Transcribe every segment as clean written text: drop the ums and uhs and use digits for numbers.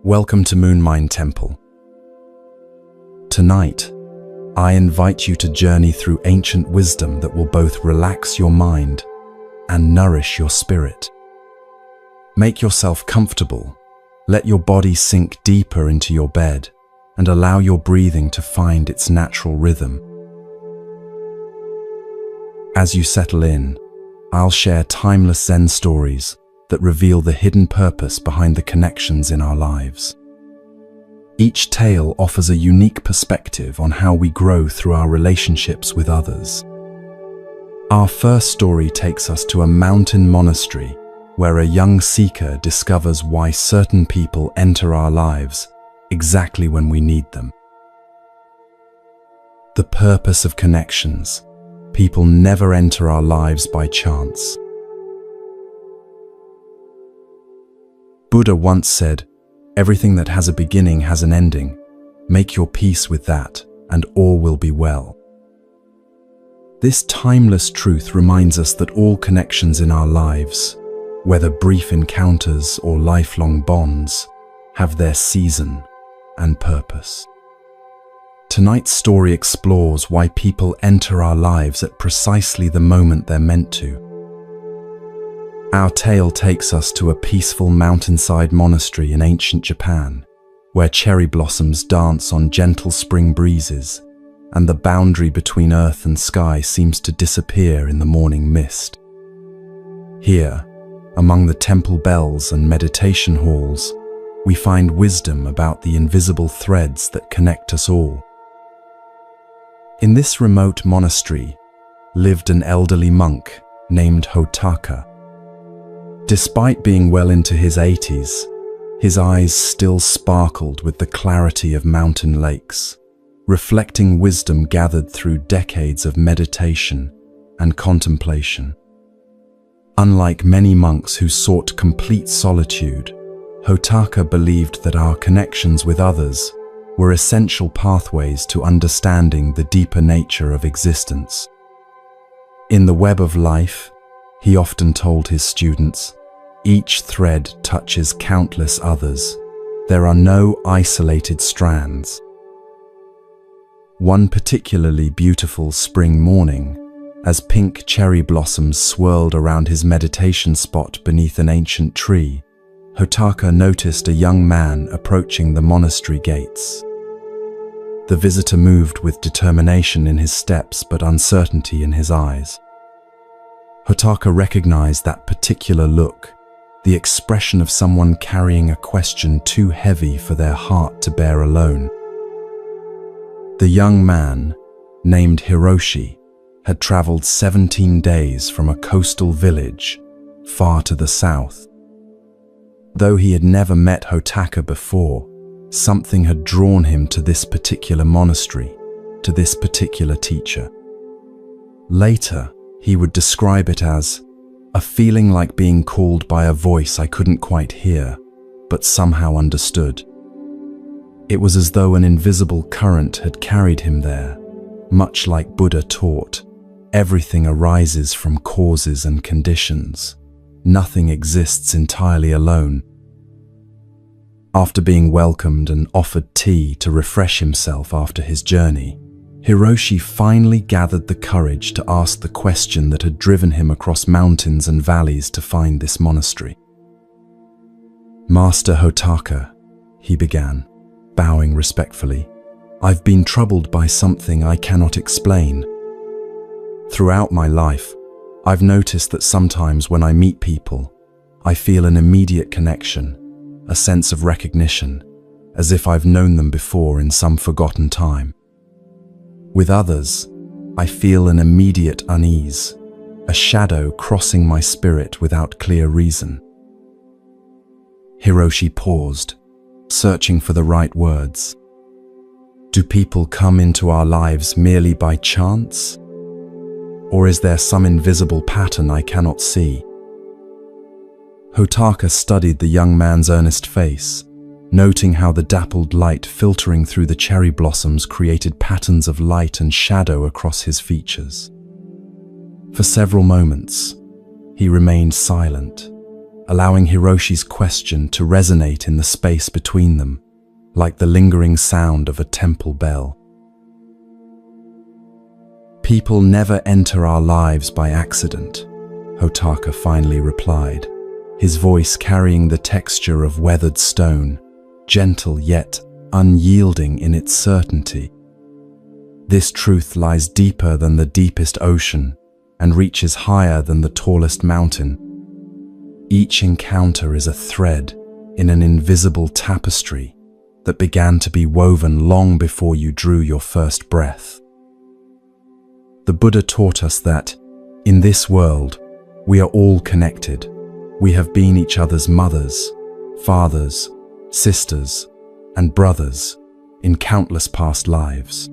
Welcome to Moonmine Temple. Tonight, I invite you to journey through ancient wisdom that will both relax your mind and nourish your spirit. Make yourself comfortable, let your body sink deeper into your bed, and allow your breathing to find its natural rhythm. As you settle in, I'll share timeless Zen stories that reveal the hidden purpose behind the connections in our lives. Each tale offers a unique perspective on how we grow through our relationships with others. Our first story takes us to a mountain monastery where a young seeker discovers why certain people enter our lives exactly when we need them. The purpose of connections. People never enter our lives by chance. Buddha once said, "Everything that has a beginning has an ending. Make your peace with that, and all will be well." This timeless truth reminds us that all connections in our lives, whether brief encounters or lifelong bonds, have their season and purpose. Tonight's story explores why people enter our lives at precisely the moment they're meant to. Our tale takes us to a peaceful mountainside monastery in ancient Japan, where cherry blossoms dance on gentle spring breezes, and the boundary between earth and sky seems to disappear in the morning mist. Here, among the temple bells and meditation halls, we find wisdom about the invisible threads that connect us all. In this remote monastery lived an elderly monk named Hotaka. Despite being well into his 80s, his eyes still sparkled with the clarity of mountain lakes, reflecting wisdom gathered through decades of meditation and contemplation. Unlike many monks who sought complete solitude, Hotaka believed that our connections with others were essential pathways to understanding the deeper nature of existence. In the web of life, he often told his students, each thread touches countless others. There are no isolated strands. One particularly beautiful spring morning, as pink cherry blossoms swirled around his meditation spot beneath an ancient tree, Hotaka noticed a young man approaching the monastery gates. The visitor moved with determination in his steps but uncertainty in his eyes. Hotaka recognized that particular look, the expression of someone carrying a question too heavy for their heart to bear alone. The young man, named Hiroshi, had traveled 17 days from a coastal village far to the south. Though he had never met Hotaka before, something had drawn him to this particular monastery, to this particular teacher. Later, he would describe it as a feeling like being called by a voice I couldn't quite hear, but somehow understood. It was as though an invisible current had carried him there, much like Buddha taught. Everything arises from causes and conditions. Nothing exists entirely alone. After being welcomed and offered tea to refresh himself after his journey, Hiroshi finally gathered the courage to ask the question that had driven him across mountains and valleys to find this monastery. "Master Hotaka," he began, bowing respectfully, "I've been troubled by something I cannot explain. Throughout my life, I've noticed that sometimes when I meet people, I feel an immediate connection, a sense of recognition, as if I've known them before in some forgotten time. With others, I feel an immediate unease, a shadow crossing my spirit without clear reason." Hiroshi paused, searching for the right words. Do people come into our lives merely by chance? Or is there some invisible pattern I cannot see? Hotaka studied the young man's earnest face, noting how the dappled light filtering through the cherry blossoms created patterns of light and shadow across his features. For several moments, he remained silent, allowing Hiroshi's question to resonate in the space between them, like the lingering sound of a temple bell. "People never enter our lives by accident," Hotaka finally replied, his voice carrying the texture of weathered stone, gentle yet unyielding in its certainty. "This truth lies deeper than the deepest ocean and reaches higher than the tallest mountain. Each encounter is a thread in an invisible tapestry that began to be woven long before you drew your first breath." The Buddha taught us that, in this world, we are all connected. We have been each other's mothers, fathers, sisters, and brothers in countless past lives.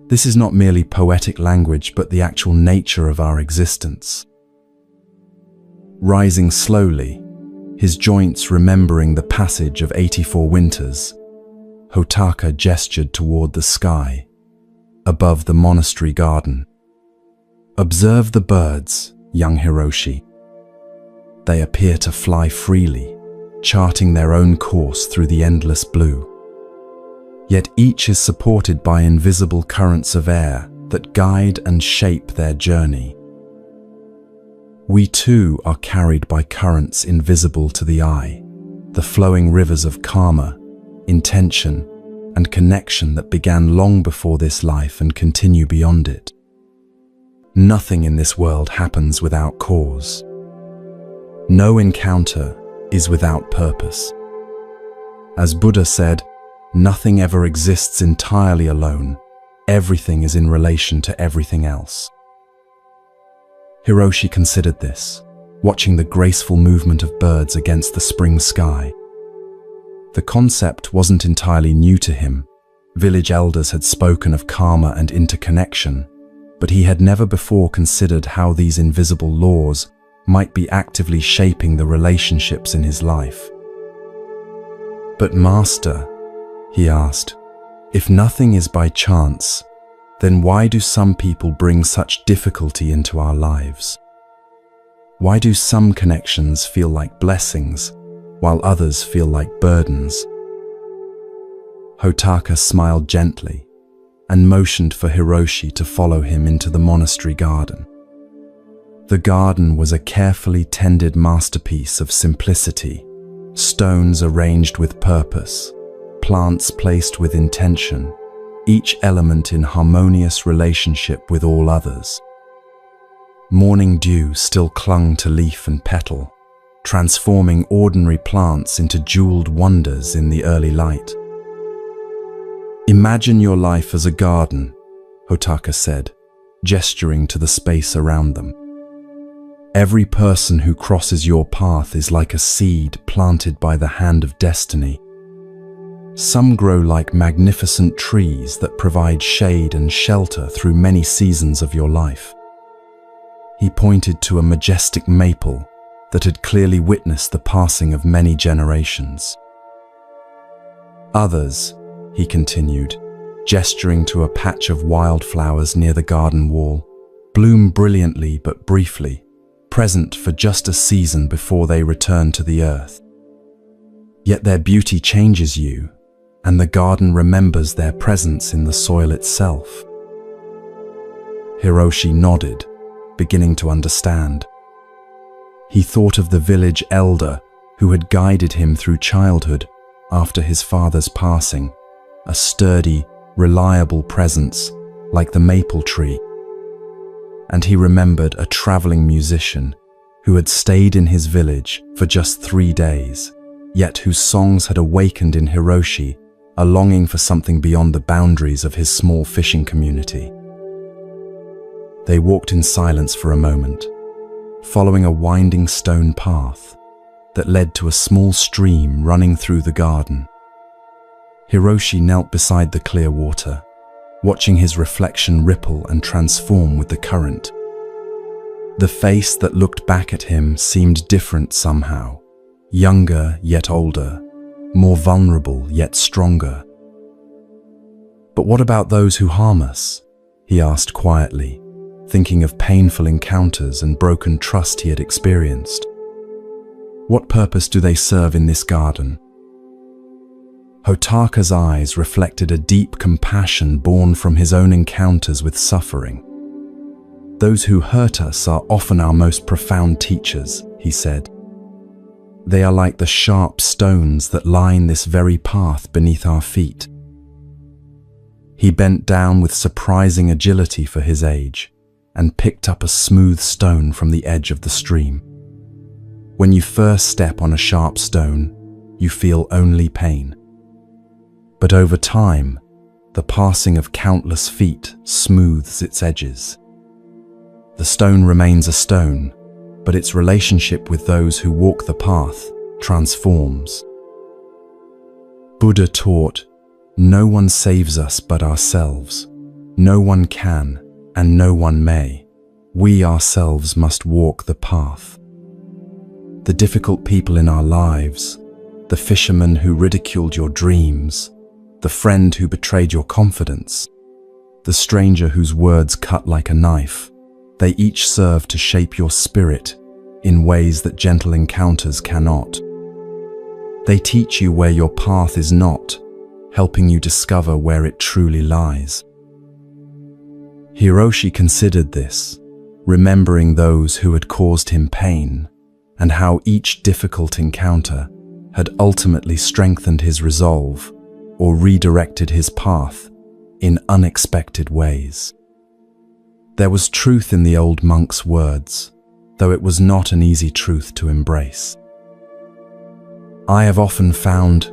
This is not merely poetic language, but the actual nature of our existence. Rising slowly, his joints remembering the passage of 84 winters, Hotaka gestured toward the sky, above the monastery garden. "Observe the birds, young Hiroshi. They appear to fly freely, charting their own course through the endless blue. Yet each is supported by invisible currents of air that guide and shape their journey. We too are carried by currents invisible to the eye, the flowing rivers of karma, intention, and connection that began long before this life and continue beyond it. Nothing in this world happens without cause. No encounter is without purpose. As Buddha said, nothing ever exists entirely alone. Everything is in relation to everything else." Hiroshi considered this, watching the graceful movement of birds against the spring sky. The concept wasn't entirely new to him. Village elders had spoken of karma and interconnection, but he had never before considered how these invisible laws might be actively shaping the relationships in his life. "But Master," he asked, "if nothing is by chance, then why do some people bring such difficulty into our lives? Why do some connections feel like blessings, while others feel like burdens?" Hotaka smiled gently and motioned for Hiroshi to follow him into the monastery garden. The garden was a carefully tended masterpiece of simplicity, stones arranged with purpose, plants placed with intention, each element in harmonious relationship with all others. Morning dew still clung to leaf and petal, transforming ordinary plants into jeweled wonders in the early light. "Imagine your life as a garden," Hotaka said, gesturing to the space around them. "Every person who crosses your path is like a seed planted by the hand of destiny. Some grow like magnificent trees that provide shade and shelter through many seasons of your life." He pointed to a majestic maple that had clearly witnessed the passing of many generations. "Others," he continued, gesturing to a patch of wildflowers near the garden wall, "bloom brilliantly but briefly, present for just a season before they return to the earth. Yet their beauty changes you, and the garden remembers their presence in the soil itself." Hiroshi nodded, beginning to understand. He thought of the village elder who had guided him through childhood after his father's passing, a sturdy, reliable presence like the maple tree. And he remembered a traveling musician who had stayed in his village for just 3 days, yet whose songs had awakened in Hiroshi a longing for something beyond the boundaries of his small fishing community. They walked in silence for a moment, following a winding stone path that led to a small stream running through the garden. Hiroshi knelt beside the clear water, watching his reflection ripple and transform with the current. The face that looked back at him seemed different somehow, younger yet older, more vulnerable yet stronger. "But what about those who harm us?" he asked quietly, thinking of painful encounters and broken trust he had experienced. What purpose do they serve in this garden? Hotaka's eyes reflected a deep compassion born from his own encounters with suffering. Those who hurt us are often our most profound teachers, he said. They are like the sharp stones that line this very path beneath our feet. He bent down with surprising agility for his age and picked up a smooth stone from the edge of the stream. When you first step on a sharp stone, you feel only pain. But over time, the passing of countless feet smooths its edges. The stone remains a stone, but its relationship with those who walk the path transforms. Buddha taught, "No one saves us but ourselves. No one can, and no one may. We ourselves must walk the path." The difficult people in our lives, the fisherman who ridiculed your dreams, the friend who betrayed your confidence, the stranger whose words cut like a knife, they each serve to shape your spirit in ways that gentle encounters cannot. They teach you where your path is not, helping you discover where it truly lies. Hiroshi considered this, remembering those who had caused him pain, and how each difficult encounter had ultimately strengthened his resolve or redirected his path in unexpected ways. There was truth in the old monk's words, though it was not an easy truth to embrace. "I have often found,"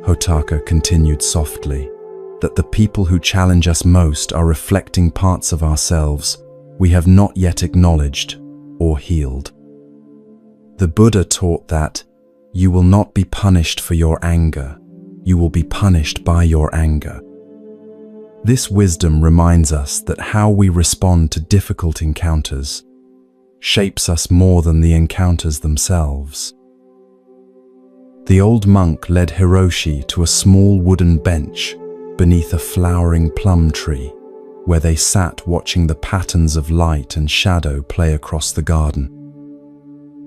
Hotaka continued softly, "that the people who challenge us most are reflecting parts of ourselves we have not yet acknowledged or healed." The Buddha taught that you will not be punished for your anger, you will be punished by your anger. This wisdom reminds us that how we respond to difficult encounters shapes us more than the encounters themselves. The old monk led Hiroshi to a small wooden bench beneath a flowering plum tree, where they sat watching the patterns of light and shadow play across the garden.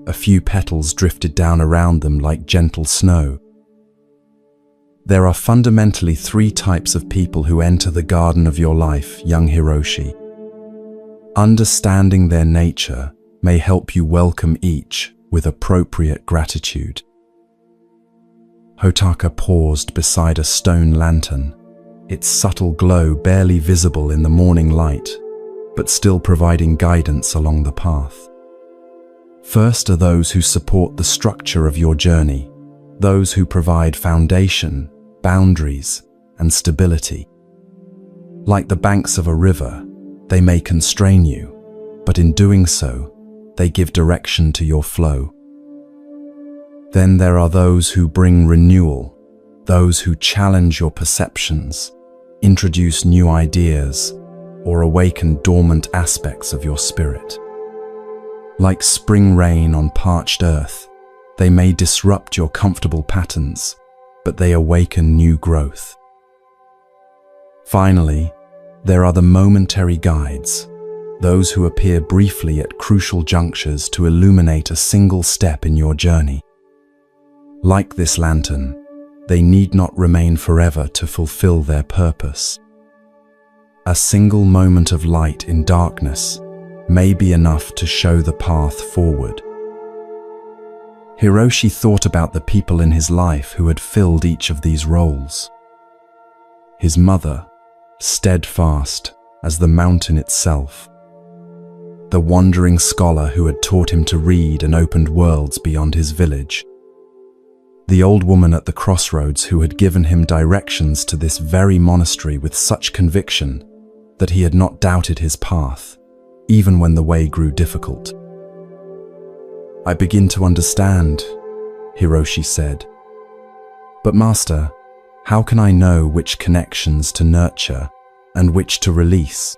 A few petals drifted down around them like gentle snow. There are fundamentally three types of people who enter the garden of your life, young Hiroshi. Understanding their nature may help you welcome each with appropriate gratitude. Hotaka paused beside a stone lantern, its subtle glow barely visible in the morning light, but still providing guidance along the path. First are those who support the structure of your journey, those who provide foundation, boundaries, and stability. Like the banks of a river, they may constrain you, but in doing so, they give direction to your flow. Then there are those who bring renewal, those who challenge your perceptions, introduce new ideas, or awaken dormant aspects of your spirit. Like spring rain on parched earth, they may disrupt your comfortable patterns, but they awaken new growth. Finally, there are the momentary guides, those who appear briefly at crucial junctures to illuminate a single step in your journey. Like this lantern, they need not remain forever to fulfill their purpose. A single moment of light in darkness may be enough to show the path forward. Hiroshi thought about the people in his life who had filled each of these roles. His mother, steadfast as the mountain itself. The wandering scholar who had taught him to read and opened worlds beyond his village. The old woman at the crossroads who had given him directions to this very monastery with such conviction that he had not doubted his path, even when the way grew difficult. "I begin to understand," Hiroshi said. "But Master, how can I know which connections to nurture and which to release?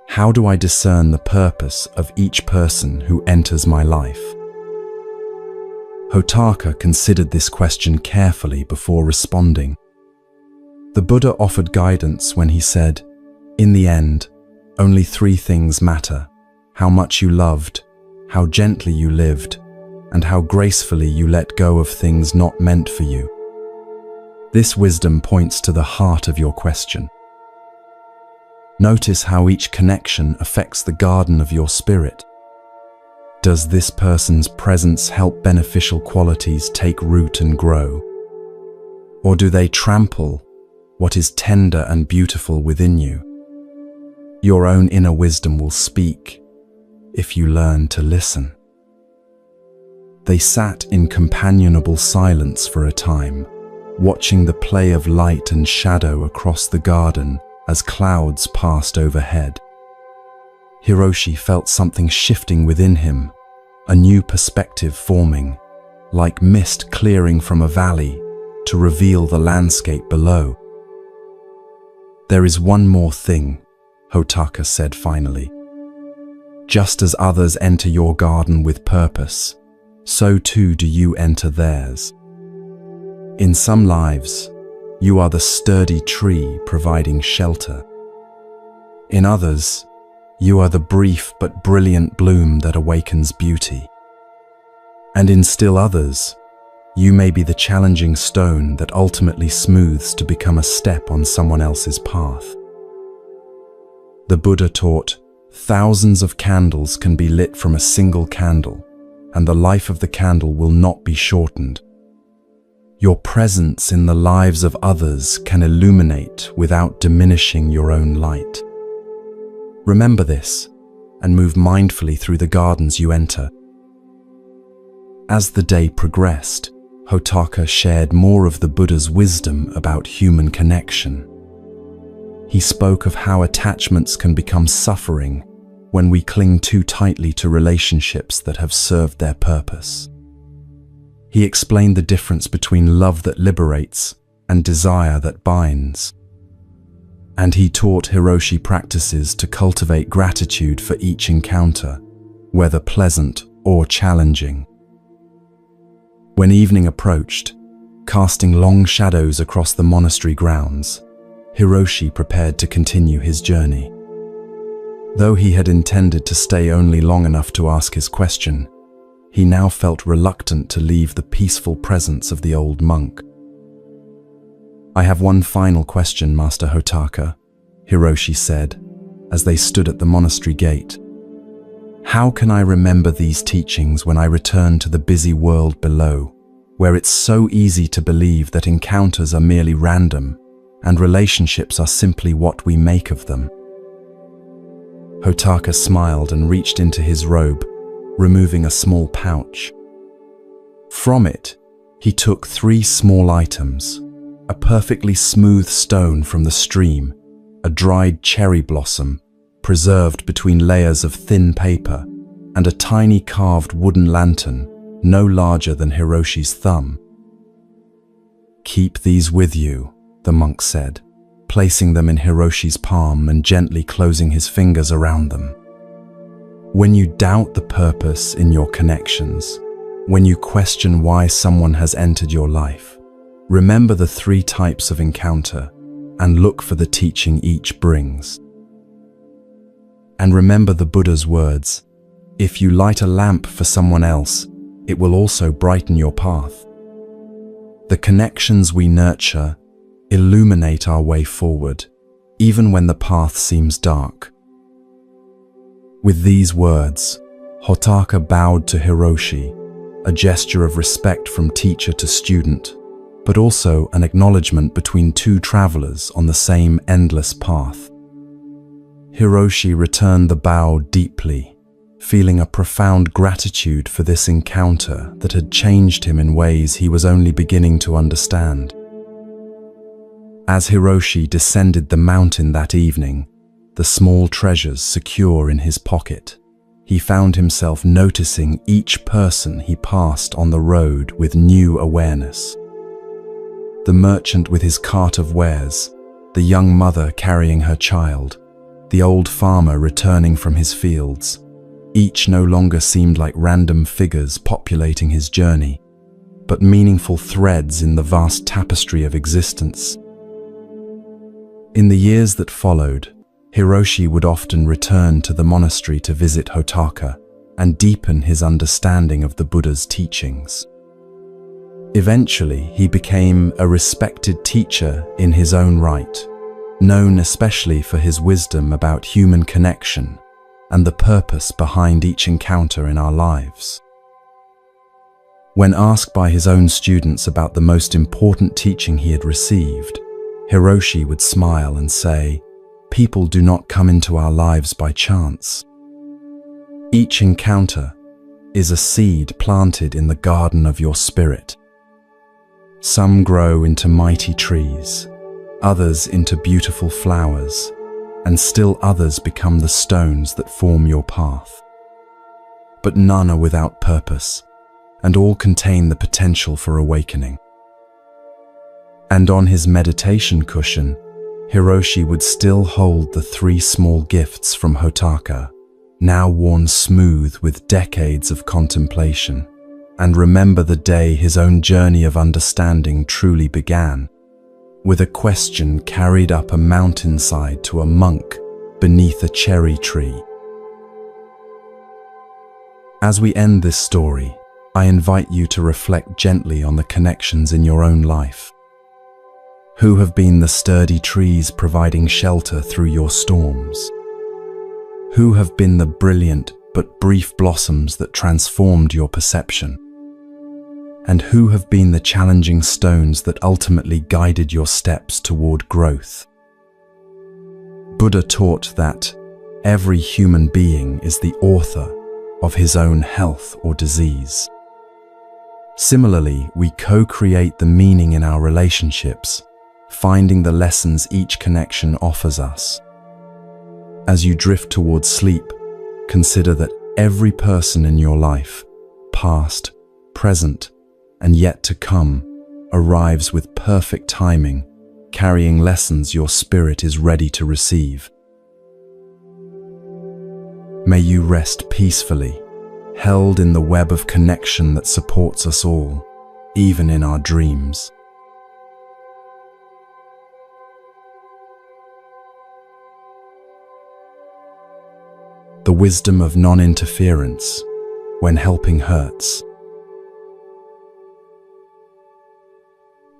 How do I discern the purpose of each person who enters my life?" Hotaka considered this question carefully before responding. The Buddha offered guidance when he said, "In the end, only three things matter: how much you loved, how gently you lived, and how gracefully you let go of things not meant for you. This wisdom points to the heart of your question. Notice how each connection affects the garden of your spirit. Does this person's presence help beneficial qualities take root and grow? Or do they trample what is tender and beautiful within you? Your own inner wisdom will speak if you learn to listen. They sat in companionable silence for a time, watching the play of light and shadow across the garden as clouds passed overhead. Hiroshi felt something shifting within him, a new perspective forming, like mist clearing from a valley to reveal the landscape below. "There is one more thing," Hotaka said finally. "Just as others enter your garden with purpose, so too do you enter theirs. In some lives, you are the sturdy tree providing shelter. In others, you are the brief but brilliant bloom that awakens beauty. And in still others, you may be the challenging stone that ultimately smooths to become a step on someone else's path." The Buddha taught, thousands of candles can be lit from a single candle, and the life of the candle will not be shortened. Your presence in the lives of others can illuminate without diminishing your own light. Remember this, and move mindfully through the gardens you enter. As the day progressed, Hotaka shared more of the Buddha's wisdom about human connection. He spoke of how attachments can become suffering when we cling too tightly to relationships that have served their purpose. He explained the difference between love that liberates and desire that binds. And he taught Hiroshi practices to cultivate gratitude for each encounter, whether pleasant or challenging. When evening approached, casting long shadows across the monastery grounds, Hiroshi prepared to continue his journey. Though he had intended to stay only long enough to ask his question, he now felt reluctant to leave the peaceful presence of the old monk. "I have one final question, Master Hotaka," Hiroshi said, as they stood at the monastery gate. "How can I remember these teachings when I return to the busy world below, where it's so easy to believe that encounters are merely random and relationships are simply what we make of them?" Hotaka smiled and reached into his robe, removing a small pouch. From it, he took 3 small items: a perfectly smooth stone from the stream, a dried cherry blossom, preserved between layers of thin paper, and a tiny carved wooden lantern, no larger than Hiroshi's thumb. "Keep these with you," the monk said, placing them in Hiroshi's palm and gently closing his fingers around them. "When you doubt the purpose in your connections, when you question why someone has entered your life, remember the 3 types of encounter and look for the teaching each brings. And remember the Buddha's words, if you light a lamp for someone else, it will also brighten your path. The connections we nurture illuminate our way forward, even when the path seems dark." With these words, Hotaka bowed to Hiroshi, a gesture of respect from teacher to student, but also an acknowledgement between 2 travelers on the same endless path. Hiroshi returned the bow deeply, feeling a profound gratitude for this encounter that had changed him in ways he was only beginning to understand. As Hiroshi descended the mountain that evening, the small treasures secure in his pocket, he found himself noticing each person he passed on the road with new awareness. The merchant with his cart of wares, the young mother carrying her child, the old farmer returning from his fields, each no longer seemed like random figures populating his journey, but meaningful threads in the vast tapestry of existence. In the years that followed, Hiroshi would often return to the monastery to visit Hotaka and deepen his understanding of the Buddha's teachings. Eventually, he became a respected teacher in his own right, known especially for his wisdom about human connection and the purpose behind each encounter in our lives. When asked by his own students about the most important teaching he had received, Hiroshi would smile and say, "People do not come into our lives by chance. Each encounter is a seed planted in the garden of your spirit. Some grow into mighty trees, others into beautiful flowers, and still others become the stones that form your path. But none are without purpose, and all contain the potential for awakening." And on his meditation cushion, Hiroshi would still hold the 3 small gifts from Hotaka, now worn smooth with decades of contemplation, and remember the day his own journey of understanding truly began, with a question carried up a mountainside to a monk beneath a cherry tree. As we end this story, I invite you to reflect gently on the connections in your own life. Who have been the sturdy trees providing shelter through your storms? Who have been the brilliant but brief blossoms that transformed your perception? And who have been the challenging stones that ultimately guided your steps toward growth? Buddha taught that every human being is the author of his own health or disease. Similarly, we co-create the meaning in our relationships, finding the lessons each connection offers us. As you drift towards sleep, consider that every person in your life, past, present, and yet to come, arrives with perfect timing, carrying lessons your spirit is ready to receive. May you rest peacefully, held in the web of connection that supports us all, even in our dreams. The wisdom of non-interference when helping hurts.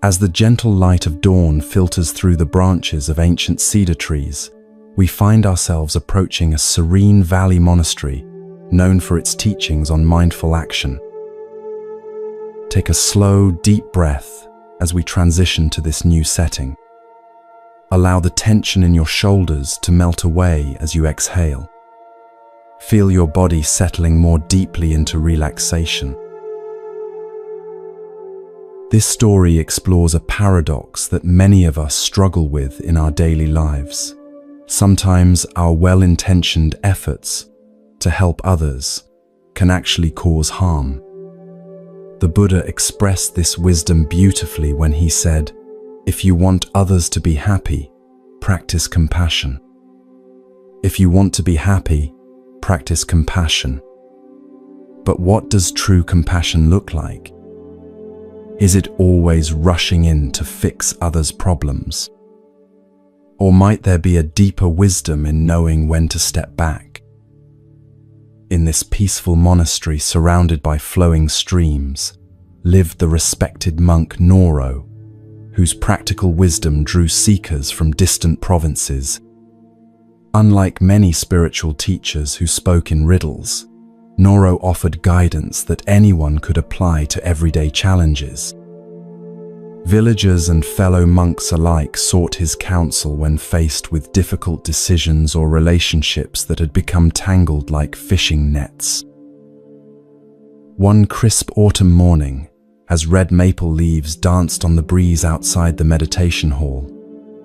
As the gentle light of dawn filters through the branches of ancient cedar trees, we find ourselves approaching a serene valley monastery known for its teachings on mindful action. Take a slow, deep breath as we transition to this new setting. Allow the tension in your shoulders to melt away as you exhale. Feel your body settling more deeply into relaxation. This story explores a paradox that many of us struggle with in our daily lives. Sometimes our well-intentioned efforts to help others can actually cause harm. The Buddha expressed this wisdom beautifully when he said, "If you want others to be happy, practice compassion. If you want to be happy, practice compassion." But what does true compassion look like? Is it always rushing in to fix others' problems? Or might there be a deeper wisdom in knowing when to step back? In this peaceful monastery surrounded by flowing streams, lived the respected monk Noro, whose practical wisdom drew seekers from distant provinces. Unlike many spiritual teachers who spoke in riddles, Noro offered guidance that anyone could apply to everyday challenges. Villagers and fellow monks alike sought his counsel when faced with difficult decisions or relationships that had become tangled like fishing nets. One crisp autumn morning, as red maple leaves danced on the breeze outside the meditation hall,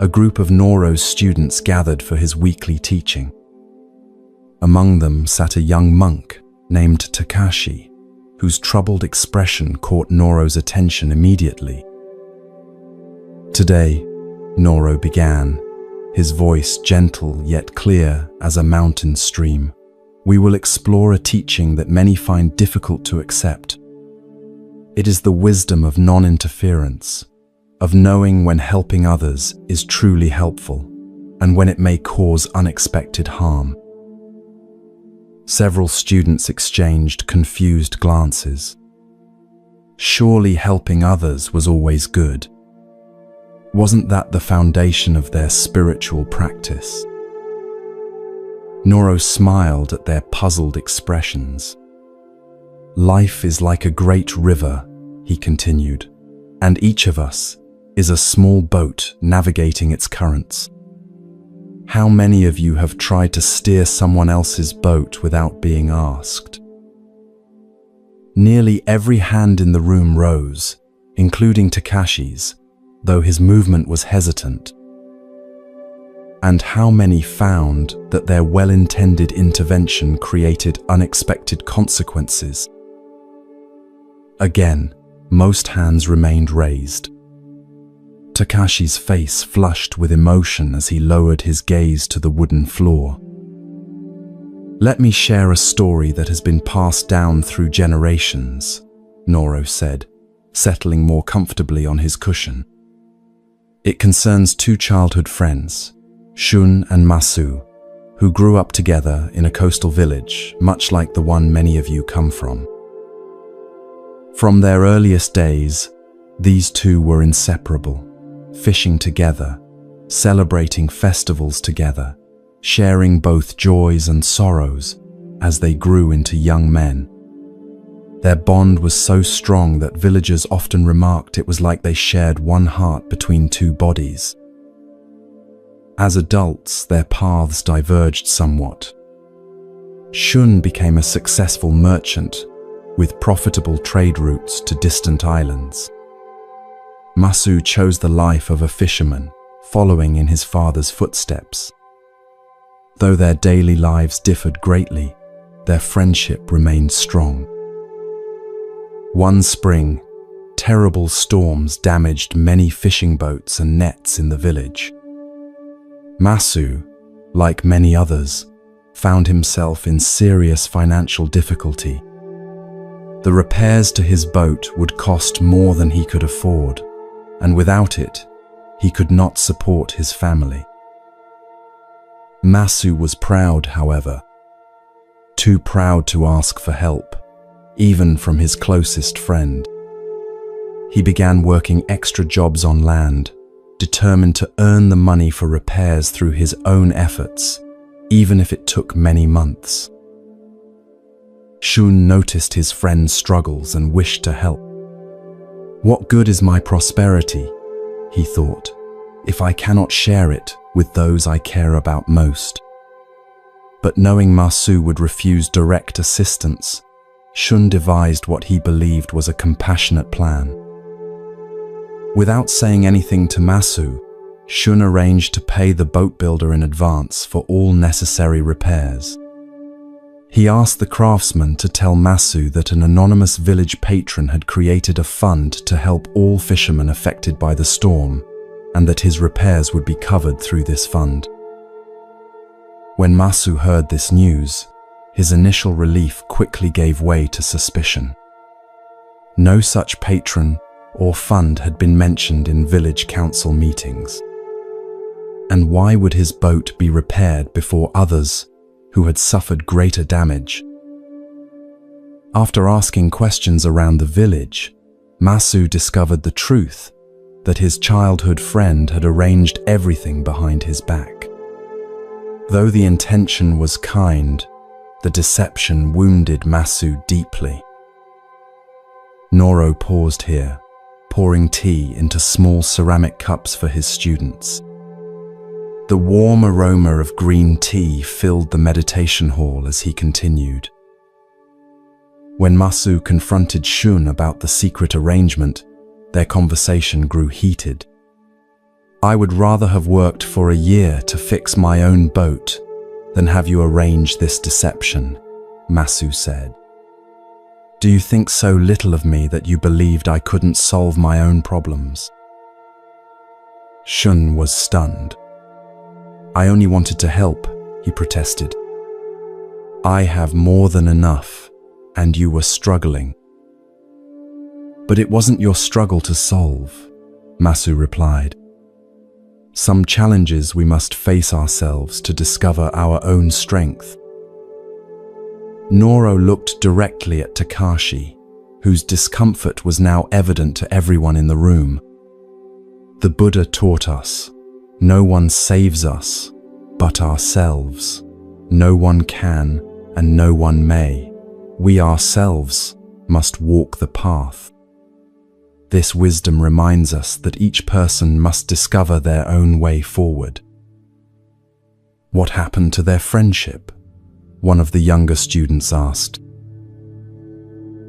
a group of Noro's students gathered for his weekly teaching. Among them sat a young monk named Takashi, whose troubled expression caught Noro's attention immediately. "Today," Noro began, his voice gentle yet clear as a mountain stream, "we will explore a teaching that many find difficult to accept. It is the wisdom of non-interference, of knowing when helping others is truly helpful, and when it may cause unexpected harm. Several students exchanged confused glances. Surely helping others was always good. Wasn't that the foundation of their spiritual practice? Noro smiled at their puzzled expressions. Life is like a great river, he continued, and each of us is a small boat navigating its currents. How many of you have tried to steer someone else's boat without being asked? Nearly every hand in the room rose, including Takashi's, though his movement was hesitant. And how many found that their well-intended intervention created unexpected consequences? Again, most hands remained raised. Takashi's face flushed with emotion as he lowered his gaze to the wooden floor. Let me share a story that has been passed down through generations, Noro said, settling more comfortably on his cushion. It concerns two childhood friends, Shun and Masu, who grew up together in a coastal village, much like the one many of you come from. From their earliest days, these two were inseparable, fishing together, celebrating festivals together, sharing both joys and sorrows as they grew into young men. Their bond was so strong that villagers often remarked it was like they shared one heart between two bodies. As adults, their paths diverged somewhat. Shun became a successful merchant with profitable trade routes to distant islands. Masu chose the life of a fisherman, following in his father's footsteps. Though their daily lives differed greatly, their friendship remained strong. One spring, terrible storms damaged many fishing boats and nets in the village. Masu, like many others, found himself in serious financial difficulty. The repairs to his boat would cost more than he could afford, and without it, he could not support his family. Masu was proud, however, too proud to ask for help, even from his closest friend. He began working extra jobs on land, determined to earn the money for repairs through his own efforts, even if it took many months. Shun noticed his friend's struggles and wished to help. What good is my prosperity, he thought, if I cannot share it with those I care about most? But knowing Masu would refuse direct assistance, Shun devised what he believed was a compassionate plan. Without saying anything to Masu, Shun arranged to pay the boat builder in advance for all necessary repairs. He asked the craftsman to tell Masu that an anonymous village patron had created a fund to help all fishermen affected by the storm, and that his repairs would be covered through this fund. When Masu heard this news, his initial relief quickly gave way to suspicion. No such patron or fund had been mentioned in village council meetings. And why would his boat be repaired before others who had suffered greater damage? After asking questions around the village, Masu discovered the truth that his childhood friend had arranged everything behind his back. Though the intention was kind, the deception wounded Masu deeply. Noro paused here, pouring tea into small ceramic cups for his students. The warm aroma of green tea filled the meditation hall as he continued. When Masu confronted Shun about the secret arrangement, their conversation grew heated. I would rather have worked for a year to fix my own boat than have you arrange this deception, Masu said. Do you think so little of me that you believed I couldn't solve my own problems? Shun was stunned. I only wanted to help, he protested. I have more than enough, and you were struggling. But it wasn't your struggle to solve, Masu replied. Some challenges we must face ourselves to discover our own strength. Noro looked directly at Takashi, whose discomfort was now evident to everyone in the room. The Buddha taught us, no one saves us but ourselves. No one can and no one may. We ourselves must walk the path. This wisdom reminds us that each person must discover their own way forward. What happened to their friendship? One of the younger students asked.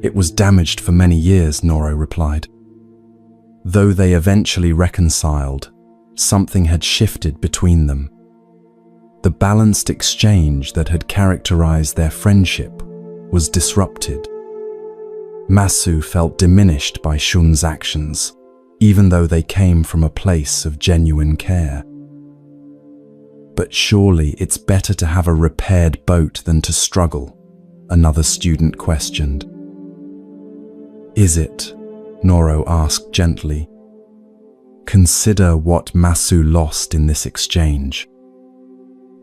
It was damaged for many years, Noro replied. Though they eventually reconciled, something had shifted between them. The balanced exchange that had characterized their friendship was disrupted. Masu felt diminished by Shun's actions, even though they came from a place of genuine care. But surely it's better to have a repaired boat than to struggle, another student questioned. Is it? Noro asked gently. Consider what Masu lost in this exchange.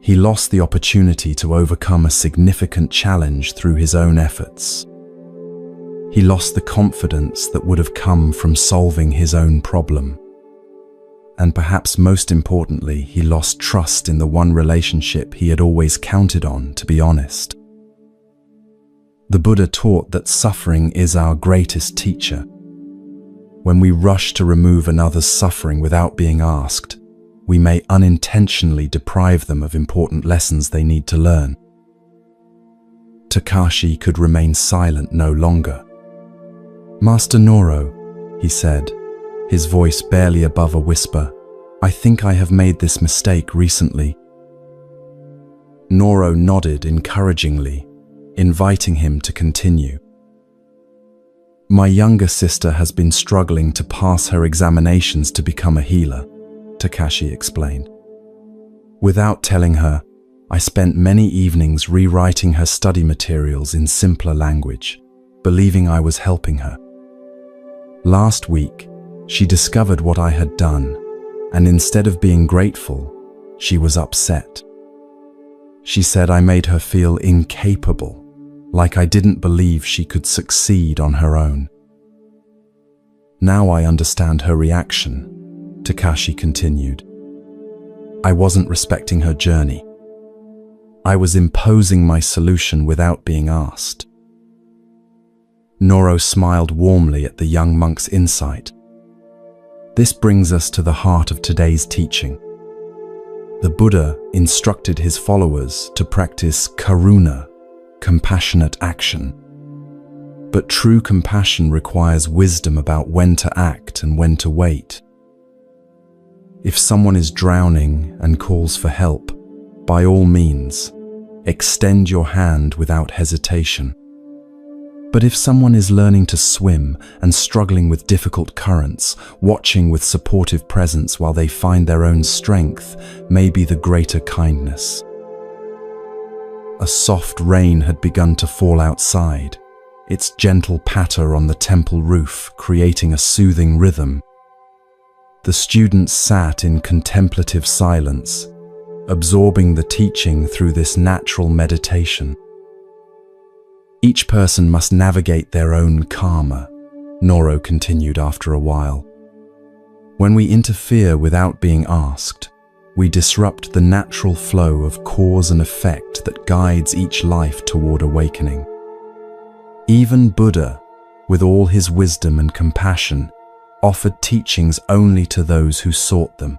He lost the opportunity to overcome a significant challenge through his own efforts. He lost the confidence that would have come from solving his own problem. And perhaps most importantly, he lost trust in the one relationship he had always counted on to be honest. The Buddha taught that suffering is our greatest teacher. When we rush to remove another's suffering without being asked, we may unintentionally deprive them of important lessons they need to learn. Takashi could remain silent no longer. Master Noro, he said, his voice barely above a whisper, I think I have made this mistake recently. Noro nodded encouragingly, inviting him to continue. My younger sister has been struggling to pass her examinations to become a healer, Takashi explained. Without telling her, I spent many evenings rewriting her study materials in simpler language, believing I was helping her. Last week, she discovered what I had done, and instead of being grateful, she was upset. She said I made her feel incapable, like I didn't believe she could succeed on her own. Now I understand her reaction, Takashi continued. I wasn't respecting her journey. I was imposing my solution without being asked. Noro smiled warmly at the young monk's insight. This brings us to the heart of today's teaching. The Buddha instructed his followers to practice karuna, compassionate action. But true compassion requires wisdom about when to act and when to wait. If someone is drowning and calls for help, by all means, extend your hand without hesitation. But if someone is learning to swim and struggling with difficult currents, watching with supportive presence while they find their own strength may be the greater kindness. A soft rain had begun to fall outside, its gentle patter on the temple roof creating a soothing rhythm. The students sat in contemplative silence, absorbing the teaching through this natural meditation. Each person must navigate their own karma, Noro continued after a while. When we interfere without being asked, we disrupt the natural flow of cause and effect that guides each life toward awakening. Even Buddha, with all his wisdom and compassion, offered teachings only to those who sought them.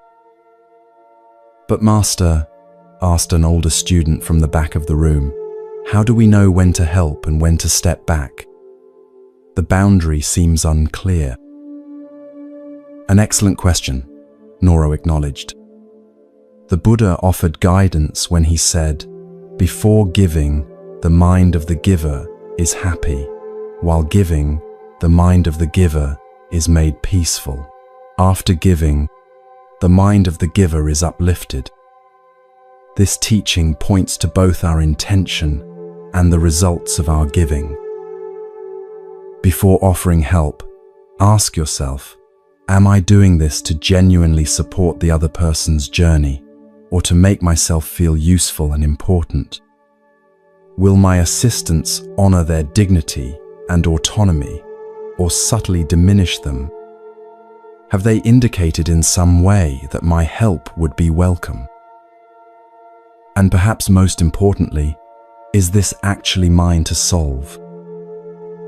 But Master, asked an older student from the back of the room, how do we know when to help and when to step back? The boundary seems unclear. An excellent question, Noro acknowledged. The Buddha offered guidance when he said, before giving, the mind of the giver is happy, while giving, the mind of the giver is made peaceful. After giving, the mind of the giver is uplifted. This teaching points to both our intention and the results of our giving. Before offering help, ask yourself, am I doing this to genuinely support the other person's journey, or to make myself feel useful and important? Will my assistance honor their dignity and autonomy, or subtly diminish them? Have they indicated in some way that my help would be welcome? And perhaps most importantly, is this actually mine to solve?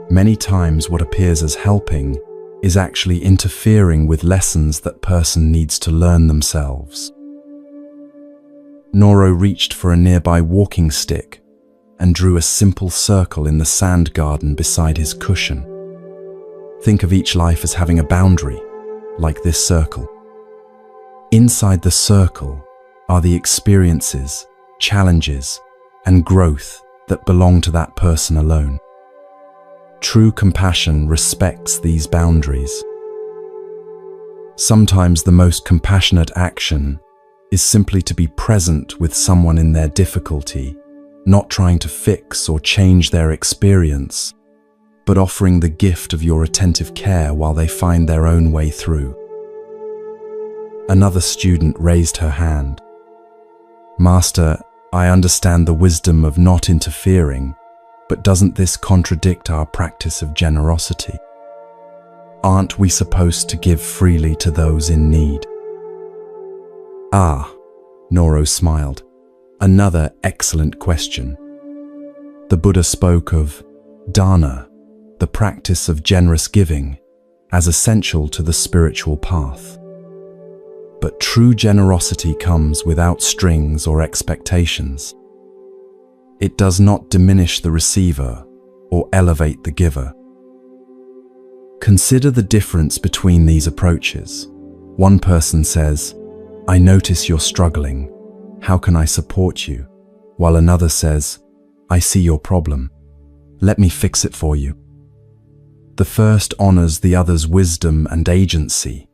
Many times what appears as helping is actually interfering with lessons that person needs to learn themselves. Noro reached for a nearby walking stick and drew a simple circle in the sand garden beside his cushion. Think of each life as having a boundary, like this circle. Inside the circle are the experiences, challenges, and growth that belong to that person alone. True compassion respects these boundaries. Sometimes the most compassionate action is simply to be present with someone in their difficulty, not trying to fix or change their experience, but offering the gift of your attentive care while they find their own way through. Another student raised her hand. "Master, I understand the wisdom of not interfering, but doesn't this contradict our practice of generosity? Aren't we supposed to give freely to those in need?" "Ah," Noro smiled. "Another excellent question." The Buddha spoke of dana, the practice of generous giving, as essential to the spiritual path. But true generosity comes without strings or expectations. It does not diminish the receiver or elevate the giver. Consider the difference between these approaches. One person says, "I notice you're struggling. How can I support you?" While another says, "I see your problem. Let me fix it for you." The first honors the other's wisdom and agency.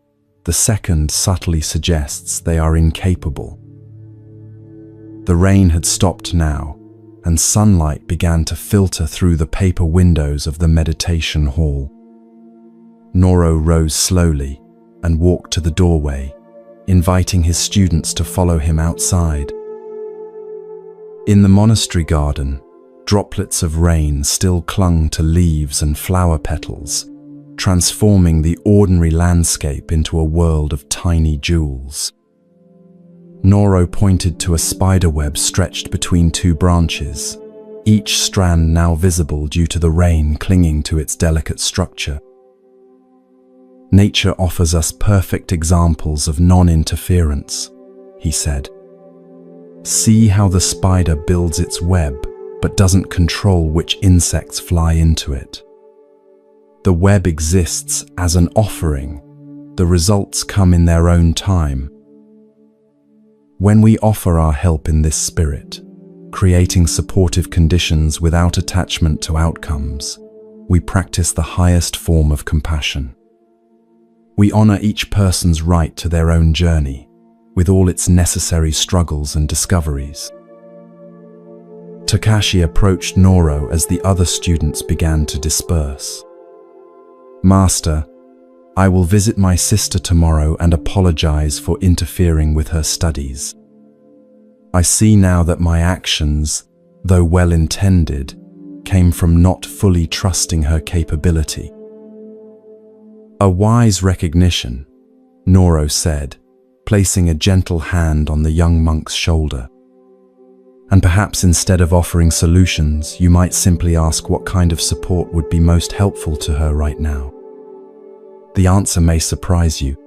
The second subtly suggests they are incapable. The rain had stopped now, and sunlight began to filter through the paper windows of the meditation hall. Noro rose slowly and walked to the doorway, inviting his students to follow him outside. In the monastery garden, droplets of rain still clung to leaves and flower petals, transforming the ordinary landscape into a world of tiny jewels. Noro pointed to a spiderweb stretched between two branches, each strand now visible due to the rain clinging to its delicate structure. "Nature offers us perfect examples of non-interference," he said. "See how the spider builds its web but doesn't control which insects fly into it. The web exists as an offering. The results come in their own time. When we offer our help in this spirit, creating supportive conditions without attachment to outcomes, we practice the highest form of compassion. We honor each person's right to their own journey, with all its necessary struggles and discoveries." Takashi approached Noro as the other students began to disperse. "Master, I will visit my sister tomorrow and apologize for interfering with her studies. I see now that my actions, though well-intended, came from not fully trusting her capability." "A wise recognition," Noro said, placing a gentle hand on the young monk's shoulder. "And perhaps instead of offering solutions, you might simply ask what kind of support would be most helpful to her right now. The answer may surprise you."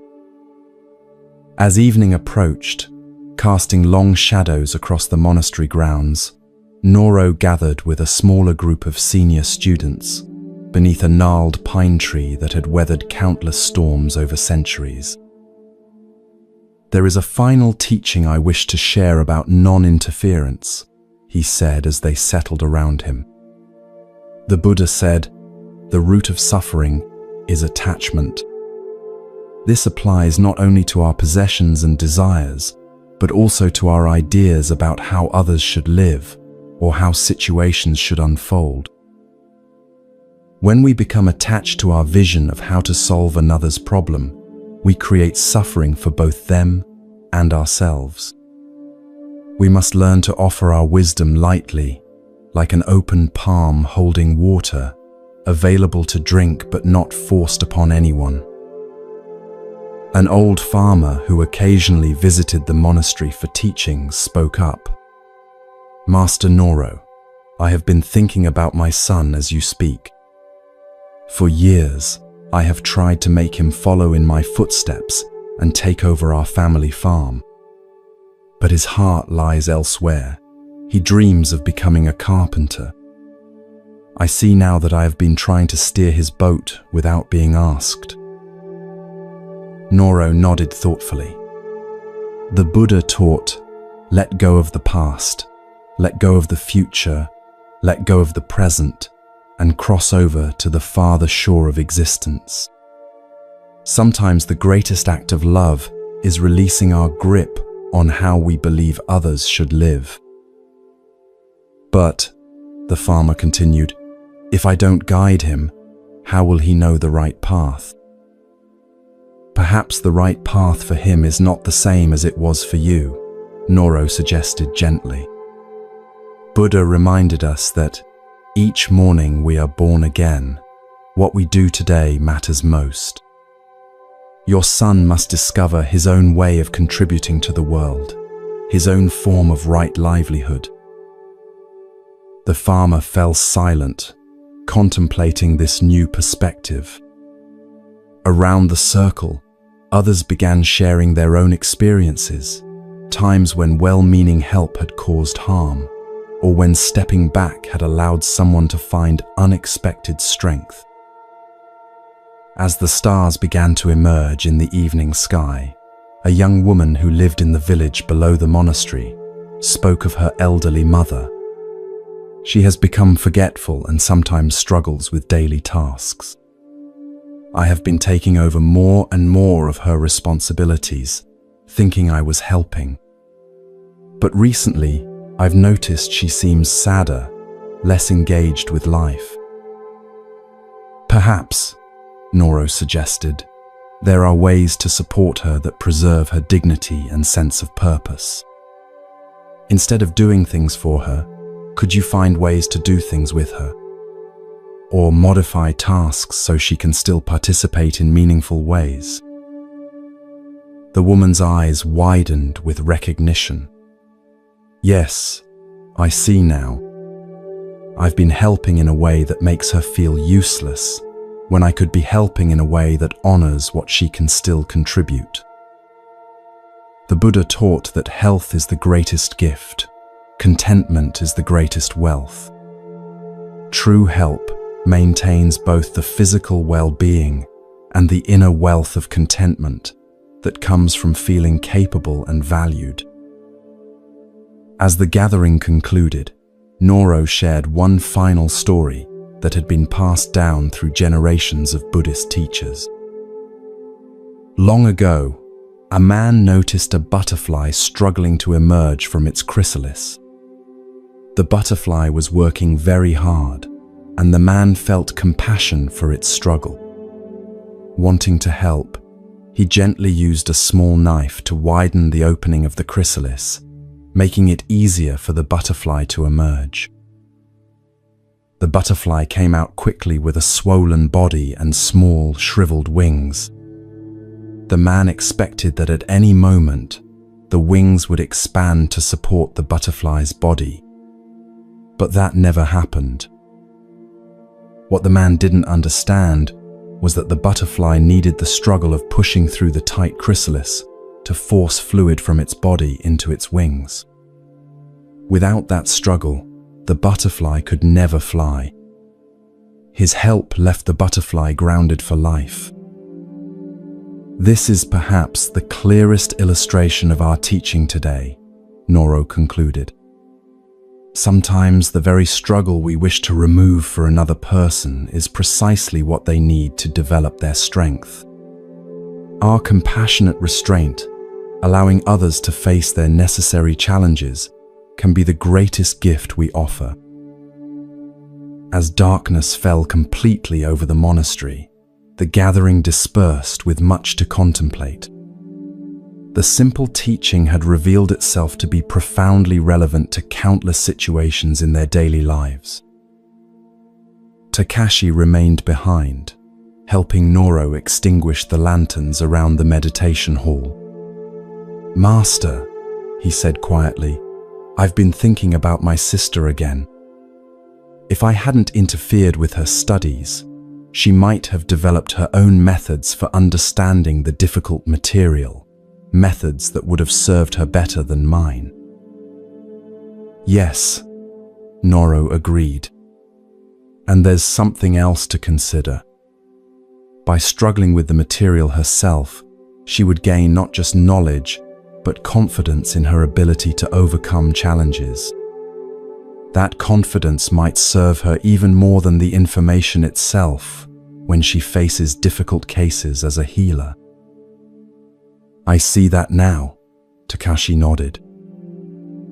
As evening approached, casting long shadows across the monastery grounds, Noro gathered with a smaller group of senior students beneath a gnarled pine tree that had weathered countless storms over centuries. "There is a final teaching I wish to share about non-interference," he said as they settled around him. "The Buddha said, the root of suffering is attachment. This applies not only to our possessions and desires, but also to our ideas about how others should live or how situations should unfold. When we become attached to our vision of how to solve another's problem, we create suffering for both them and ourselves. We must learn to offer our wisdom lightly, like an open palm holding water, available to drink but not forced upon anyone. An old farmer who occasionally visited the monastery for teachings spoke up. "Master Noro, I have been thinking about my son as you speak. For years, I have tried to make him follow in my footsteps and take over our family farm. But his heart lies elsewhere. He dreams of becoming a carpenter. I see now that I have been trying to steer his boat without being asked." Noro nodded thoughtfully. The Buddha taught, let go of the past, let go of the future, let go of the present, and cross over to the farther shore of existence. Sometimes the greatest act of love is releasing our grip on how we believe others should live. "But," the farmer continued, "if I don't guide him, how will he know the right path?" "Perhaps the right path for him is not the same as it was for you," Noro suggested gently. Buddha reminded us that each morning we are born again. What we do today matters most. Your son must discover his own way of contributing to the world, his own form of right livelihood. The farmer fell silent, contemplating this new perspective. Around the circle, others began sharing their own experiences, times when well-meaning help had caused harm, or when stepping back had allowed someone to find unexpected strength. As the stars began to emerge in the evening sky, a young woman who lived in the village below the monastery spoke of her elderly mother. She has become forgetful and sometimes struggles with daily tasks. I have been taking over more and more of her responsibilities, thinking I was helping. But recently, I've noticed she seems sadder, less engaged with life. Perhaps, Noro suggested, there are ways to support her that preserve her dignity and sense of purpose. Instead of doing things for her, could you find ways to do things with her? Or modify tasks so she can still participate in meaningful ways? The woman's eyes widened with recognition. Yes, I see now. I've been helping in a way that makes her feel useless, when I could be helping in a way that honors what she can still contribute. The Buddha taught that health is the greatest gift, contentment is the greatest wealth. True help maintains both the physical well-being and the inner wealth of contentment that comes from feeling capable and valued. As the gathering concluded, Noro shared one final story that had been passed down through generations of Buddhist teachers. Long ago, a man noticed a butterfly struggling to emerge from its chrysalis. The butterfly was working very hard, and the man felt compassion for its struggle. Wanting to help, he gently used a small knife to widen the opening of the chrysalis, making it easier for the butterfly to emerge. The butterfly came out quickly with a swollen body and small, shriveled wings. The man expected that at any moment, the wings would expand to support the butterfly's body. But that never happened. What the man didn't understand was that the butterfly needed the struggle of pushing through the tight chrysalis to force fluid from its body into its wings. Without that struggle, the butterfly could never fly. His help left the butterfly grounded for life. This is perhaps the clearest illustration of our teaching today, Noro concluded. Sometimes the very struggle we wish to remove for another person is precisely what they need to develop their strength. Our compassionate restraint, allowing others to face their necessary challenges, can be the greatest gift we offer. As darkness fell completely over the monastery, the gathering dispersed with much to contemplate. the simple teaching had revealed itself to be profoundly relevant to countless situations in their daily lives. Takashi remained behind, helping Noro extinguish the lanterns around the meditation hall. "Master," he said quietly, "I've been thinking about my sister again. If I hadn't interfered with her studies, she might have developed her own methods for understanding the difficult material, methods that would have served her better than mine." "Yes," Noro agreed. "And there's something else to consider. By struggling with the material herself, she would gain not just knowledge, but confidence in her ability to overcome challenges. That confidence might serve her even more than the information itself when she faces difficult cases as a healer." "I see that now," Takashi nodded.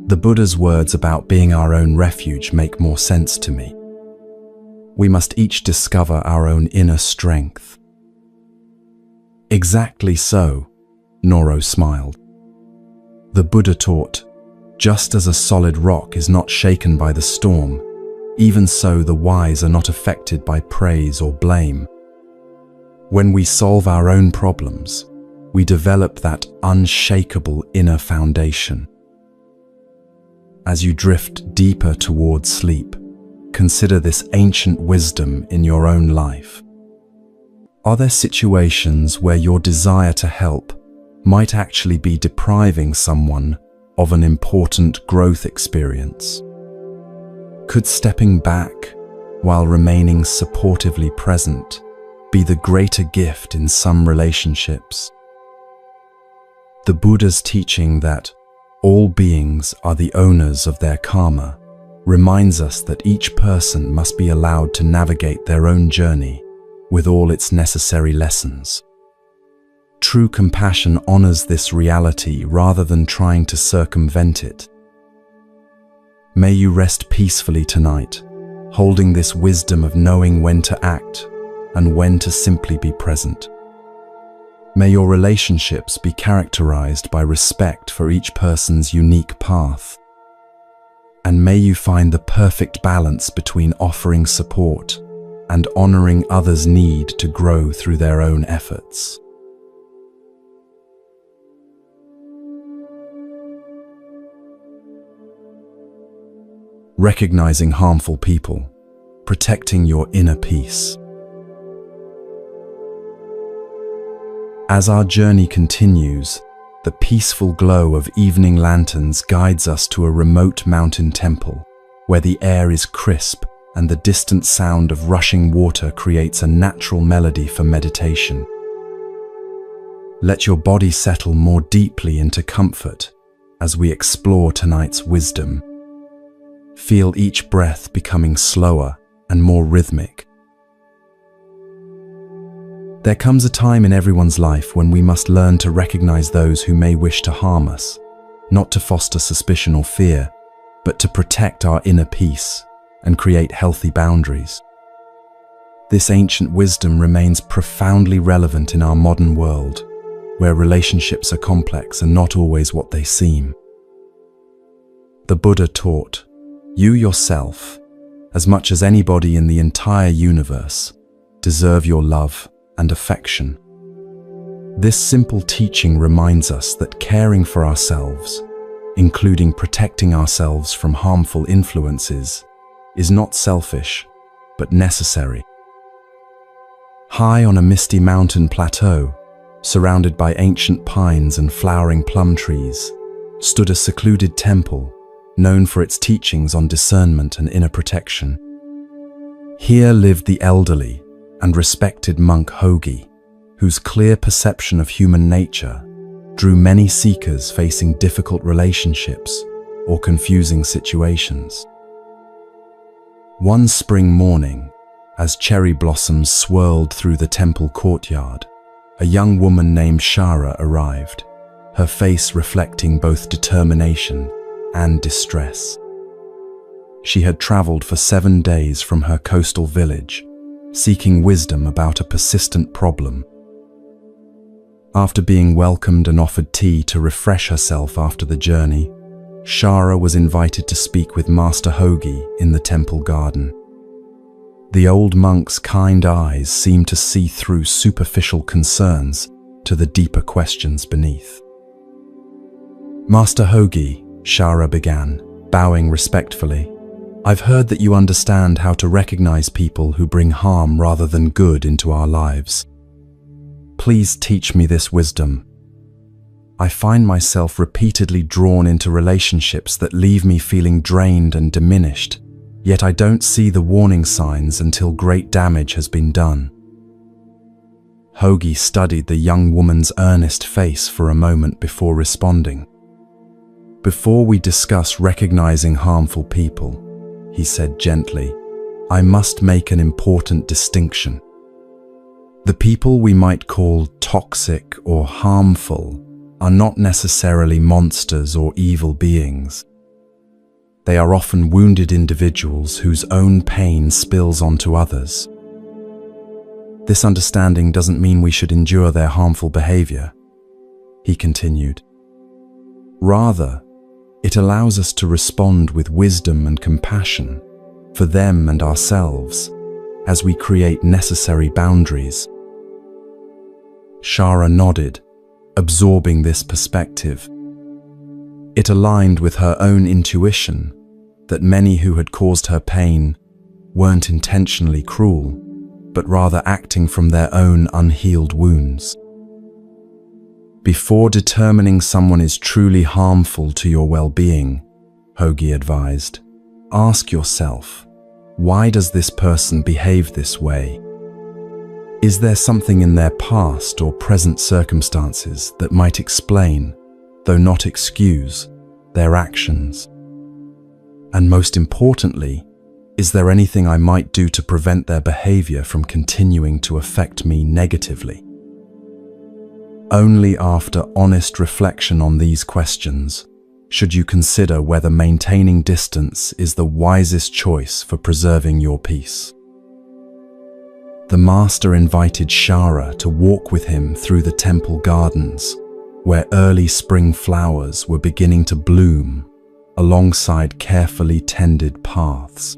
"The Buddha's words about being our own refuge make more sense to me. We must each discover our own inner strength." "Exactly so," Noro smiled. "The Buddha taught, just as a solid rock is not shaken by the storm, even so the wise are not affected by praise or blame. When we solve our own problems, we develop that unshakable inner foundation. As you drift deeper towards sleep, consider this ancient wisdom in your own life. Are there situations where your desire to help might actually be depriving someone of an important growth experience? Could stepping back while remaining supportively present be the greater gift in some relationships? The Buddha's teaching that all beings are the owners of their karma reminds us that each person must be allowed to navigate their own journey with all its necessary lessons. True compassion honors this reality rather than trying to circumvent it. May you rest peacefully tonight, holding this wisdom of knowing when to act and when to simply be present. May your relationships be characterized by respect for each person's unique path. And may you find the perfect balance between offering support and honoring others' need to grow through their own efforts. Recognizing harmful people, protecting your inner peace. As our journey continues, the peaceful glow of evening lanterns guides us to a remote mountain temple, where the air is crisp and the distant sound of rushing water creates a natural melody for meditation. Let your body settle more deeply into comfort as we explore tonight's wisdom. Feel each breath becoming slower and more rhythmic. There comes a time in everyone's life when we must learn to recognize those who may wish to harm us, not to foster suspicion or fear, but to protect our inner peace and create healthy boundaries. This ancient wisdom remains profoundly relevant in our modern world, where relationships are complex and not always what they seem. The Buddha taught, "You yourself, as much as anybody in the entire universe, deserve your love and affection." This simple teaching reminds us that caring for ourselves, including protecting ourselves from harmful influences, is not selfish, but necessary. High on a misty mountain plateau, surrounded by ancient pines and flowering plum trees, stood a secluded temple known for its teachings on discernment and inner protection. Here lived the elderly and respected monk Hogi, whose clear perception of human nature drew many seekers facing difficult relationships or confusing situations. One spring morning, as cherry blossoms swirled through the temple courtyard, a young woman named Shara arrived, her face reflecting both determination and distress. She had traveled for 7 days from her coastal village, seeking wisdom about a persistent problem. After being welcomed and offered tea to refresh herself after the journey, Shara was invited to speak with Master Hogi in the temple garden. The old monk's kind eyes seemed to see through superficial concerns to the deeper questions beneath. "Master Hogi," Shara began, bowing respectfully, "I've heard that you understand how to recognize people who bring harm rather than good into our lives. Please teach me this wisdom. I find myself repeatedly drawn into relationships that leave me feeling drained and diminished, yet I don't see the warning signs until great damage has been done." Hogi studied the young woman's earnest face for a moment before responding. "Before we discuss recognizing harmful people," he said gently, "I must make an important distinction. The people we might call toxic or harmful are not necessarily monsters or evil beings. They are often wounded individuals whose own pain spills onto others. This understanding doesn't mean we should endure their harmful behavior," he continued. "Rather, it allows us to respond with wisdom and compassion for them and ourselves as we create necessary boundaries." Shara nodded, absorbing this perspective. It aligned with her own intuition that many who had caused her pain weren't intentionally cruel, but rather acting from their own unhealed wounds. "Before determining someone is truly harmful to your well-being," Hogi advised, "ask yourself, why does this person behave this way? Is there something in their past or present circumstances that might explain, though not excuse, their actions? And most importantly, is there anything I might do to prevent their behavior from continuing to affect me negatively?" Only after honest reflection on these questions should you consider whether maintaining distance is the wisest choice for preserving your peace. The master invited Shara to walk with him through the temple gardens, where early spring flowers were beginning to bloom alongside carefully tended paths.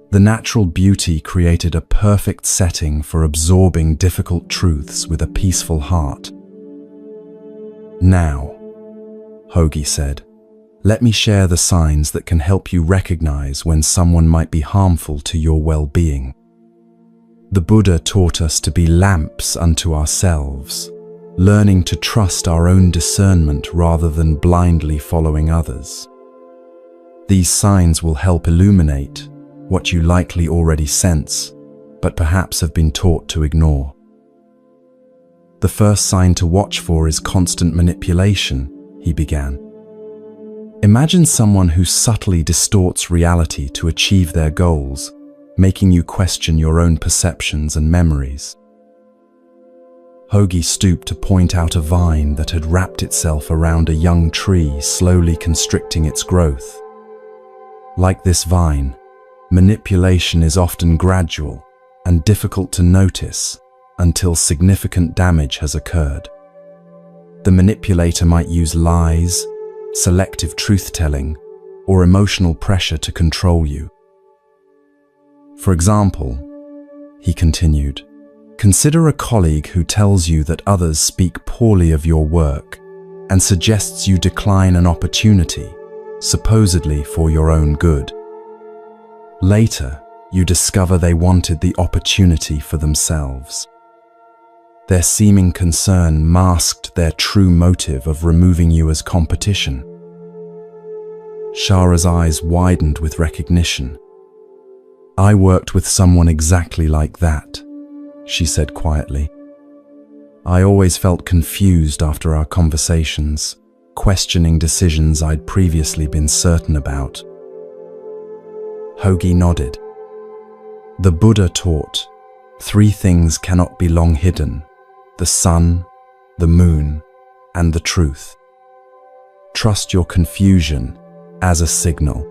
The natural beauty created a perfect setting for absorbing difficult truths with a peaceful heart. "Now," Hogi said, "let me share the signs that can help you recognize when someone might be harmful to your well-being. The Buddha taught us to be lamps unto ourselves, learning to trust our own discernment rather than blindly following others. These signs will help illuminate what you likely already sense, but perhaps have been taught to ignore. The first sign to watch for is constant manipulation," he began. "Imagine someone who subtly distorts reality to achieve their goals, making you question your own perceptions and memories." Hogi stooped to point out a vine that had wrapped itself around a young tree, slowly constricting its growth. Like this vine, manipulation is often gradual and difficult to notice until significant damage has occurred. The manipulator might use lies, selective truth-telling, or emotional pressure to control you. For example, he continued, consider a colleague who tells you that others speak poorly of your work and suggests you decline an opportunity, supposedly for your own good. Later, you discover they wanted the opportunity for themselves. Their seeming concern masked their true motive of removing you as competition. Shara's eyes widened with recognition. "I worked with someone exactly like that," she said quietly. "I always felt confused after our conversations, questioning decisions I'd previously been certain about." Hogi nodded. The Buddha taught, 3 things cannot be long hidden: the sun, the moon, and the truth. Trust your confusion as a signal.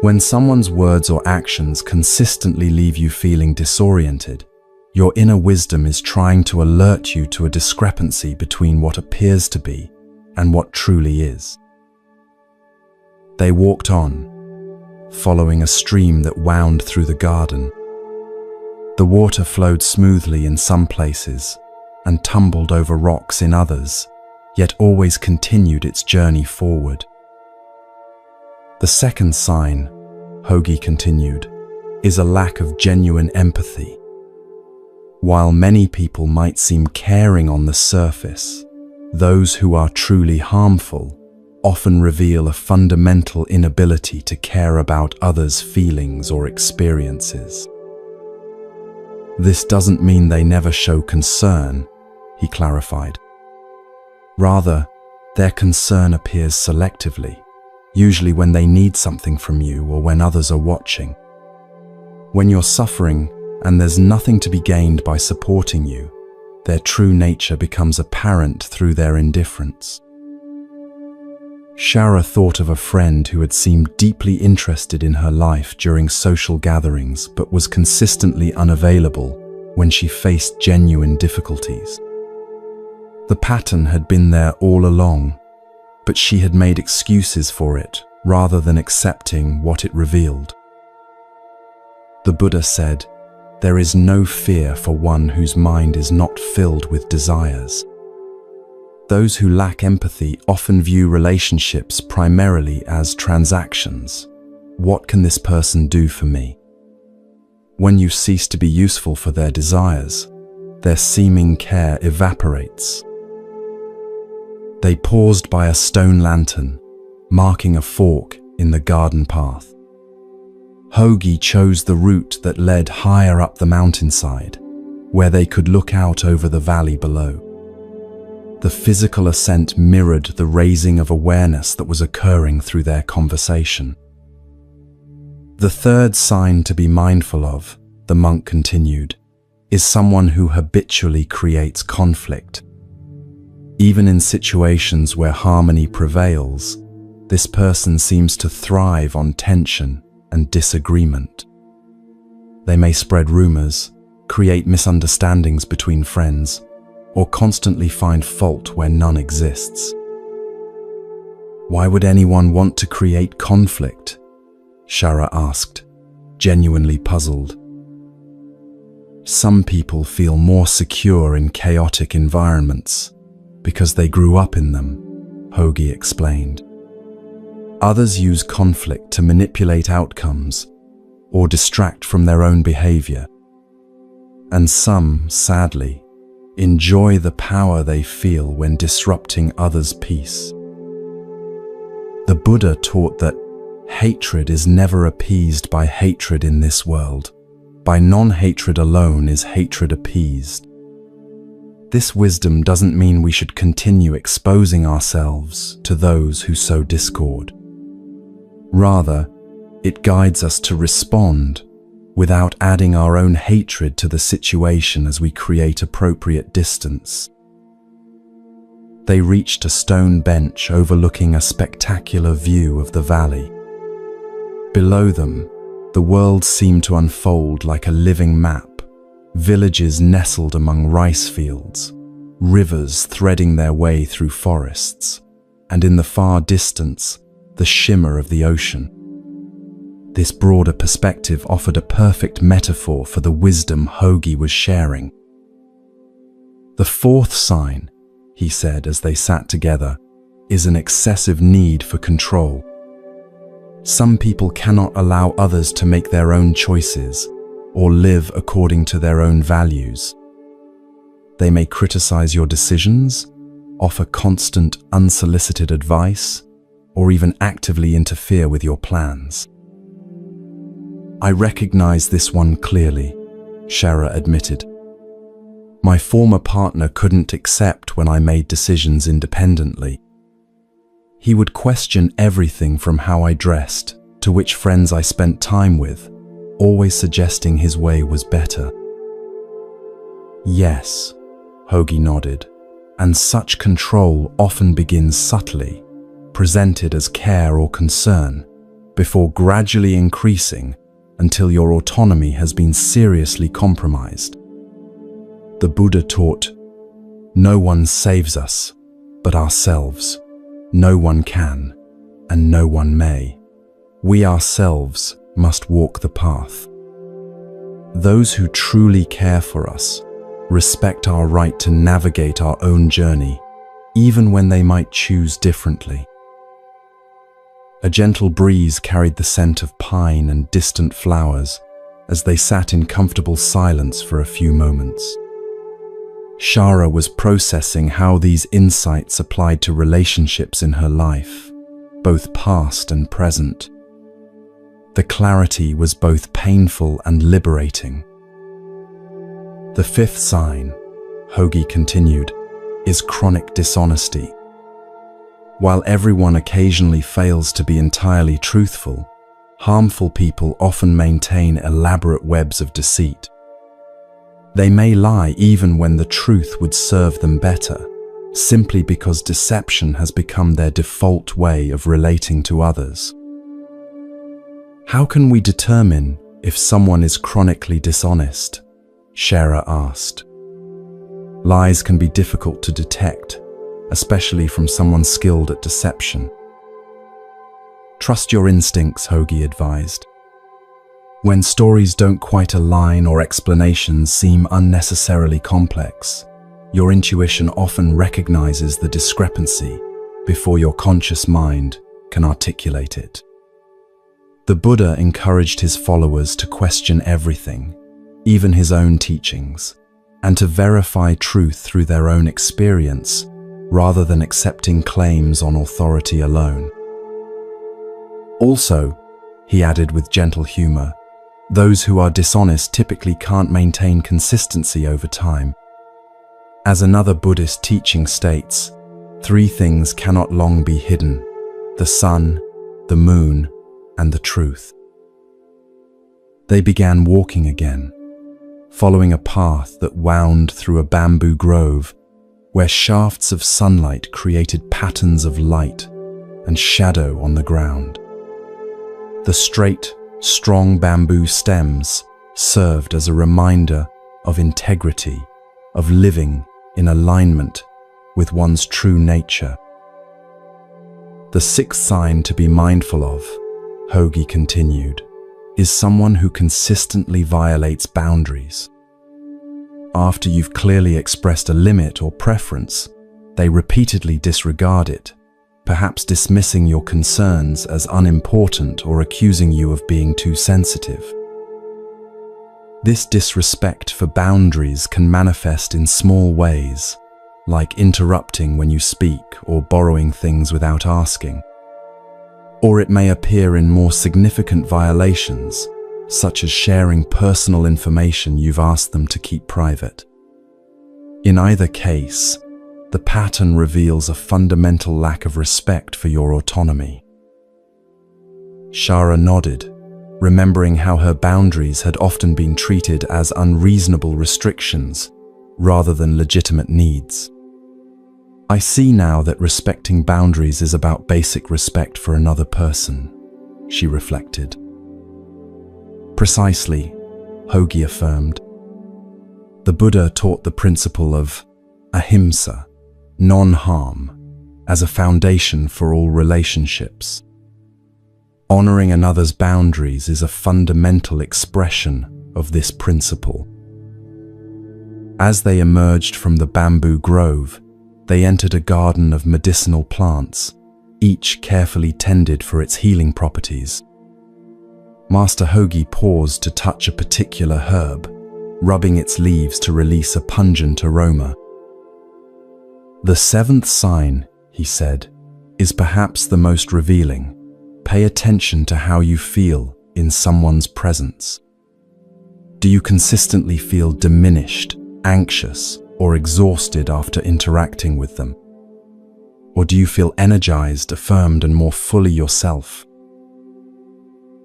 When someone's words or actions consistently leave you feeling disoriented, Your inner wisdom is trying to alert you to a discrepancy between what appears to be and what truly is. They walked on, following a stream that wound through the garden. The water flowed smoothly in some places and tumbled over rocks in others, yet always continued its journey forward. The second sign, Hogi continued, is a lack of genuine empathy. While many people might seem caring on the surface, those who are truly harmful often reveal a fundamental inability to care about others' feelings or experiences. This doesn't mean they never show concern, he clarified. Rather, their concern appears selectively, usually when they need something from you or when others are watching. When you're suffering and there's nothing to be gained by supporting you, their true nature becomes apparent through their indifference. Shara thought of a friend who had seemed deeply interested in her life during social gatherings but was consistently unavailable when she faced genuine difficulties. The pattern had been there all along, but she had made excuses for it rather than accepting what it revealed. The Buddha said, "There is no fear for one whose mind is not filled with desires." Those who lack empathy often view relationships primarily as transactions. What can this person do for me? When you cease to be useful for their desires, their seeming care evaporates. They paused by a stone lantern, marking a fork in the garden path. Hogi chose the route that led higher up the mountainside, where they could look out over the valley below. The physical ascent mirrored the raising of awareness that was occurring through their conversation. The third sign to be mindful of, the monk continued, is someone who habitually creates conflict. Even in situations where harmony prevails, this person seems to thrive on tension and disagreement. They may spread rumors, create misunderstandings between friends, or constantly find fault where none exists. Why would anyone want to create conflict? Shara asked, genuinely puzzled. Some people feel more secure in chaotic environments because they grew up in them, Hogi explained. Others use conflict to manipulate outcomes or distract from their own behavior. And some, sadly, enjoy the power they feel when disrupting others' peace. The Buddha taught that hatred is never appeased by hatred in this world. By non-hatred alone is hatred appeased. This wisdom doesn't mean we should continue exposing ourselves to those who sow discord. Rather, it guides us to respond without adding our own hatred to the situation as we create appropriate distance. They reached a stone bench overlooking a spectacular view of the valley. Below them, the world seemed to unfold like a living map, villages nestled among rice fields, rivers threading their way through forests, and in the far distance, the shimmer of the ocean. This broader perspective offered a perfect metaphor for the wisdom Hogi was sharing. The fourth sign, he said as they sat together, is an excessive need for control. Some people cannot allow others to make their own choices or live according to their own values. They may criticize your decisions, offer constant, unsolicited advice, or even actively interfere with your plans. I recognize this one clearly, Shara admitted. My former partner couldn't accept when I made decisions independently. He would question everything from how I dressed to which friends I spent time with, always suggesting his way was better. Yes, Hogi nodded, and such control often begins subtly, presented as care or concern, before gradually increasing until your autonomy has been seriously compromised. the Buddha taught, "No one saves us, but ourselves. No one can, and no one may. We ourselves must walk the path." Those who truly care for us respect our right to navigate our own journey, even when they might choose differently. A gentle breeze carried the scent of pine and distant flowers as they sat in comfortable silence for a few moments. Shara was processing how these insights applied to relationships in her life, both past and present. The clarity was both painful and liberating. The fifth sign, Hogi continued, is chronic dishonesty. While everyone occasionally fails to be entirely truthful, harmful people often maintain elaborate webs of deceit. They may lie even when the truth would serve them better, simply because deception has become their default way of relating to others. How can we determine if someone is chronically dishonest? Shara asked. Lies can be difficult to detect, especially from someone skilled at deception. Trust your instincts, Hogi advised. When stories don't quite align or explanations seem unnecessarily complex, your intuition often recognizes the discrepancy before your conscious mind can articulate it. The Buddha encouraged his followers to question everything, even his own teachings, and to verify truth through their own experience rather than accepting claims on authority alone. Also, he added with gentle humor, those who are dishonest typically can't maintain consistency over time. As another Buddhist teaching states, 3 things cannot long be hidden: the sun, the moon, and the truth. They began walking again, following a path that wound through a bamboo grove where shafts of sunlight created patterns of light and shadow on the ground. The straight, strong bamboo stems served as a reminder of integrity, of living in alignment with one's true nature. The 6th sign to be mindful of, Hogi continued, is someone who consistently violates boundaries. After you've clearly expressed a limit or preference, they repeatedly disregard it, perhaps dismissing your concerns as unimportant or accusing you of being too sensitive. This disrespect for boundaries can manifest in small ways, like interrupting when you speak or borrowing things without asking. Or it may appear in more significant violations, such as sharing personal information you've asked them to keep private. In either case, the pattern reveals a fundamental lack of respect for your autonomy. Shara nodded, remembering how her boundaries had often been treated as unreasonable restrictions rather than legitimate needs. I see now that respecting boundaries is about basic respect for another person, she reflected. Precisely, Hogi affirmed. The Buddha taught the principle of ahimsa, non-harm, as a foundation for all relationships. Honoring another's boundaries is a fundamental expression of this principle. As they emerged from the bamboo grove, they entered a garden of medicinal plants, each carefully tended for its healing properties. Master Hogi paused to touch a particular herb, rubbing its leaves to release a pungent aroma. The 7th sign, he said, is perhaps the most revealing. Pay attention to how you feel in someone's presence. Do you consistently feel diminished, anxious, or exhausted after interacting with them? Or do you feel energized, affirmed, and more fully yourself?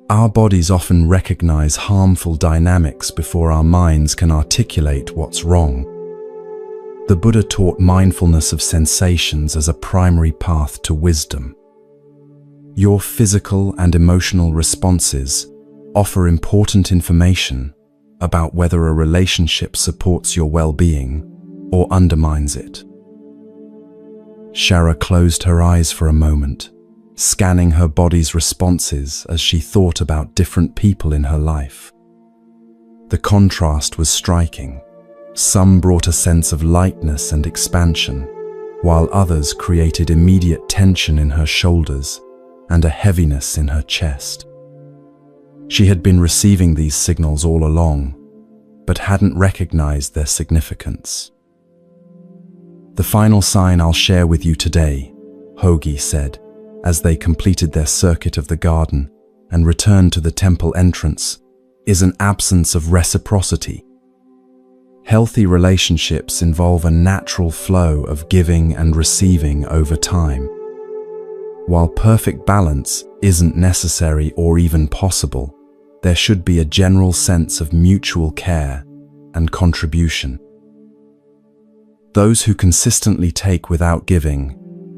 Our bodies often recognize harmful dynamics before our minds can articulate what's wrong. The Buddha taught mindfulness of sensations as a primary path to wisdom. Your physical and emotional responses offer important information about whether a relationship supports your well-being or undermines it. Shara closed her eyes for a moment, scanning her body's responses as she thought about different people in her life. The contrast was striking. Some brought a sense of lightness and expansion, while others created immediate tension in her shoulders and a heaviness in her chest. She had been receiving these signals all along, but hadn't recognized their significance. "The final sign I'll share with you today," Hogi said, as they completed their circuit of the garden and returned to the temple entrance, "is an absence of reciprocity. Healthy relationships involve a natural flow of giving and receiving over time. While perfect balance isn't necessary or even possible, there should be a general sense of mutual care and contribution. Those who consistently take without giving,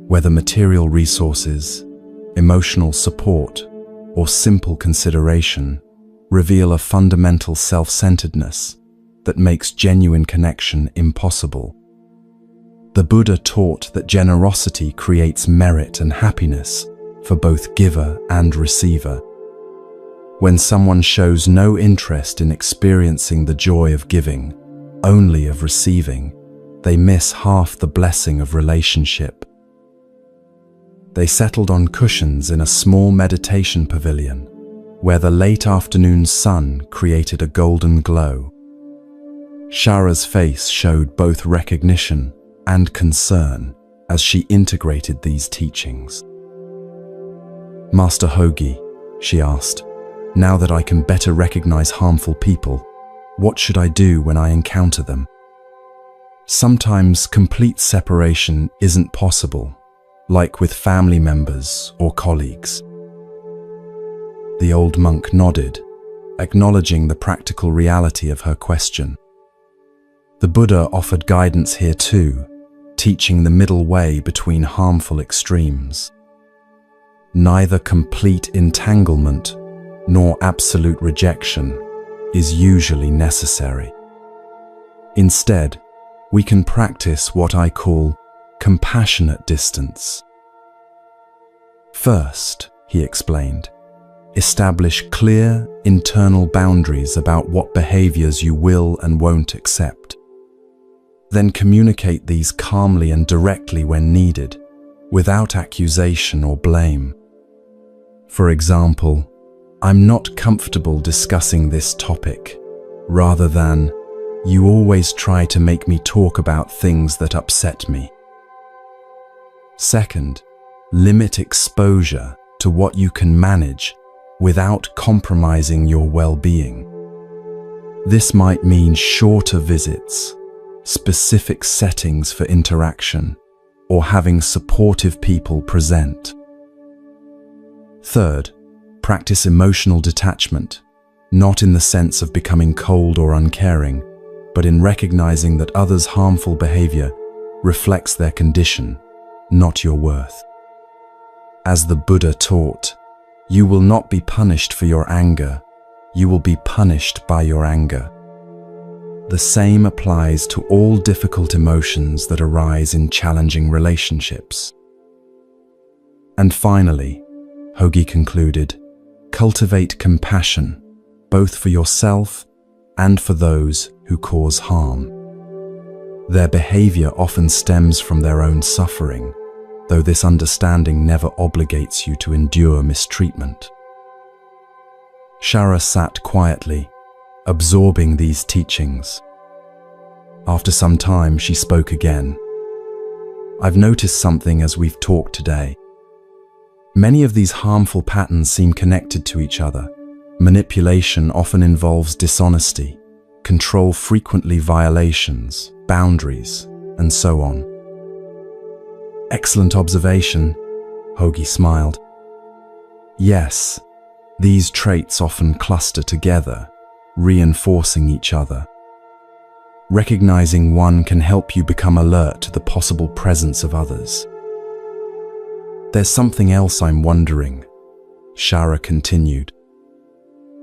whether material resources, emotional support, or simple consideration, reveal a fundamental self-centeredness that makes genuine connection impossible. The Buddha taught that generosity creates merit and happiness for both giver and receiver. When someone shows no interest in experiencing the joy of giving, only of receiving, they miss half the blessing of relationship. They settled on cushions in a small meditation pavilion, where the late afternoon sun created a golden glow. Shara's face showed both recognition and concern as she integrated these teachings. "Master Hogi," she asked, "now that I can better recognize harmful people, what should I do when I encounter them? Sometimes complete separation isn't possible, like with family members or colleagues." The old monk nodded, acknowledging the practical reality of her question. The Buddha offered guidance here too, teaching the middle way between harmful extremes. Neither complete entanglement nor absolute rejection is usually necessary. Instead, we can practice what I call compassionate distance. First, he explained, establish clear internal boundaries about what behaviors you will and won't accept. Then communicate these calmly and directly when needed, without accusation or blame. For example, "I'm not comfortable discussing this topic," rather than, "You always try to make me talk about things that upset me." Second, limit exposure to what you can manage without compromising your well-being. This might mean shorter visits, specific settings for interaction, or having supportive people present. Third, practice emotional detachment, not in the sense of becoming cold or uncaring, but in recognizing that others' harmful behavior reflects their condition, not your worth. As the Buddha taught, you will not be punished for your anger, you will be punished by your anger. The same applies to all difficult emotions that arise in challenging relationships. And finally, Hogi concluded, cultivate compassion, both for yourself and for those who cause harm. Their behavior often stems from their own suffering, though this understanding never obligates you to endure mistreatment. Shara sat quietly, absorbing these teachings. After some time, she spoke again. "I've noticed something as we've talked today. Many of these harmful patterns seem connected to each other. Manipulation often involves dishonesty, control frequently violations, boundaries, and so on." "Excellent observation," Hogi smiled. "Yes, these traits often cluster together, reinforcing each other. Recognizing one can help you become alert to the possible presence of others." "There's something else I'm wondering," Shara continued.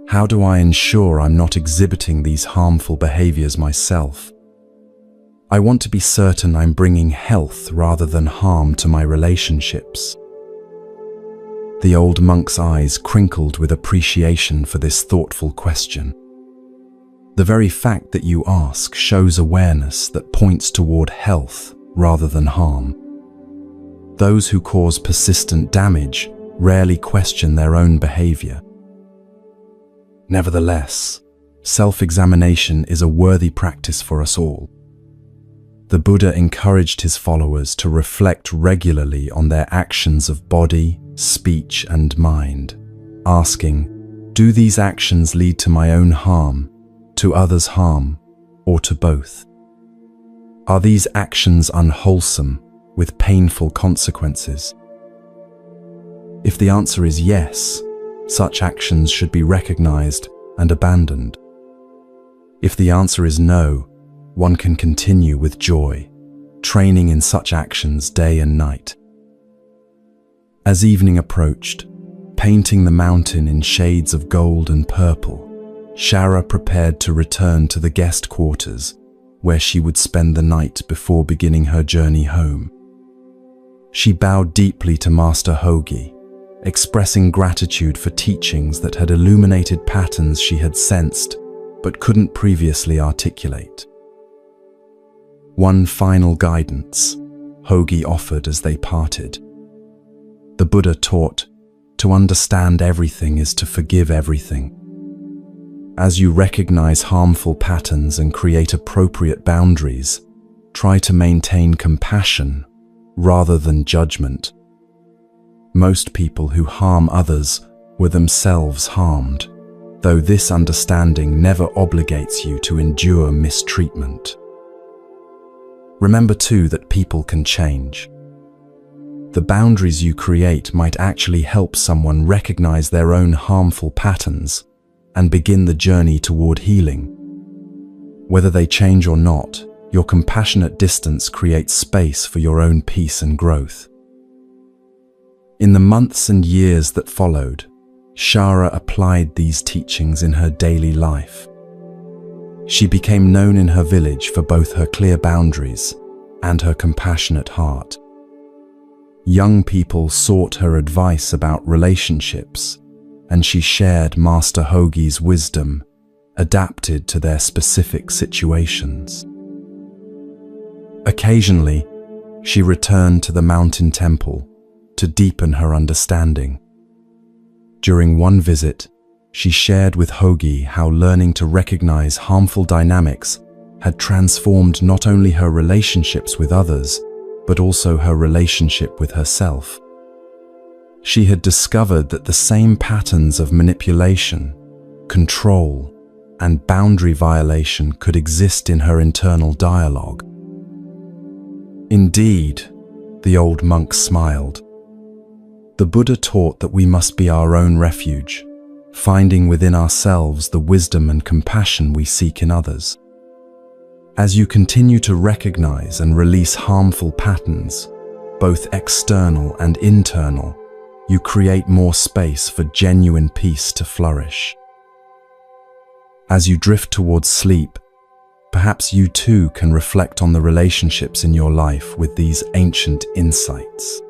How do I ensure I'm not exhibiting these harmful behaviors myself? I want to be certain I'm bringing health rather than harm to my relationships. The old monk's eyes crinkled with appreciation for this thoughtful question. The very fact that you ask shows awareness that points toward health rather than harm. Those who cause persistent damage rarely question their own behavior. Nevertheless, self-examination is a worthy practice for us all. The Buddha encouraged his followers to reflect regularly on their actions of body, speech, and mind, asking, do these actions lead to my own harm, to others' harm, or to both? Are these actions unwholesome, with painful consequences? If the answer is yes, such actions should be recognized and abandoned. If the answer is no, one can continue with joy, training in such actions day and night. As evening approached, painting the mountain in shades of gold and purple, Shara prepared to return to the guest quarters, where she would spend the night before beginning her journey home. She bowed deeply to Master Hogi, expressing gratitude for teachings that had illuminated patterns she had sensed but couldn't previously articulate. One final guidance Hogi offered as they parted. The Buddha taught, to understand everything is to forgive everything. As you recognize harmful patterns and create appropriate boundaries, try to maintain compassion rather than judgment. Most people who harm others were themselves harmed, though this understanding never obligates you to endure mistreatment. Remember too that people can change. The boundaries you create might actually help someone recognize their own harmful patterns and begin the journey toward healing. Whether they change or not, your compassionate distance creates space for your own peace and growth. In the months and years that followed, Shara applied these teachings in her daily life. She became known in her village for both her clear boundaries and her compassionate heart. Young people sought her advice about relationships, and she shared Master Hogi's wisdom, adapted to their specific situations. Occasionally, she returned to the mountain temple to deepen her understanding. During one visit, she shared with Hogi how learning to recognize harmful dynamics had transformed not only her relationships with others, but also her relationship with herself. She had discovered that the same patterns of manipulation, control, and boundary violation could exist in her internal dialogue. Indeed, the old monk smiled. The Buddha taught that we must be our own refuge, finding within ourselves the wisdom and compassion we seek in others. As you continue to recognize and release harmful patterns, both external and internal, you create more space for genuine peace to flourish. As you drift towards sleep, perhaps you too can reflect on the relationships in your life with these ancient insights.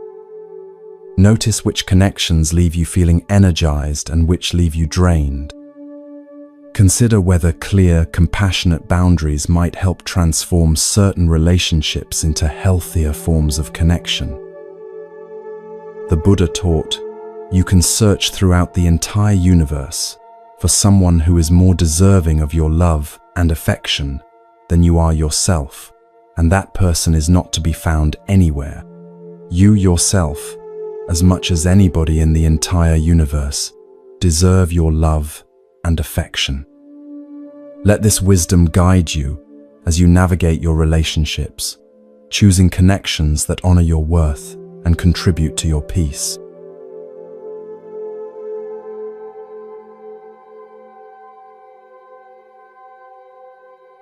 Notice which connections leave you feeling energized and which leave you drained. Consider whether clear, compassionate boundaries might help transform certain relationships into healthier forms of connection. The Buddha taught, you can search throughout the entire universe for someone who is more deserving of your love and affection than you are yourself, and that person is not to be found anywhere. You yourself, as much as anybody in the entire universe, deserve your love and affection. Let this wisdom guide you as you navigate your relationships, choosing connections that honor your worth and contribute to your peace.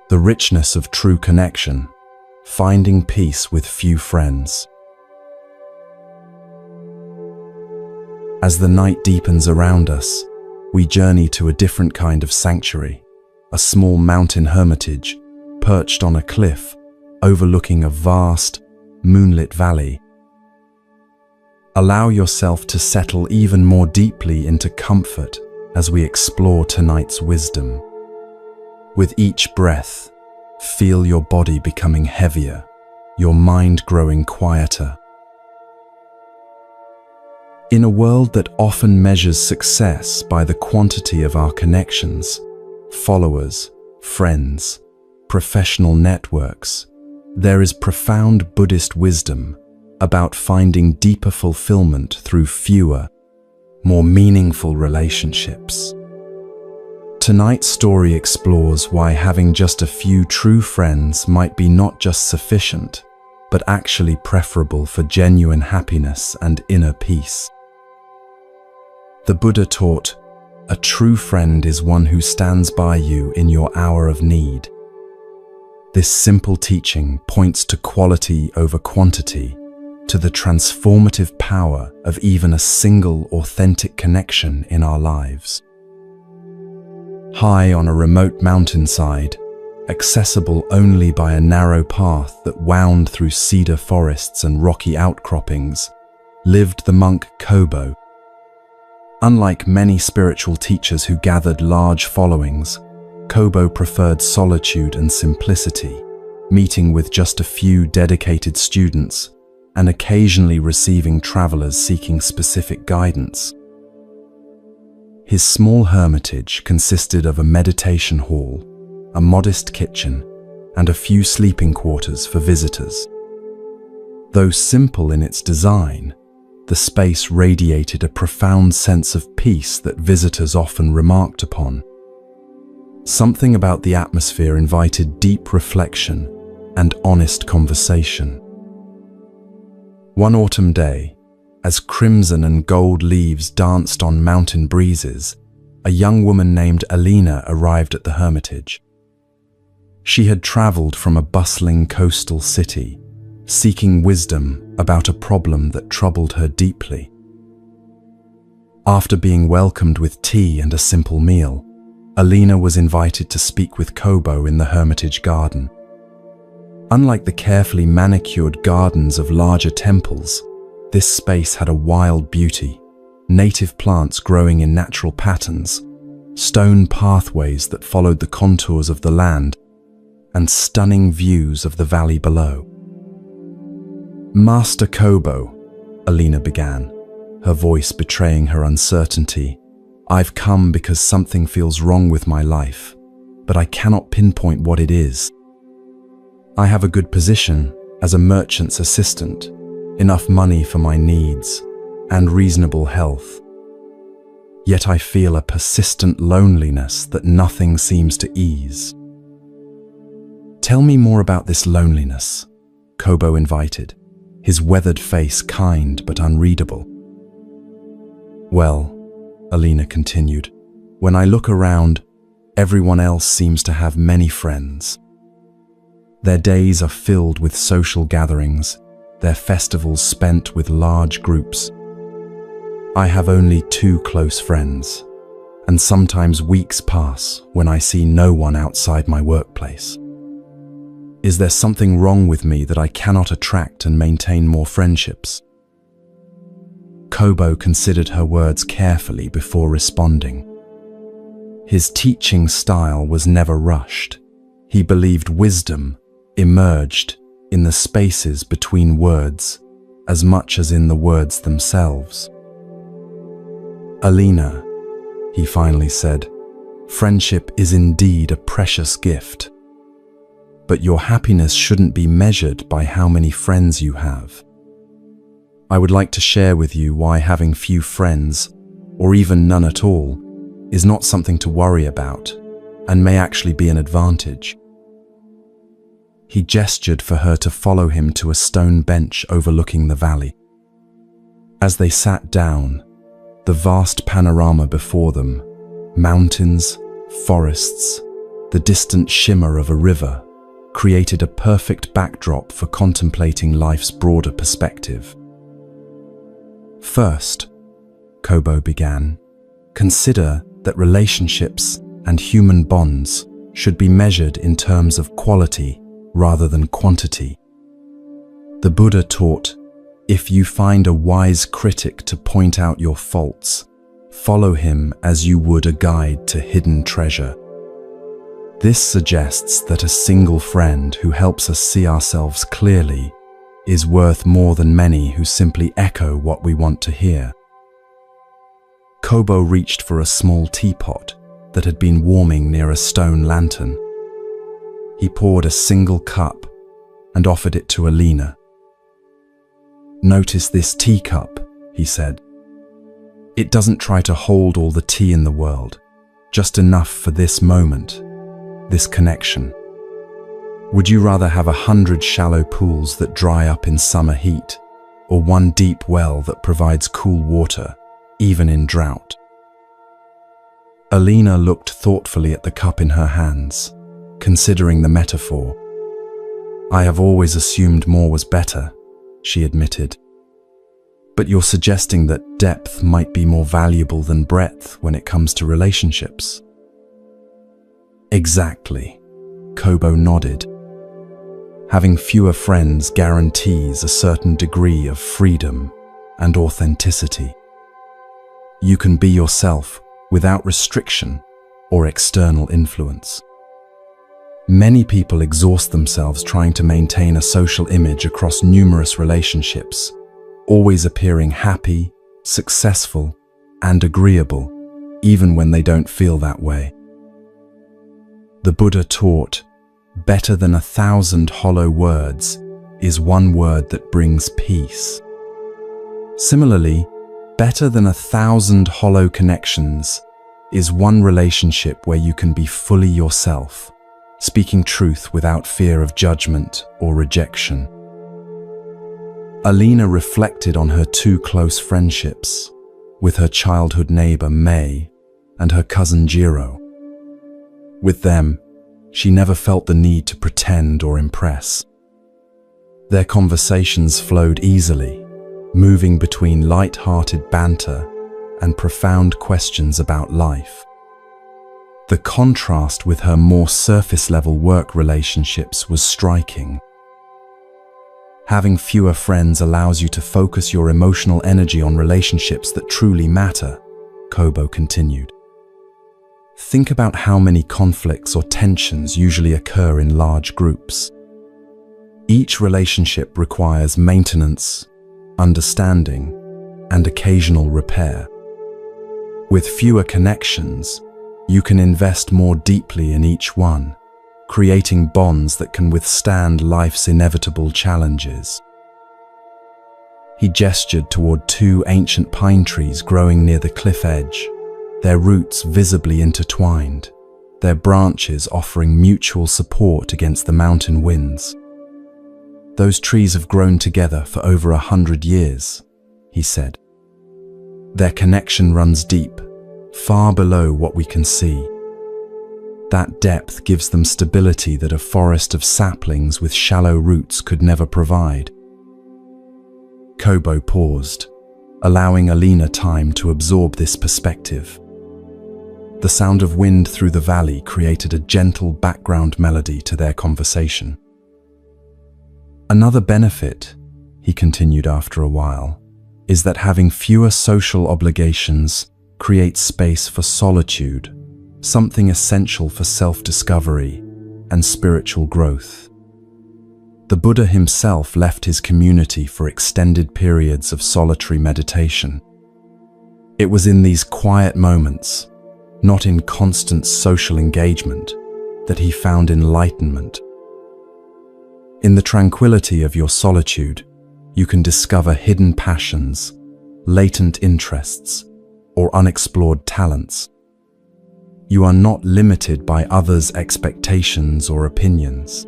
The richness of true connection, finding peace with few friends. As the night deepens around us, we journey to a different kind of sanctuary, a small mountain hermitage perched on a cliff overlooking a vast, moonlit valley. Allow yourself to settle even more deeply into comfort as we explore tonight's wisdom. With each breath, feel your body becoming heavier, your mind growing quieter. In a world that often measures success by the quantity of our connections, followers, friends, professional networks, there is profound Buddhist wisdom about finding deeper fulfillment through fewer, more meaningful relationships. Tonight's story explores why having just a few true friends might be not just sufficient, but actually preferable for genuine happiness and inner peace. The Buddha taught, "A true friend is one who stands by you in your hour of need." This simple teaching points to quality over quantity, to the transformative power of even a single authentic connection in our lives. High on a remote mountainside, accessible only by a narrow path that wound through cedar forests and rocky outcroppings, lived the monk Kobo. Unlike many spiritual teachers who gathered large followings, Kobo preferred solitude and simplicity, meeting with just a few dedicated students and occasionally receiving travelers seeking specific guidance. His small hermitage consisted of a meditation hall, a modest kitchen, and a few sleeping quarters for visitors. Though simple in its design, the space radiated a profound sense of peace that visitors often remarked upon. Something about the atmosphere invited deep reflection and honest conversation. One autumn day, as crimson and gold leaves danced on mountain breezes, a young woman named Alina arrived at the hermitage. She had traveled from a bustling coastal city, seeking wisdom about a problem that troubled her deeply. After being welcomed with tea and a simple meal, Alina was invited to speak with Kobo in the hermitage garden. Unlike the carefully manicured gardens of larger temples, this space had a wild beauty, native plants growing in natural patterns, stone pathways that followed the contours of the land, and stunning views of the valley below. "Master Kobo," Alina began, her voice betraying her uncertainty, "I've come because something feels wrong with my life, but I cannot pinpoint what it is. I have a good position as a merchant's assistant, enough money for my needs, and reasonable health. Yet I feel a persistent loneliness that nothing seems to ease." "Tell me more about this loneliness," Kobo invited, his weathered face kind but unreadable. "Well," Alina continued, "when I look around, everyone else seems to have many friends. Their days are filled with social gatherings, their festivals spent with large groups. I have only 2 close friends, and sometimes weeks pass when I see no one outside my workplace. Is there something wrong with me that I cannot attract and maintain more friendships?" Kobo considered her words carefully before responding. His teaching style was never rushed. He believed wisdom emerged in the spaces between words as much as in the words themselves. "Alina," he finally said, "friendship is indeed a precious gift. But your happiness shouldn't be measured by how many friends you have. I would like to share with you why having few friends, or even none at all, is not something to worry about, and may actually be an advantage." He gestured for her to follow him to a stone bench overlooking the valley. As they sat down, the vast panorama before them, mountains, forests, the distant shimmer of a river, created a perfect backdrop for contemplating life's broader perspective. "First," Kobo began, "consider that relationships and human bonds should be measured in terms of quality rather than quantity. The Buddha taught, if you find a wise critic to point out your faults, follow him as you would a guide to hidden treasure. This suggests that a single friend who helps us see ourselves clearly is worth more than many who simply echo what we want to hear. Kobo reached for a small teapot that had been warming near a stone lantern. He poured a single cup and offered it to Alina. "Notice this teacup," he said. "It doesn't try to hold all the tea in the world, just enough for this moment, this connection. Would you rather have 100 shallow pools that dry up in summer heat, or one deep well that provides cool water, even in drought?" Alina looked thoughtfully at the cup in her hands, considering the metaphor. "I have always assumed more was better," she admitted. "But you're suggesting that depth might be more valuable than breadth when it comes to relationships." "Exactly," Kobo nodded. "Having fewer friends guarantees a certain degree of freedom and authenticity. You can be yourself without restriction or external influence. Many people exhaust themselves trying to maintain a social image across numerous relationships, always appearing happy, successful, and agreeable, even when they don't feel that way. The Buddha taught, better than 1,000 hollow words is one word that brings peace. Similarly, better than 1,000 hollow connections is one relationship where you can be fully yourself, speaking truth without fear of judgment or rejection. Alina reflected on her two close friendships, with her childhood neighbor May and her cousin Jiro. With them, she never felt the need to pretend or impress. Their conversations flowed easily, moving between light-hearted banter and profound questions about life. The contrast with her more surface-level work relationships was striking. Having fewer friends allows you to focus your emotional energy on relationships that truly matter, Kobo continued. Think about how many conflicts or tensions usually occur in large groups. Each relationship requires maintenance, understanding, and occasional repair. With fewer connections, you can invest more deeply in each one, creating bonds that can withstand life's inevitable challenges. He gestured toward two ancient pine trees growing near the cliff edge, their roots visibly intertwined, their branches offering mutual support against the mountain winds. "Those trees have grown together for over 100 years, he said. "Their connection runs deep, far below what we can see. That depth gives them stability that a forest of saplings with shallow roots could never provide." Kobo paused, allowing Alina time to absorb this perspective. The sound of wind through the valley created a gentle background melody to their conversation. "Another benefit," he continued after a while, "is that having fewer social obligations creates space for solitude, something essential for self-discovery and spiritual growth." The Buddha himself left his community for extended periods of solitary meditation. It was in these quiet moments, not in constant social engagement, that he found enlightenment. In the tranquility of your solitude, you can discover hidden passions, latent interests, or unexplored talents. You are not limited by others' expectations or opinions.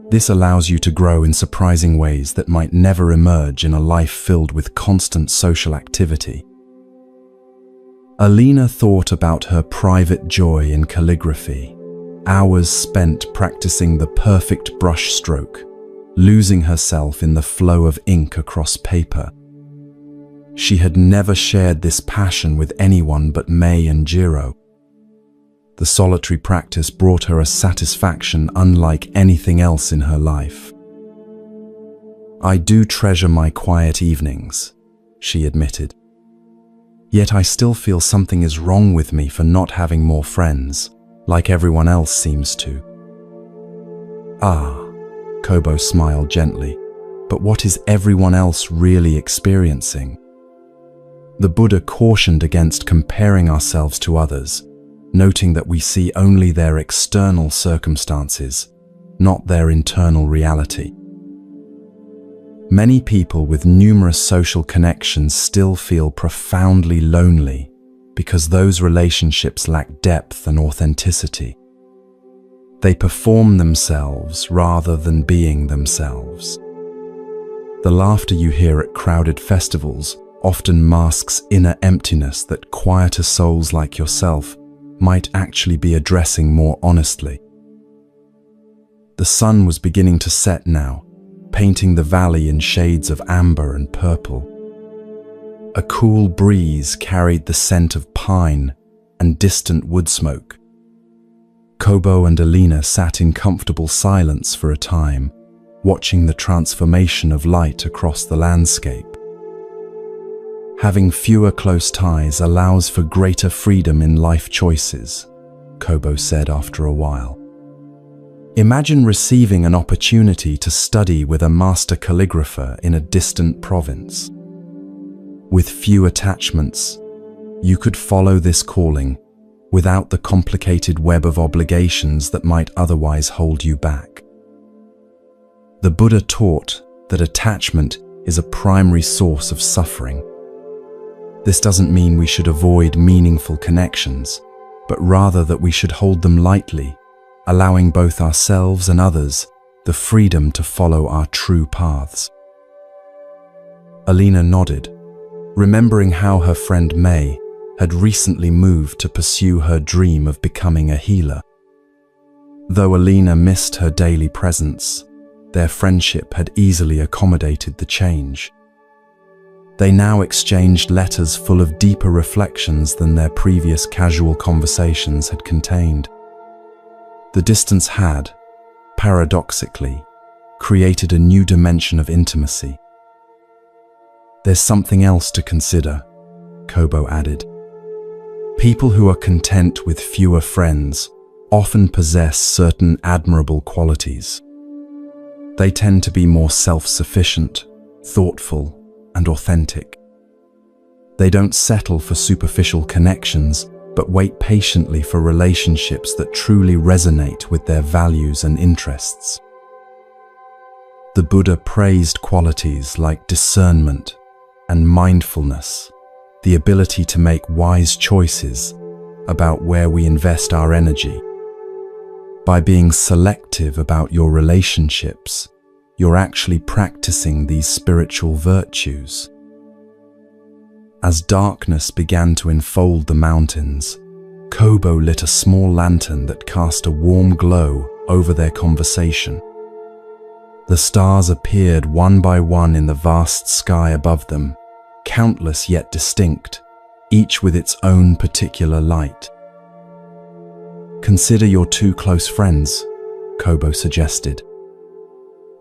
This allows you to grow in surprising ways that might never emerge in a life filled with constant social activity. Alina thought about her private joy in calligraphy, hours spent practicing the perfect brush stroke, losing herself in the flow of ink across paper. She had never shared this passion with anyone but May and Jiro. The solitary practice brought her a satisfaction unlike anything else in her life. "I do treasure my quiet evenings," she admitted. "Yet I still feel something is wrong with me for not having more friends, like everyone else seems to." "Ah," Kobo smiled gently, "but what is everyone else really experiencing?" The Buddha cautioned against comparing ourselves to others, noting that we see only their external circumstances, not their internal reality. Many people with numerous social connections still feel profoundly lonely because those relationships lack depth and authenticity. They perform themselves rather than being themselves. The laughter you hear at crowded festivals often masks inner emptiness that quieter souls like yourself might actually be addressing more honestly. The sun was beginning to set now, painting the valley in shades of amber and purple. A cool breeze carried the scent of pine and distant wood smoke. Kobo and Alina sat in comfortable silence for a time, watching the transformation of light across the landscape. "Having fewer close ties allows for greater freedom in life choices," Kobo said after a while. "Imagine receiving an opportunity to study with a master calligrapher in a distant province. With few attachments, you could follow this calling without the complicated web of obligations that might otherwise hold you back." The Buddha taught that attachment is a primary source of suffering. This doesn't mean we should avoid meaningful connections, but rather that we should hold them lightly, allowing both ourselves and others the freedom to follow our true paths. Alina nodded, remembering how her friend May had recently moved to pursue her dream of becoming a healer. Though Alina missed her daily presence, their friendship had easily accommodated the change. They now exchanged letters full of deeper reflections than their previous casual conversations had contained. The distance had, paradoxically, created a new dimension of intimacy. "There's something else to consider," Kobo added. "People who are content with fewer friends often possess certain admirable qualities. They tend to be more self-sufficient, thoughtful, and authentic. They don't settle for superficial connections, but wait patiently for relationships that truly resonate with their values and interests." The Buddha praised qualities like discernment and mindfulness, the ability to make wise choices about where we invest our energy. By being selective about your relationships, you're actually practicing these spiritual virtues. As darkness began to enfold the mountains, Kobo lit a small lantern that cast a warm glow over their conversation. The stars appeared one by one in the vast sky above them, countless yet distinct, each with its own particular light. "Consider your two close friends," Kobo suggested.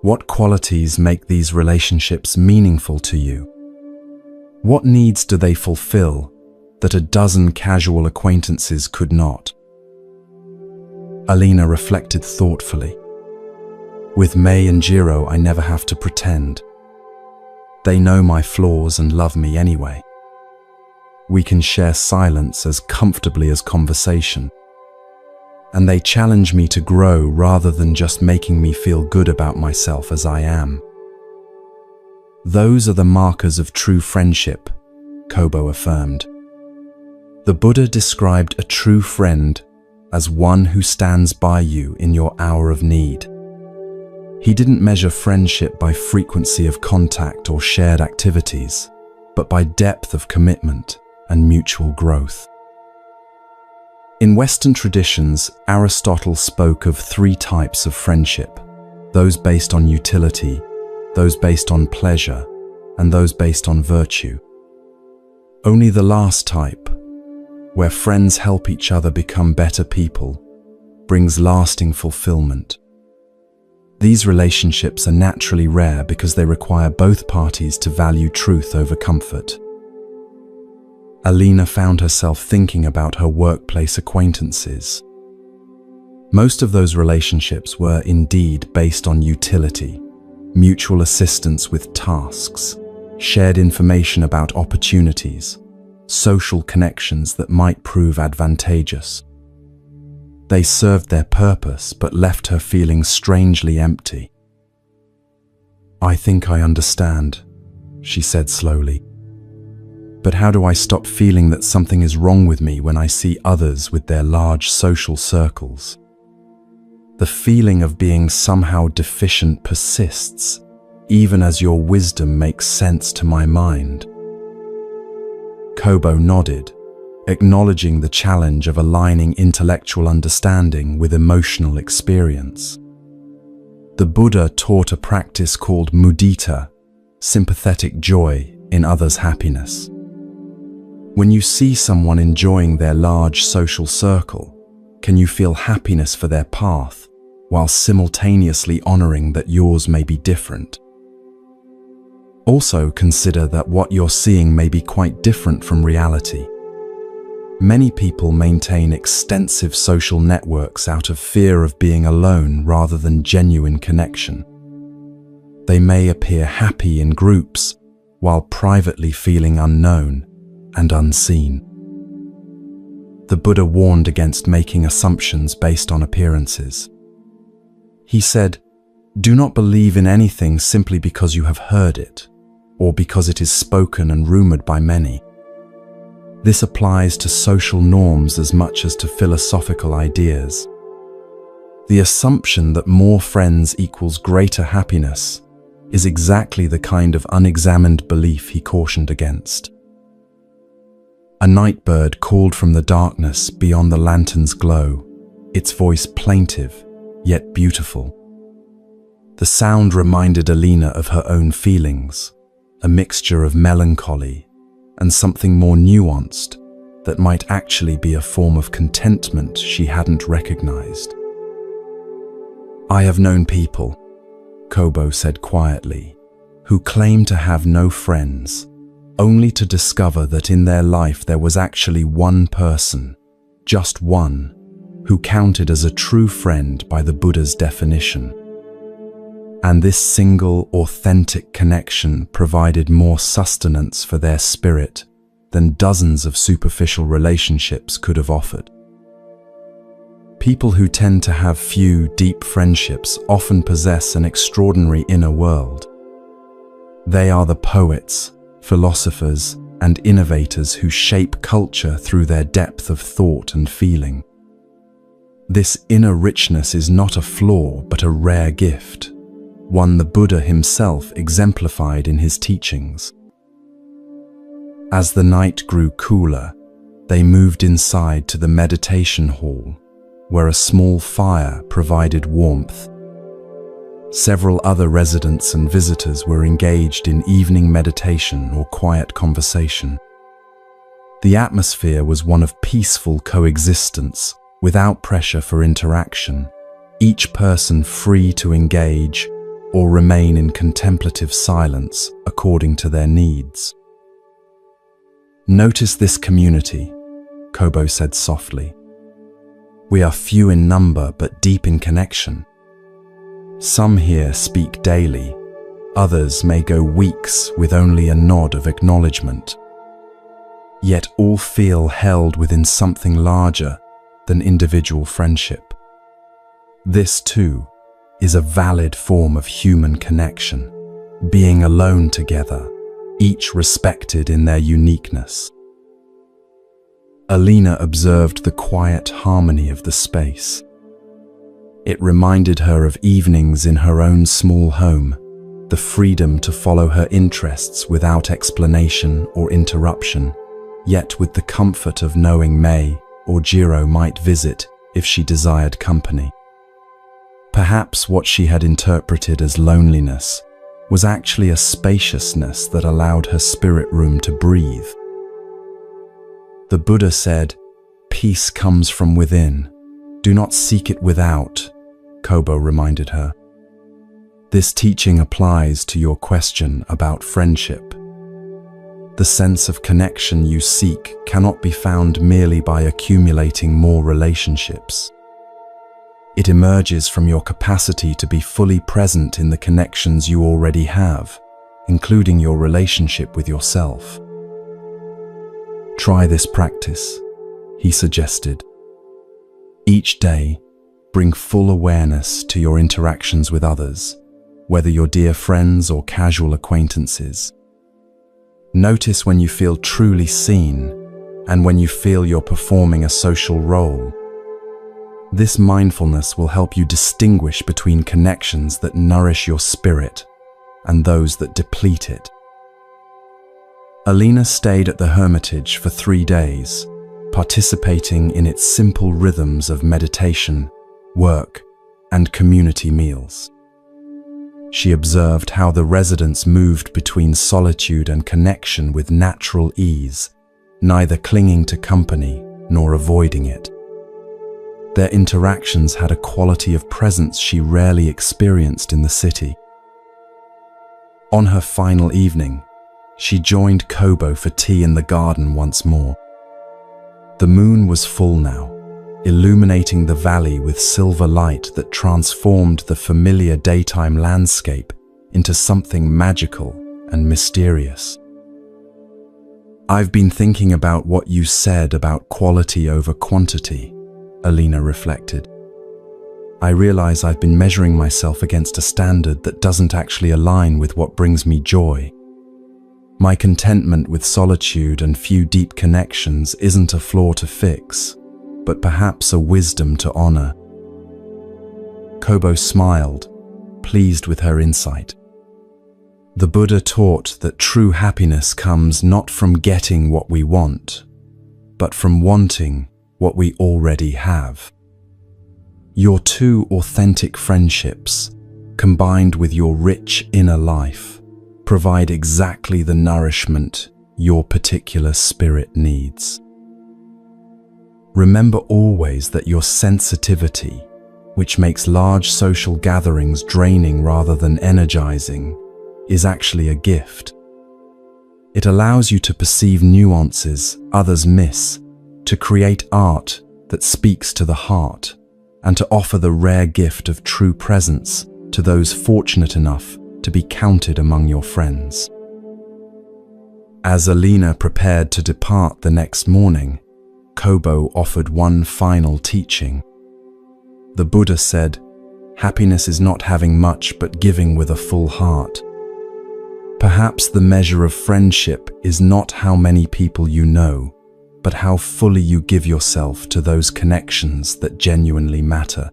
"What qualities make these relationships meaningful to you? What needs do they fulfill that a dozen casual acquaintances could not?" Alina reflected thoughtfully. "With May and Jiro, I never have to pretend. They know my flaws and love me anyway. We can share silence as comfortably as conversation. And they challenge me to grow rather than just making me feel good about myself as I am. Those are the markers of true friendship," Kobo affirmed. The Buddha described a true friend as one who stands by you in your hour of need. He didn't measure friendship by frequency of contact or shared activities, but by depth of commitment and mutual growth. In Western traditions, Aristotle spoke of 3 types of friendship: those based on utility, those based on pleasure, and those based on virtue. Only the last type, where friends help each other become better people, brings lasting fulfillment. These relationships are naturally rare because they require both parties to value truth over comfort. Alina found herself thinking about her workplace acquaintances. Most of those relationships were indeed based on utility, mutual assistance with tasks, shared information about opportunities, social connections that might prove advantageous. They served their purpose but left her feeling strangely empty. "I think I understand," she said slowly. "But how do I stop feeling that something is wrong with me when I see others with their large social circles? The feeling of being somehow deficient persists, even as your wisdom makes sense to my mind." Kobo nodded, acknowledging the challenge of aligning intellectual understanding with emotional experience. The Buddha taught a practice called mudita, sympathetic joy in others' happiness. When you see someone enjoying their large social circle, can you feel happiness for their path while simultaneously honoring that yours may be different? Also consider that what you're seeing may be quite different from reality. Many people maintain extensive social networks out of fear of being alone rather than genuine connection. They may appear happy in groups while privately feeling unknown and unseen. The Buddha warned against making assumptions based on appearances. He said, "Do not believe in anything simply because you have heard it, or because it is spoken and rumored by many." This applies to social norms as much as to philosophical ideas. The assumption that more friends equals greater happiness is exactly the kind of unexamined belief he cautioned against. A night bird called from the darkness beyond the lantern's glow, its voice plaintive yet beautiful. The sound reminded Alina of her own feelings, a mixture of melancholy and something more nuanced that might actually be a form of contentment she hadn't recognized. "I have known people," Kobo said quietly, "who claim to have no friends, only to discover that in their life there was actually one person, just one, who counted as a true friend by the Buddha's definition. And this single, authentic connection provided more sustenance for their spirit than dozens of superficial relationships could have offered." People who tend to have few deep friendships often possess an extraordinary inner world. They are the poets, philosophers, and innovators who shape culture through their depth of thought and feeling. This inner richness is not a flaw, but a rare gift, one the Buddha himself exemplified in his teachings. As the night grew cooler, they moved inside to the meditation hall, where a small fire provided warmth. Several other residents and visitors were engaged in evening meditation or quiet conversation. The atmosphere was one of peaceful coexistence, without pressure for interaction, each person free to engage or remain in contemplative silence according to their needs. "Notice this community," Kobo said softly. "We are few in number but deep in connection. Some here speak daily, others may go weeks with only a nod of acknowledgement. Yet all feel held within something larger than individual friendship. This, too, is a valid form of human connection, being alone together, each respected in their uniqueness." Alina observed the quiet harmony of the space. It reminded her of evenings in her own small home, the freedom to follow her interests without explanation or interruption, yet with the comfort of knowing May or Jiro might visit if she desired company. Perhaps what she had interpreted as loneliness was actually a spaciousness that allowed her spirit room to breathe. The Buddha said, "Peace comes from within. Do not seek it without," Kobo reminded her. This teaching applies to your question about friendship. The sense of connection you seek cannot be found merely by accumulating more relationships. It emerges from your capacity to be fully present in the connections you already have, including your relationship with yourself. Try this practice, he suggested. Each day, bring full awareness to your interactions with others, whether you're dear friends or casual acquaintances. Notice when you feel truly seen and when you feel you're performing a social role. This mindfulness will help you distinguish between connections that nourish your spirit and those that deplete it. Alina stayed at the hermitage for 3 days, participating in its simple rhythms of meditation, work, and community meals. She observed how the residents moved between solitude and connection with natural ease, neither clinging to company nor avoiding it. Their interactions had a quality of presence she rarely experienced in the city. On her final evening, she joined Kobo for tea in the garden once more. The moon was full now, illuminating the valley with silver light that transformed the familiar daytime landscape into something magical and mysterious. "I've been thinking about what you said about quality over quantity," Alina reflected. "I realize I've been measuring myself against a standard that doesn't actually align with what brings me joy. My contentment with solitude and few deep connections isn't a flaw to fix, but perhaps a wisdom to honor." Kobo smiled, pleased with her insight. The Buddha taught that true happiness comes not from getting what we want, but from wanting what we already have. Your two authentic friendships, combined with your rich inner life, provide exactly the nourishment your particular spirit needs. Remember always that your sensitivity, which makes large social gatherings draining rather than energizing, is actually a gift. It allows you to perceive nuances others miss, to create art that speaks to the heart, and to offer the rare gift of true presence to those fortunate enough to be counted among your friends. As Alina prepared to depart the next morning, Kobo offered one final teaching. The Buddha said, "Happiness is not having much but giving with a full heart." Perhaps the measure of friendship is not how many people you know, but how fully you give yourself to those connections that genuinely matter.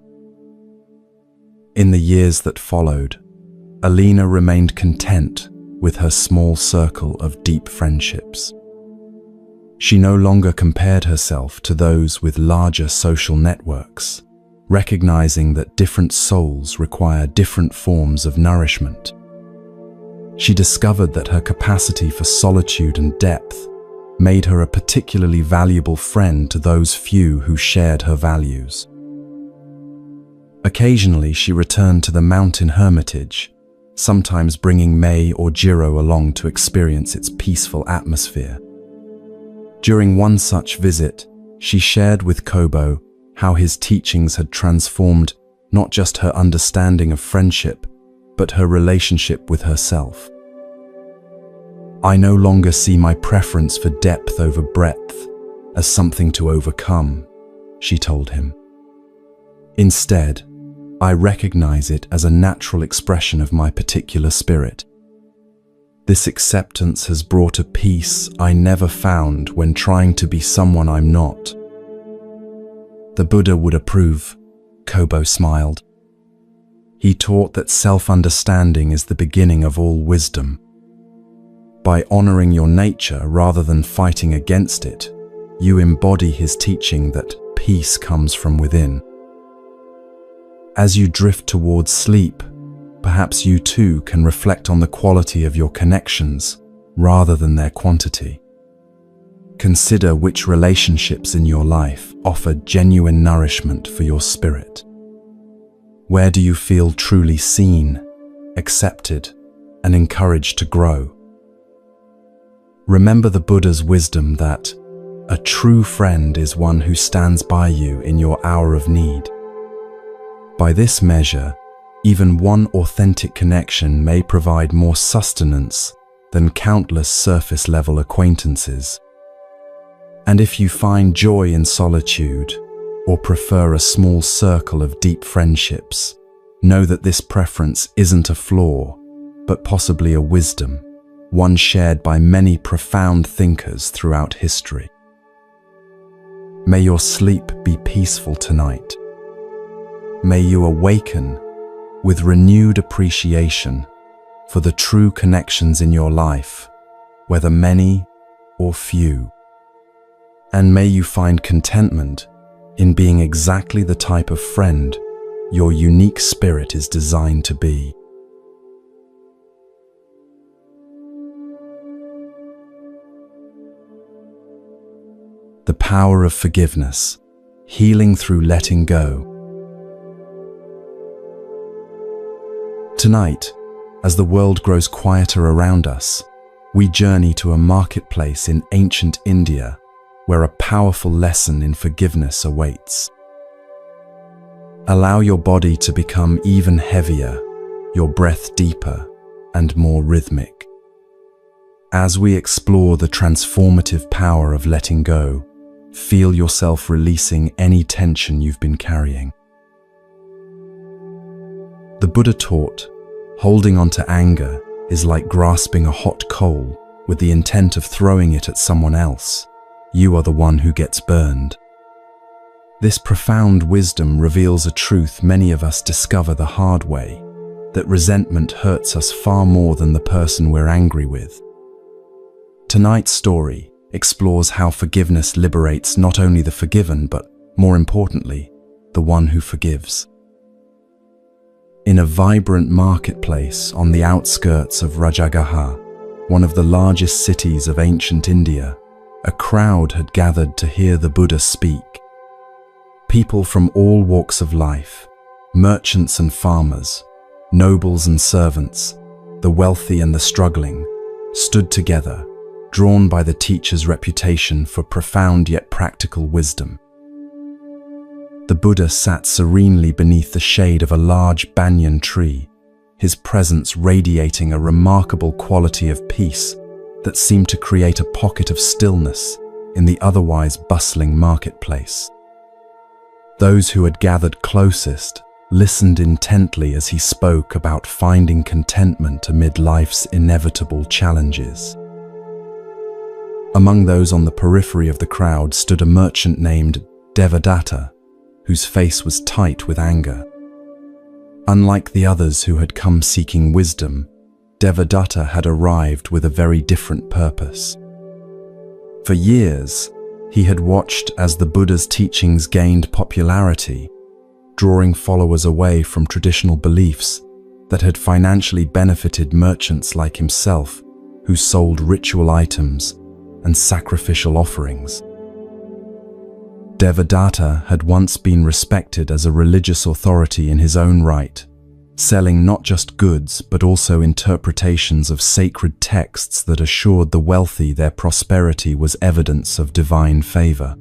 In the years that followed, Alina remained content with her small circle of deep friendships. She no longer compared herself to those with larger social networks, recognizing that different souls require different forms of nourishment. She discovered that her capacity for solitude and depth made her a particularly valuable friend to those few who shared her values. Occasionally, she returned to the mountain hermitage, sometimes bringing Mei or Jiro along to experience its peaceful atmosphere. During one such visit, she shared with Kobo how his teachings had transformed not just her understanding of friendship, but her relationship with herself. "I no longer see my preference for depth over breadth as something to overcome," she told him. "Instead, I recognize it as a natural expression of my particular spirit. This acceptance has brought a peace I never found when trying to be someone I'm not." The Buddha would approve, Kobo smiled. He taught that self-understanding is the beginning of all wisdom. By honoring your nature rather than fighting against it, you embody his teaching that peace comes from within. As you drift towards sleep, perhaps you too can reflect on the quality of your connections rather than their quantity. Consider which relationships in your life offer genuine nourishment for your spirit. Where do you feel truly seen, accepted, and encouraged to grow? Remember the Buddha's wisdom that a true friend is one who stands by you in your hour of need. By this measure, even one authentic connection may provide more sustenance than countless surface-level acquaintances. And if you find joy in solitude, or prefer a small circle of deep friendships, know that this preference isn't a flaw, but possibly a wisdom, one shared by many profound thinkers throughout history. May your sleep be peaceful tonight. May you awaken with renewed appreciation for the true connections in your life, whether many or few. And may you find contentment in being exactly the type of friend your unique spirit is designed to be. The power of forgiveness, healing through letting go. Tonight, as the world grows quieter around us, we journey to a marketplace in ancient India where a powerful lesson in forgiveness awaits. Allow your body to become even heavier, your breath deeper and more rhythmic. As we explore the transformative power of letting go, feel yourself releasing any tension you've been carrying. The Buddha taught, holding on to anger is like grasping a hot coal with the intent of throwing it at someone else. You are the one who gets burned. This profound wisdom reveals a truth many of us discover the hard way, that resentment hurts us far more than the person we're angry with. Tonight's story explores how forgiveness liberates not only the forgiven, but, more importantly, the one who forgives. In a vibrant marketplace on the outskirts of Rajagaha, one of the largest cities of ancient India, a crowd had gathered to hear the Buddha speak. People from all walks of life, merchants and farmers, nobles and servants, the wealthy and the struggling, stood together, drawn by the teacher's reputation for profound yet practical wisdom. The Buddha sat serenely beneath the shade of a large banyan tree, his presence radiating a remarkable quality of peace that seemed to create a pocket of stillness in the otherwise bustling marketplace. Those who had gathered closest listened intently as he spoke about finding contentment amid life's inevitable challenges. Among those on the periphery of the crowd stood a merchant named Devadatta, whose face was tight with anger. Unlike the others who had come seeking wisdom, Devadatta had arrived with a very different purpose. For years, he had watched as the Buddha's teachings gained popularity, drawing followers away from traditional beliefs that had financially benefited merchants like himself, who sold ritual items and sacrificial offerings. Devadatta had once been respected as a religious authority in his own right, selling not just goods but also interpretations of sacred texts that assured the wealthy their prosperity was evidence of divine favor.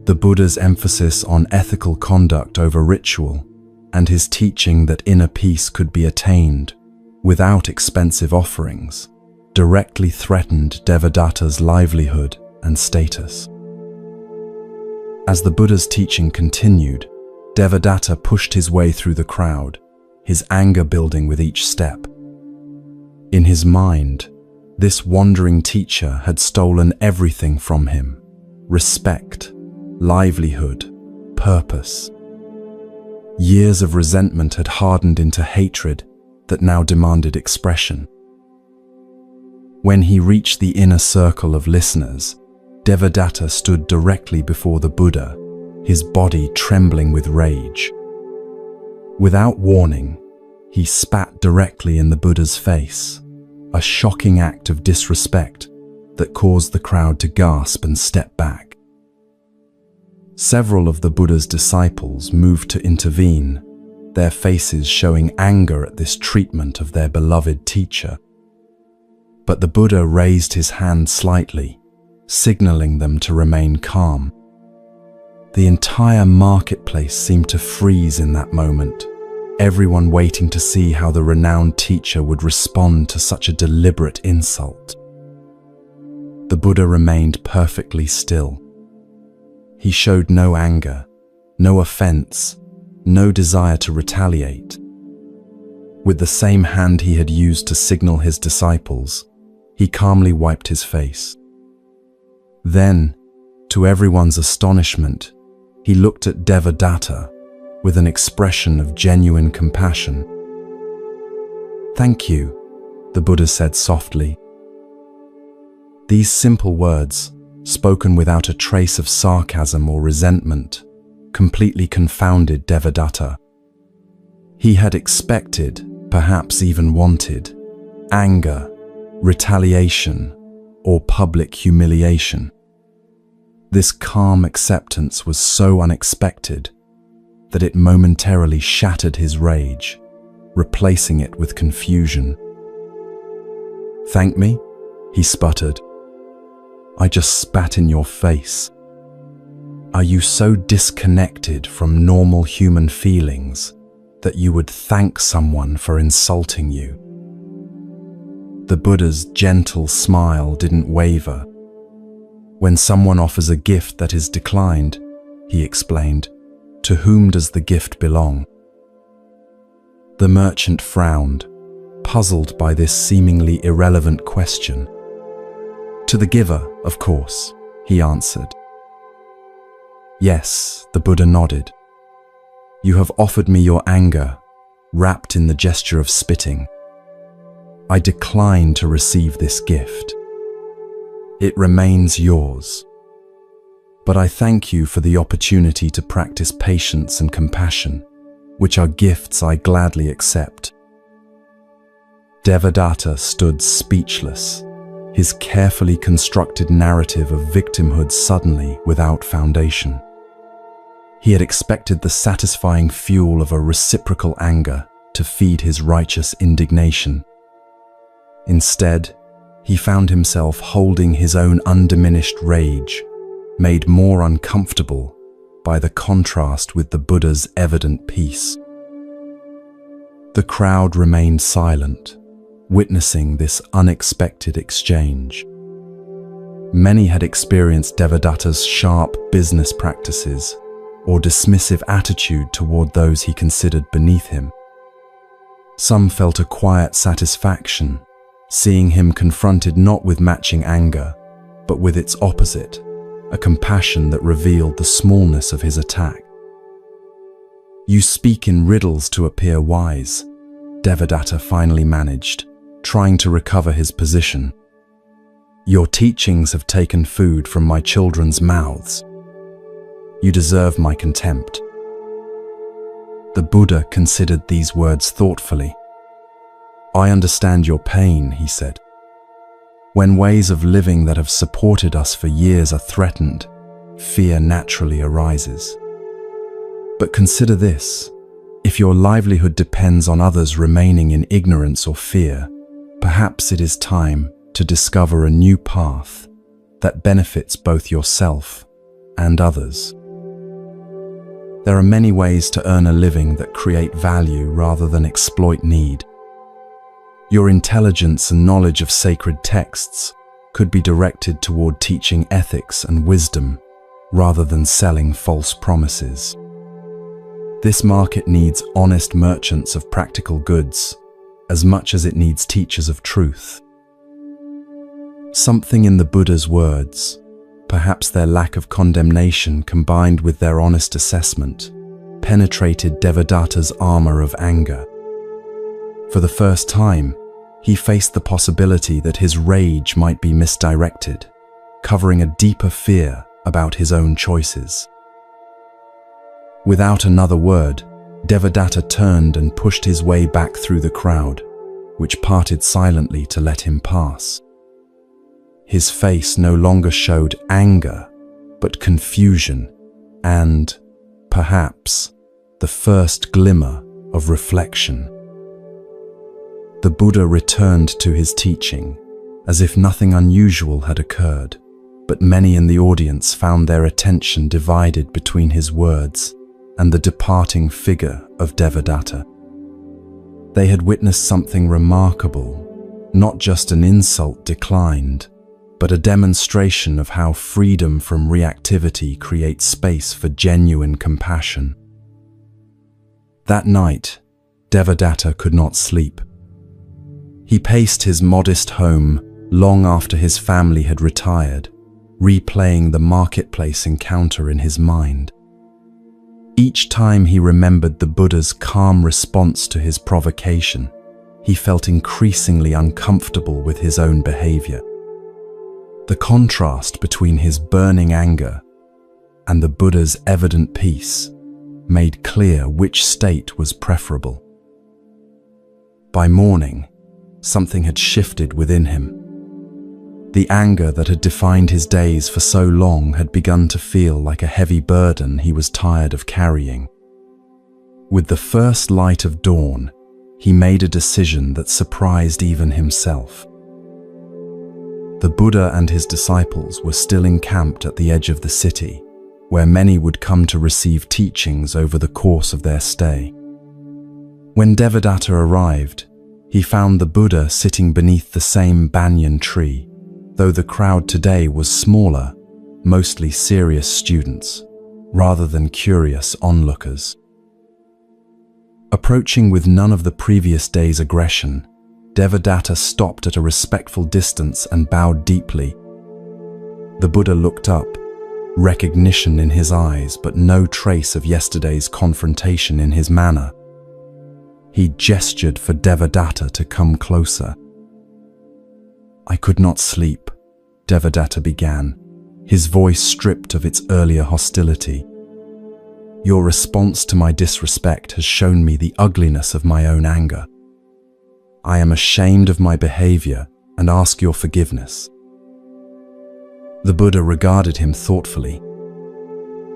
The Buddha's emphasis on ethical conduct over ritual, and his teaching that inner peace could be attained without expensive offerings, directly threatened Devadatta's livelihood and status. As the Buddha's teaching continued, Devadatta pushed his way through the crowd, his anger building with each step. In his mind, this wandering teacher had stolen everything from him: respect, livelihood, purpose. Years of resentment had hardened into hatred that now demanded expression. When he reached the inner circle of listeners, Devadatta stood directly before the Buddha, his body trembling with rage. Without warning, he spat directly in the Buddha's face, a shocking act of disrespect that caused the crowd to gasp and step back. Several of the Buddha's disciples moved to intervene, their faces showing anger at this treatment of their beloved teacher. But the Buddha raised his hand slightly, signaling them to remain calm. The entire marketplace seemed to freeze in that moment, everyone waiting to see how the renowned teacher would respond to such a deliberate insult. The Buddha remained perfectly still. He showed no anger, no offense, no desire to retaliate. With the same hand he had used to signal his disciples, he calmly wiped his face. Then, to everyone's astonishment, he looked at Devadatta with an expression of genuine compassion. "Thank you," the Buddha said softly. These simple words, spoken without a trace of sarcasm or resentment, completely confounded Devadatta. He had expected, perhaps even wanted, anger, retaliation, or public humiliation. This calm acceptance was so unexpected that it momentarily shattered his rage, replacing it with confusion. "Thank me?" he sputtered. "I just spat in your face. Are you so disconnected from normal human feelings that you would thank someone for insulting you?" The Buddha's gentle smile didn't waver. "When someone offers a gift that is declined," he explained, "to whom does the gift belong?" The merchant frowned, puzzled by this seemingly irrelevant question. "To the giver, of course," he answered. "Yes," the Buddha nodded. "You have offered me your anger, wrapped in the gesture of spitting. I decline to receive this gift. It remains yours. But I thank you for the opportunity to practice patience and compassion, which are gifts I gladly accept." Devadatta stood speechless, his carefully constructed narrative of victimhood suddenly without foundation. He had expected the satisfying fuel of a reciprocal anger to feed his righteous indignation. Instead, he found himself holding his own undiminished rage, made more uncomfortable by the contrast with the Buddha's evident peace. The crowd remained silent, witnessing this unexpected exchange. Many had experienced Devadatta's sharp business practices or dismissive attitude toward those he considered beneath him. Some felt a quiet satisfaction, seeing him confronted not with matching anger, but with its opposite, a compassion that revealed the smallness of his attack. "You speak in riddles to appear wise," Devadatta finally managed, trying to recover his position. "Your teachings have taken food from my children's mouths. You deserve my contempt." The Buddha considered these words thoughtfully. "I understand your pain," he said. "When ways of living that have supported us for years are threatened, fear naturally arises. But consider this: if your livelihood depends on others remaining in ignorance or fear, perhaps it is time to discover a new path that benefits both yourself and others. There are many ways to earn a living that create value rather than exploit need. Your intelligence and knowledge of sacred texts could be directed toward teaching ethics and wisdom rather than selling false promises. This market needs honest merchants of practical goods as much as it needs teachers of truth." Something in the Buddha's words, perhaps their lack of condemnation combined with their honest assessment, penetrated Devadatta's armor of anger. For the first time, he faced the possibility that his rage might be misdirected, covering a deeper fear about his own choices. Without another word, Devadatta turned and pushed his way back through the crowd, which parted silently to let him pass. His face no longer showed anger, but confusion and, perhaps, the first glimmer of reflection. The Buddha returned to his teaching, as if nothing unusual had occurred, but many in the audience found their attention divided between his words and the departing figure of Devadatta. They had witnessed something remarkable, not just an insult declined, but a demonstration of how freedom from reactivity creates space for genuine compassion. That night, Devadatta could not sleep. He paced his modest home long after his family had retired, replaying the marketplace encounter in his mind. Each time he remembered the Buddha's calm response to his provocation, he felt increasingly uncomfortable with his own behavior. The contrast between his burning anger and the Buddha's evident peace made clear which state was preferable. By morning, something had shifted within him. The anger that had defined his days for so long had begun to feel like a heavy burden he was tired of carrying. With the first light of dawn, he made a decision that surprised even himself. The Buddha and his disciples were still encamped at the edge of the city, where many would come to receive teachings over the course of their stay. When Devadatta arrived, he found the Buddha sitting beneath the same banyan tree, though the crowd today was smaller, mostly serious students, rather than curious onlookers. Approaching with none of the previous day's aggression, Devadatta stopped at a respectful distance and bowed deeply. The Buddha looked up, recognition in his eyes but no trace of yesterday's confrontation in his manner. He gestured for Devadatta to come closer. "I could not sleep," Devadatta began, his voice stripped of its earlier hostility. "Your response to my disrespect has shown me the ugliness of my own anger. I am ashamed of my behavior and ask your forgiveness." The Buddha regarded him thoughtfully.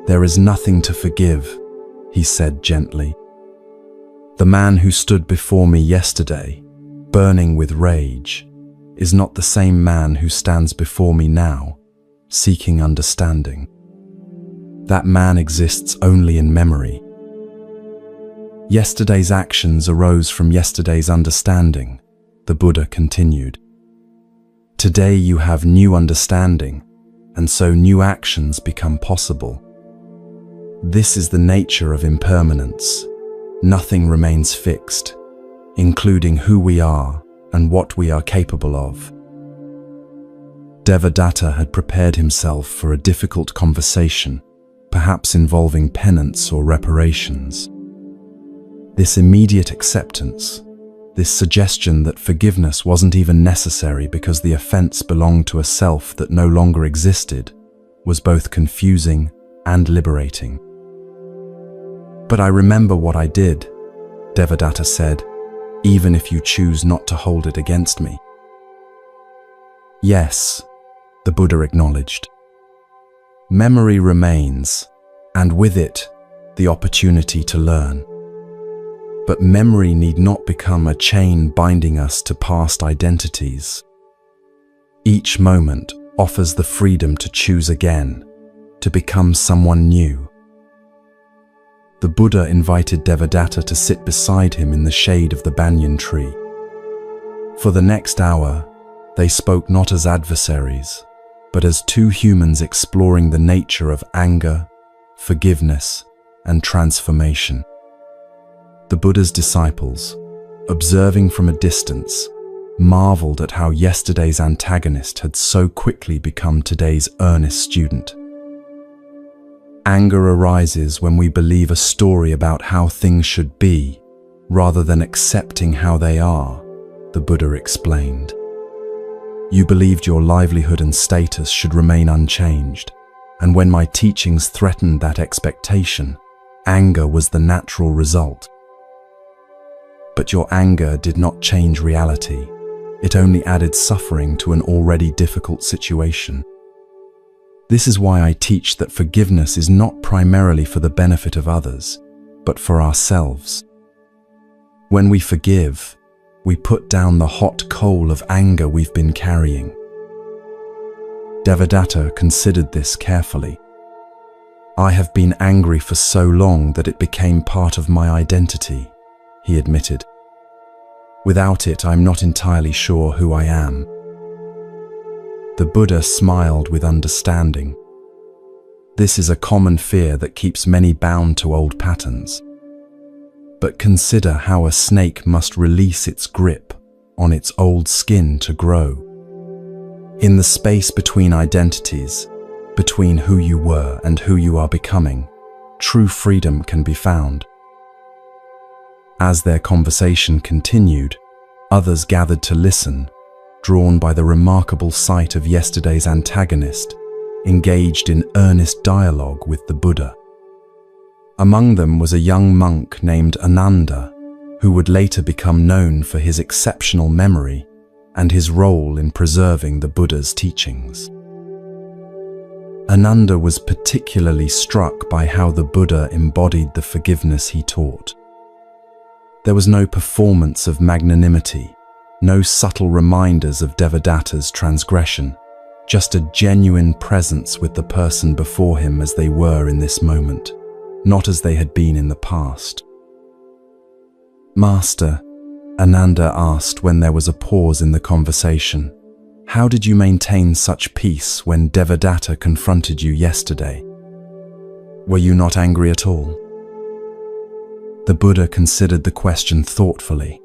"There is nothing to forgive," he said gently. "The man who stood before me yesterday, burning with rage, is not the same man who stands before me now, seeking understanding. That man exists only in memory. Yesterday's actions arose from yesterday's understanding," the Buddha continued. "Today you have new understanding, and so new actions become possible. This is the nature of impermanence. Nothing remains fixed, including who we are and what we are capable of." Devadatta had prepared himself for a difficult conversation, perhaps involving penance or reparations. This immediate acceptance, this suggestion that forgiveness wasn't even necessary because the offense belonged to a self that no longer existed, was both confusing and liberating. "But I remember what I did," Devadatta said, "even if you choose not to hold it against me." "Yes," the Buddha acknowledged. "Memory remains, and with it, the opportunity to learn. But memory need not become a chain binding us to past identities. Each moment offers the freedom to choose again, to become someone new." The Buddha invited Devadatta to sit beside him in the shade of the banyan tree. For the next hour, they spoke not as adversaries, but as two humans exploring the nature of anger, forgiveness, and transformation. The Buddha's disciples, observing from a distance, marveled at how yesterday's antagonist had so quickly become today's earnest student. Anger arises when we believe a story about how things should be, rather than accepting how they are, the Buddha explained. You believed your livelihood and status should remain unchanged, and when my teachings threatened that expectation, anger was the natural result. But your anger did not change reality. It only added suffering to an already difficult situation. This is why I teach that forgiveness is not primarily for the benefit of others, but for ourselves. When we forgive, we put down the hot coal of anger we've been carrying. Devadatta considered this carefully. I have been angry for so long that it became part of my identity, he admitted. Without it, I'm not entirely sure who I am. The Buddha smiled with understanding. This is a common fear that keeps many bound to old patterns. But consider how a snake must release its grip on its old skin to grow. In the space between identities, between who you were and who you are becoming, true freedom can be found. As their conversation continued, others gathered to listen, drawn by the remarkable sight of yesterday's antagonist, engaged in earnest dialogue with the Buddha. Among them was a young monk named Ananda, who would later become known for his exceptional memory and his role in preserving the Buddha's teachings. Ananda was particularly struck by how the Buddha embodied the forgiveness he taught. There was no performance of magnanimity, no subtle reminders of Devadatta's transgression, just a genuine presence with the person before him as they were in this moment, not as they had been in the past. Master, Ananda asked when there was a pause in the conversation, how did you maintain such peace when Devadatta confronted you yesterday? Were you not angry at all? The Buddha considered the question thoughtfully.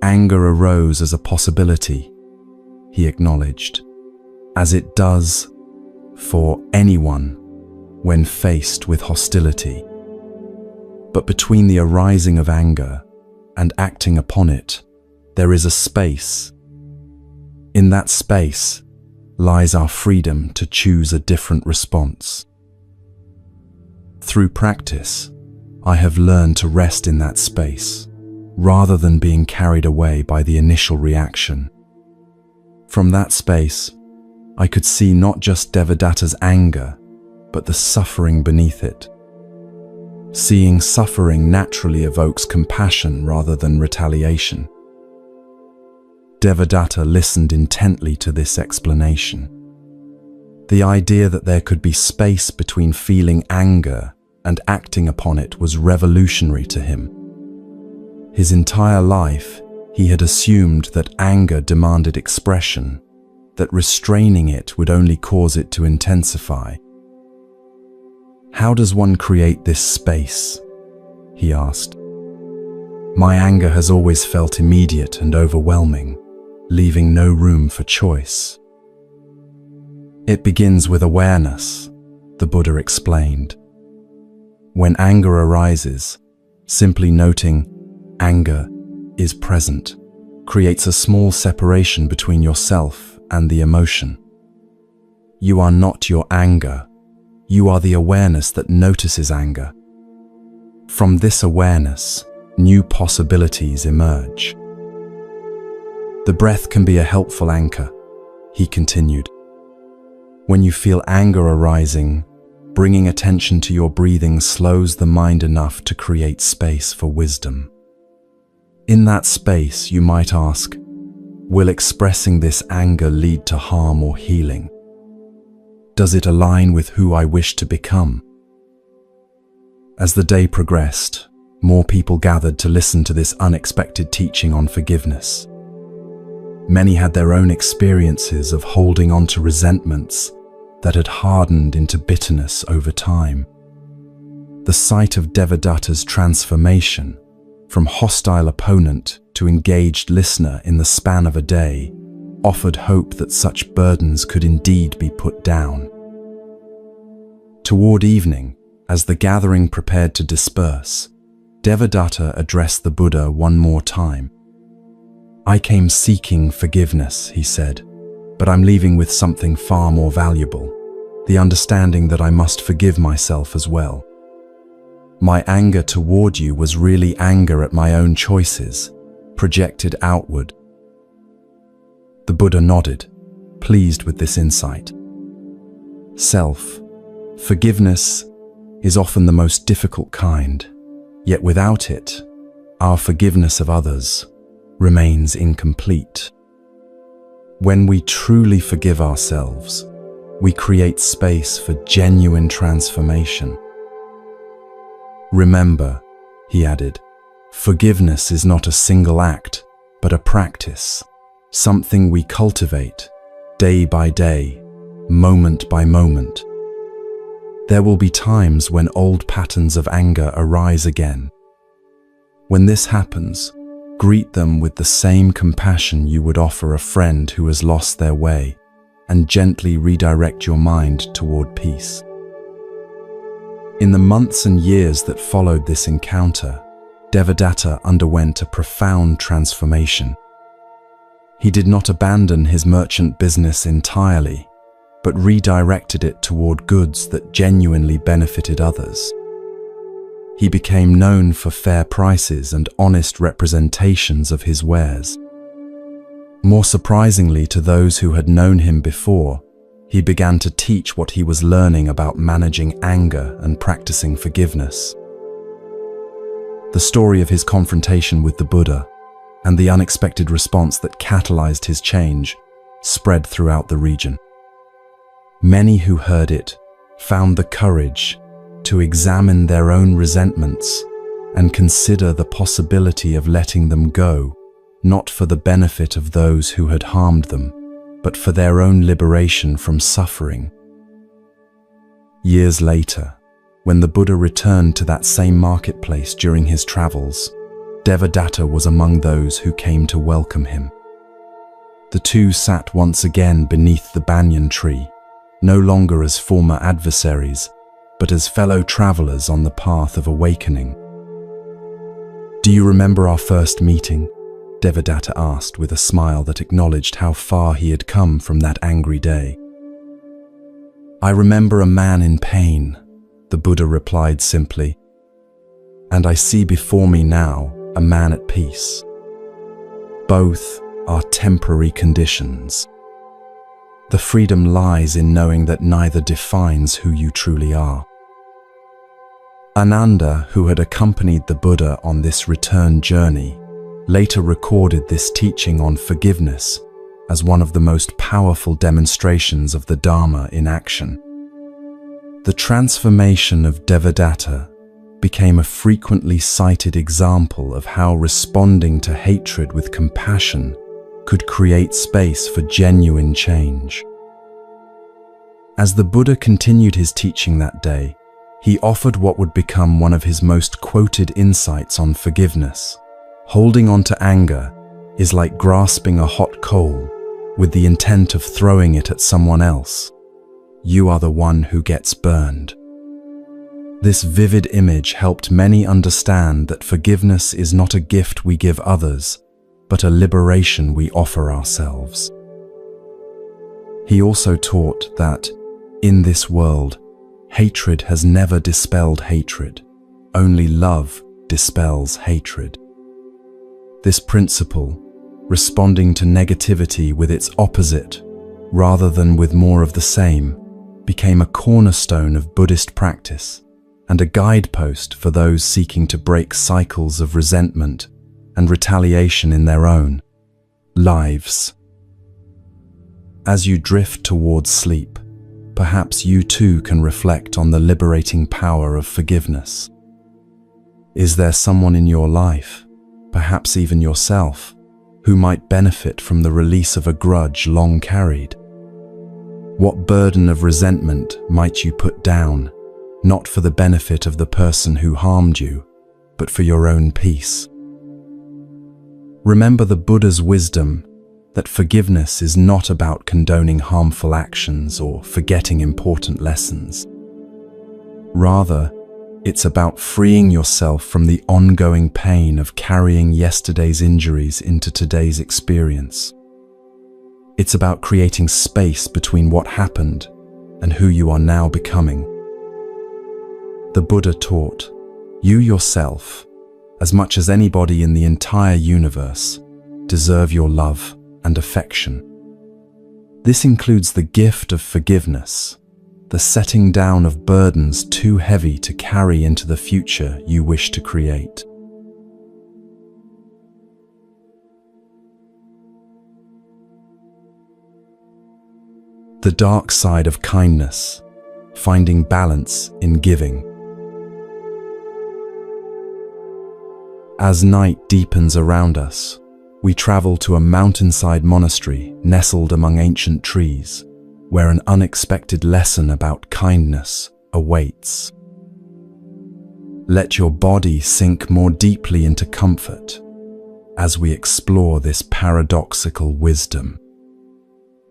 Anger arose as a possibility, he acknowledged, as it does for anyone when faced with hostility. But between the arising of anger and acting upon it, there is a space. In that space lies our freedom to choose a different response. Through practice, I have learned to rest in that space, rather than being carried away by the initial reaction. From that space, I could see not just Devadatta's anger, but the suffering beneath it. Seeing suffering naturally evokes compassion rather than retaliation. Devadatta listened intently to this explanation. The idea that there could be space between feeling anger and acting upon it was revolutionary to him. His entire life, he had assumed that anger demanded expression, that restraining it would only cause it to intensify. How does one create this space? He asked. My anger has always felt immediate and overwhelming, leaving no room for choice. It begins with awareness, the Buddha explained. When anger arises, simply noting anger is present creates a small separation between yourself and the emotion. You are not your anger. You are the awareness that notices anger. From this awareness, new possibilities emerge. The breath can be a helpful anchor, he continued. When you feel anger arising, bringing attention to your breathing slows the mind enough to create space for wisdom. In that space, you might ask, will expressing this anger lead to harm or healing? Does it align with who I wish to become? As the day progressed, more people gathered to listen to this unexpected teaching on forgiveness. Many had their own experiences of holding on to resentments that had hardened into bitterness over time. The sight of Devadatta's transformation from hostile opponent to engaged listener in the span of a day offered hope that such burdens could indeed be put down. Toward evening, as the gathering prepared to disperse, Devadatta addressed the Buddha one more time. I came seeking forgiveness, he said, but I'm leaving with something far more valuable, the understanding that I must forgive myself as well. My anger toward you was really anger at my own choices, projected outward. Buddha nodded, pleased with this insight. Self-forgiveness is often the most difficult kind, yet without it, our forgiveness of others remains incomplete. When we truly forgive ourselves, we create space for genuine transformation. Remember, he added, forgiveness is not a single act, but a practice, something we cultivate day by day, moment by moment. There will be times when old patterns of anger arise again. When this happens, greet them with the same compassion you would offer a friend who has lost their way, and gently redirect your mind toward peace. In the months and years that followed this encounter, Devadatta underwent a profound transformation. He did not abandon his merchant business entirely, but redirected it toward goods that genuinely benefited others. He became known for fair prices and honest representations of his wares. More surprisingly to those who had known him before, he began to teach what he was learning about managing anger and practicing forgiveness. The story of his confrontation with the Buddha and the unexpected response that catalyzed his change spread throughout the region. Many who heard it found the courage to examine their own resentments and consider the possibility of letting them go, not for the benefit of those who had harmed them, but for their own liberation from suffering. Years later, when the Buddha returned to that same marketplace during his travels, Devadatta was among those who came to welcome him. The two sat once again beneath the banyan tree, no longer as former adversaries, but as fellow travelers on the path of awakening. "Do you remember our first meeting?" Devadatta asked with a smile that acknowledged how far he had come from that angry day. "I remember a man in pain," the Buddha replied simply, "and I see before me now a man at peace. Both are temporary conditions. The freedom lies in knowing that neither defines who you truly are." Ananda, who had accompanied the Buddha on this return journey, later recorded this teaching on forgiveness as one of the most powerful demonstrations of the Dharma in action. The transformation of Devadatta became a frequently cited example of how responding to hatred with compassion could create space for genuine change. As the Buddha continued his teaching that day, he offered what would become one of his most quoted insights on forgiveness. Holding on to anger is like grasping a hot coal with the intent of throwing it at someone else. You are the one who gets burned. This vivid image helped many understand that forgiveness is not a gift we give others, but a liberation we offer ourselves. He also taught that, in this world, hatred has never dispelled hatred. Only love dispels hatred. This principle, responding to negativity with its opposite, rather than with more of the same, became a cornerstone of Buddhist practice and a guidepost for those seeking to break cycles of resentment and retaliation in their own lives. As you drift towards sleep, perhaps you too can reflect on the liberating power of forgiveness. Is there someone in your life, perhaps even yourself, who might benefit from the release of a grudge long carried? What burden of resentment might you put down, not for the benefit of the person who harmed you, but for your own peace? Remember the Buddha's wisdom that forgiveness is not about condoning harmful actions or forgetting important lessons. Rather, it's about freeing yourself from the ongoing pain of carrying yesterday's injuries into today's experience. It's about creating space between what happened and who you are now becoming. The Buddha taught, you yourself, as much as anybody in the entire universe, deserve your love and affection. This includes the gift of forgiveness, the setting down of burdens too heavy to carry into the future you wish to create. The dark side of kindness, finding balance in giving. As night deepens around us, we travel to a mountainside monastery nestled among ancient trees, where an unexpected lesson about kindness awaits. Let your body sink more deeply into comfort as we explore this paradoxical wisdom.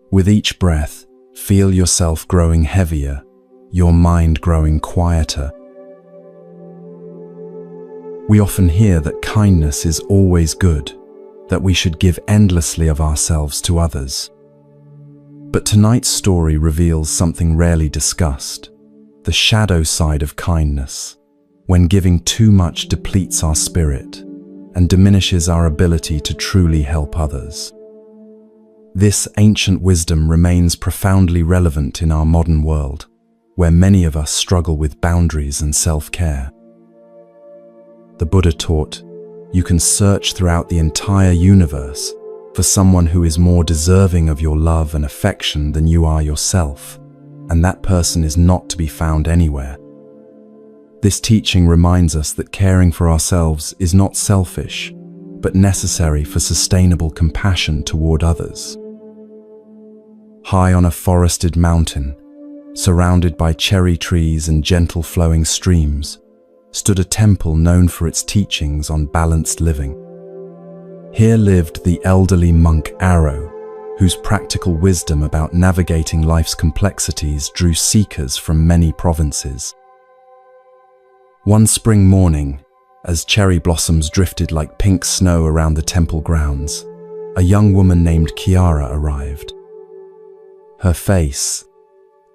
With each breath, feel yourself growing heavier, your mind growing quieter. We often hear that kindness is always good, that we should give endlessly of ourselves to others. But tonight's story reveals something rarely discussed, the shadow side of kindness, when giving too much depletes our spirit and diminishes our ability to truly help others. This ancient wisdom remains profoundly relevant in our modern world, where many of us struggle with boundaries and self-care. The Buddha taught, you can search throughout the entire universe for someone who is more deserving of your love and affection than you are yourself, and that person is not to be found anywhere. This teaching reminds us that caring for ourselves is not selfish, but necessary for sustainable compassion toward others. High on a forested mountain, surrounded by cherry trees and gentle flowing streams, stood a temple known for its teachings on balanced living. Here lived the elderly monk Arrow, whose practical wisdom about navigating life's complexities drew seekers from many provinces. One spring morning, as cherry blossoms drifted like pink snow around the temple grounds, a young woman named Kiara arrived. Her face,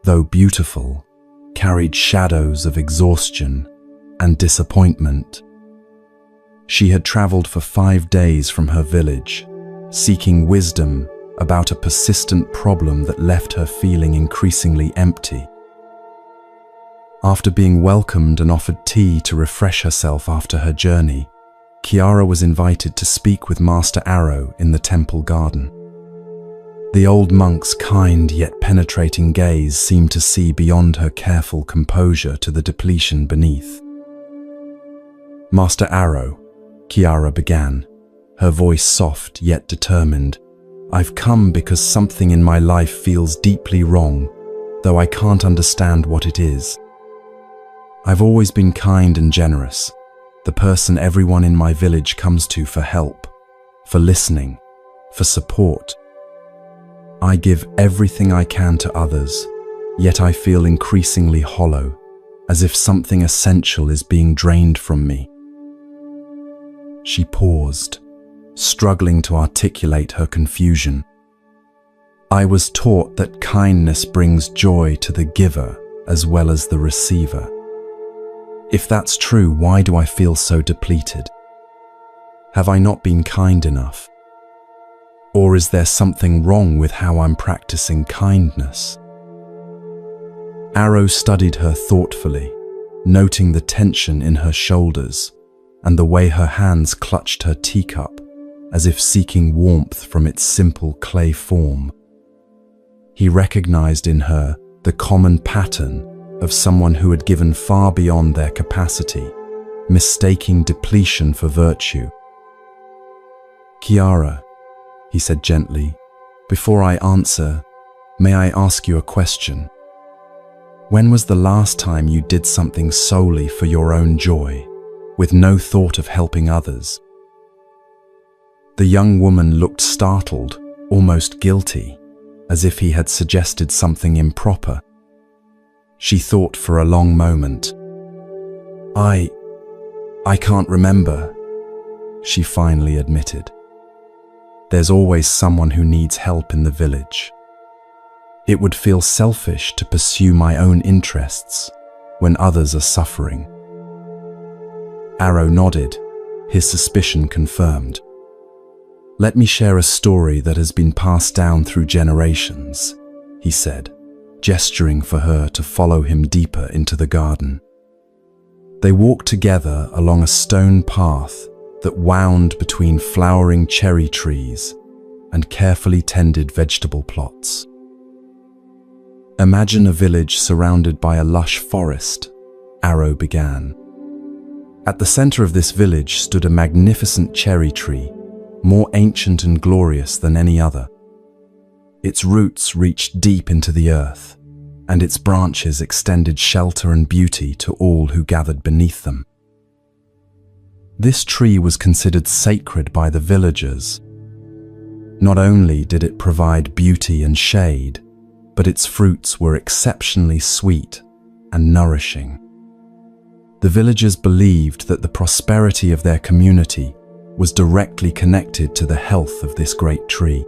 though beautiful, carried shadows of exhaustion and disappointment. She had traveled for 5 days from her village, seeking wisdom about a persistent problem that left her feeling increasingly empty. After being welcomed and offered tea to refresh herself after her journey, Kiara was invited to speak with Master Arrow in the temple garden. The old monk's kind yet penetrating gaze seemed to see beyond her careful composure to the depletion beneath. Master Arrow, Kiara began, her voice soft yet determined. I've come because something in my life feels deeply wrong, though I can't understand what it is. I've always been kind and generous, the person everyone in my village comes to for help, for listening, for support. I give everything I can to others, yet I feel increasingly hollow, as if something essential is being drained from me. She paused, struggling to articulate her confusion. I was taught that kindness brings joy to the giver as well as the receiver. If that's true, why do I feel so depleted? Have I not been kind enough? Or is there something wrong with how I'm practicing kindness? Arrow studied her thoughtfully, noting the tension in her shoulders and the way her hands clutched her teacup, as if seeking warmth from its simple clay form. He recognized in her the common pattern of someone who had given far beyond their capacity, mistaking depletion for virtue. Kiara, he said gently, before I answer, may I ask you a question? When was the last time you did something solely for your own joy, with no thought of helping others? The young woman looked startled, almost guilty, as if he had suggested something improper. She thought for a long moment. I can't remember, she finally admitted. There's always someone who needs help in the village. It would feel selfish to pursue my own interests when others are suffering. Arrow nodded, his suspicion confirmed. "Let me share a story that has been passed down through generations," he said, gesturing for her to follow him deeper into the garden. They walked together along a stone path that wound between flowering cherry trees and carefully tended vegetable plots. "Imagine a village surrounded by a lush forest," Arrow began. "At the center of this village stood a magnificent cherry tree, more ancient and glorious than any other. Its roots reached deep into the earth, and its branches extended shelter and beauty to all who gathered beneath them. This tree was considered sacred by the villagers. Not only did it provide beauty and shade, but its fruits were exceptionally sweet and nourishing. The villagers believed that the prosperity of their community was directly connected to the health of this great tree.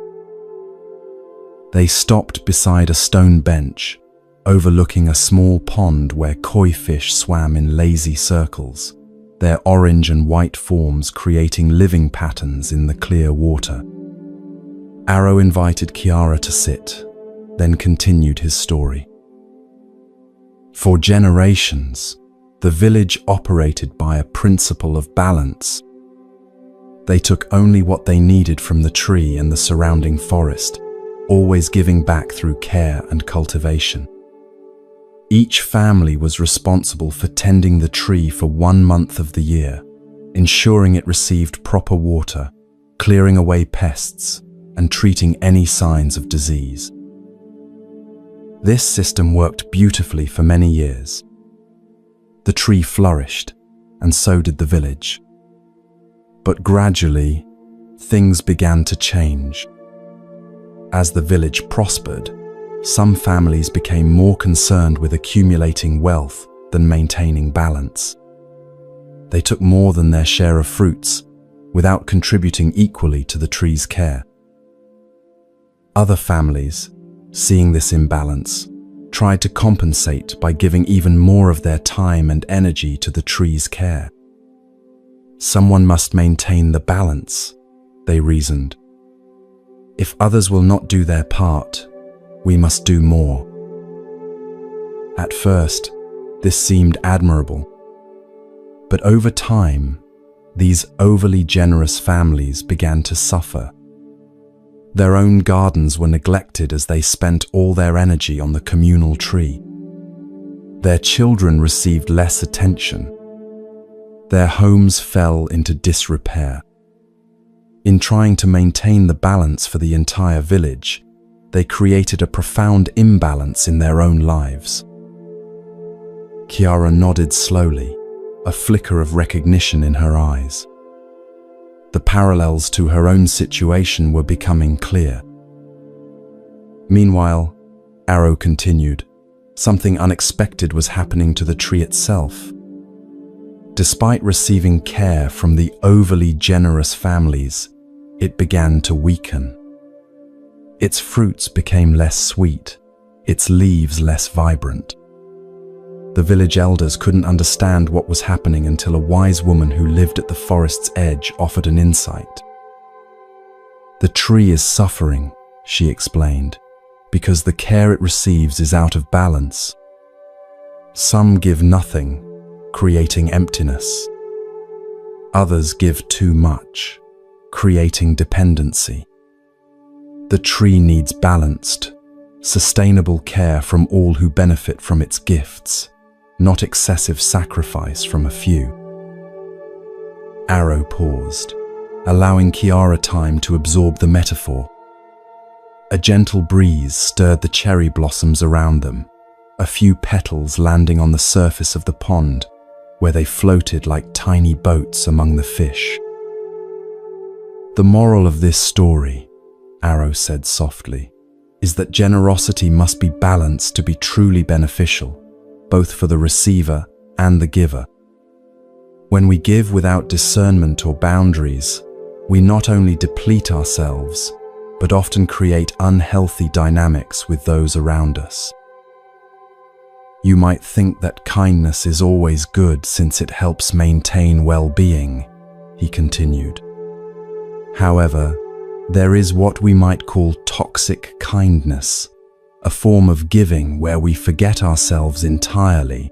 They stopped beside a stone bench, overlooking a small pond where koi fish swam in lazy circles, their orange and white forms creating living patterns in the clear water. Arrow invited Kiara to sit, then continued his story. For generations, the village operated by a principle of balance. They took only what they needed from the tree and the surrounding forest, always giving back through care and cultivation. Each family was responsible for tending the tree for 1 month of the year, ensuring it received proper water, clearing away pests, and treating any signs of disease. This system worked beautifully for many years. The tree flourished, and so did the village. But gradually, things began to change. As the village prospered, some families became more concerned with accumulating wealth than maintaining balance. They took more than their share of fruits, without contributing equally to the tree's care. Other families, seeing this imbalance, tried to compensate by giving even more of their time and energy to the tree's care. Someone must maintain the balance, they reasoned. If others will not do their part, we must do more. At first, this seemed admirable. But over time, these overly generous families began to suffer. Their own gardens were neglected as they spent all their energy on the communal tree. Their children received less attention. Their homes fell into disrepair. In trying to maintain the balance for the entire village, they created a profound imbalance in their own lives. Kiara nodded slowly, a flicker of recognition in her eyes. The parallels to her own situation were becoming clear. Meanwhile, Arrow continued, something unexpected was happening to the tree itself. Despite receiving care from the overly generous families, it began to weaken. Its fruits became less sweet, its leaves less vibrant. The village elders couldn't understand what was happening until a wise woman who lived at the forest's edge offered an insight. "The tree is suffering," she explained, "because the care it receives is out of balance. Some give nothing, creating emptiness. Others give too much, creating dependency. The tree needs balanced, sustainable care from all who benefit from its gifts, not excessive sacrifice from a few." Arrow paused, allowing Kiara time to absorb the metaphor. A gentle breeze stirred the cherry blossoms around them, a few petals landing on the surface of the pond, where they floated like tiny boats among the fish. "The moral of this story," Arrow said softly, "is that generosity must be balanced to be truly beneficial, both for the receiver and the giver. When we give without discernment or boundaries, we not only deplete ourselves, but often create unhealthy dynamics with those around us. You might think that kindness is always good since it helps maintain well-being," he continued. "However, There is what we might call toxic kindness, a form of giving where we forget ourselves entirely,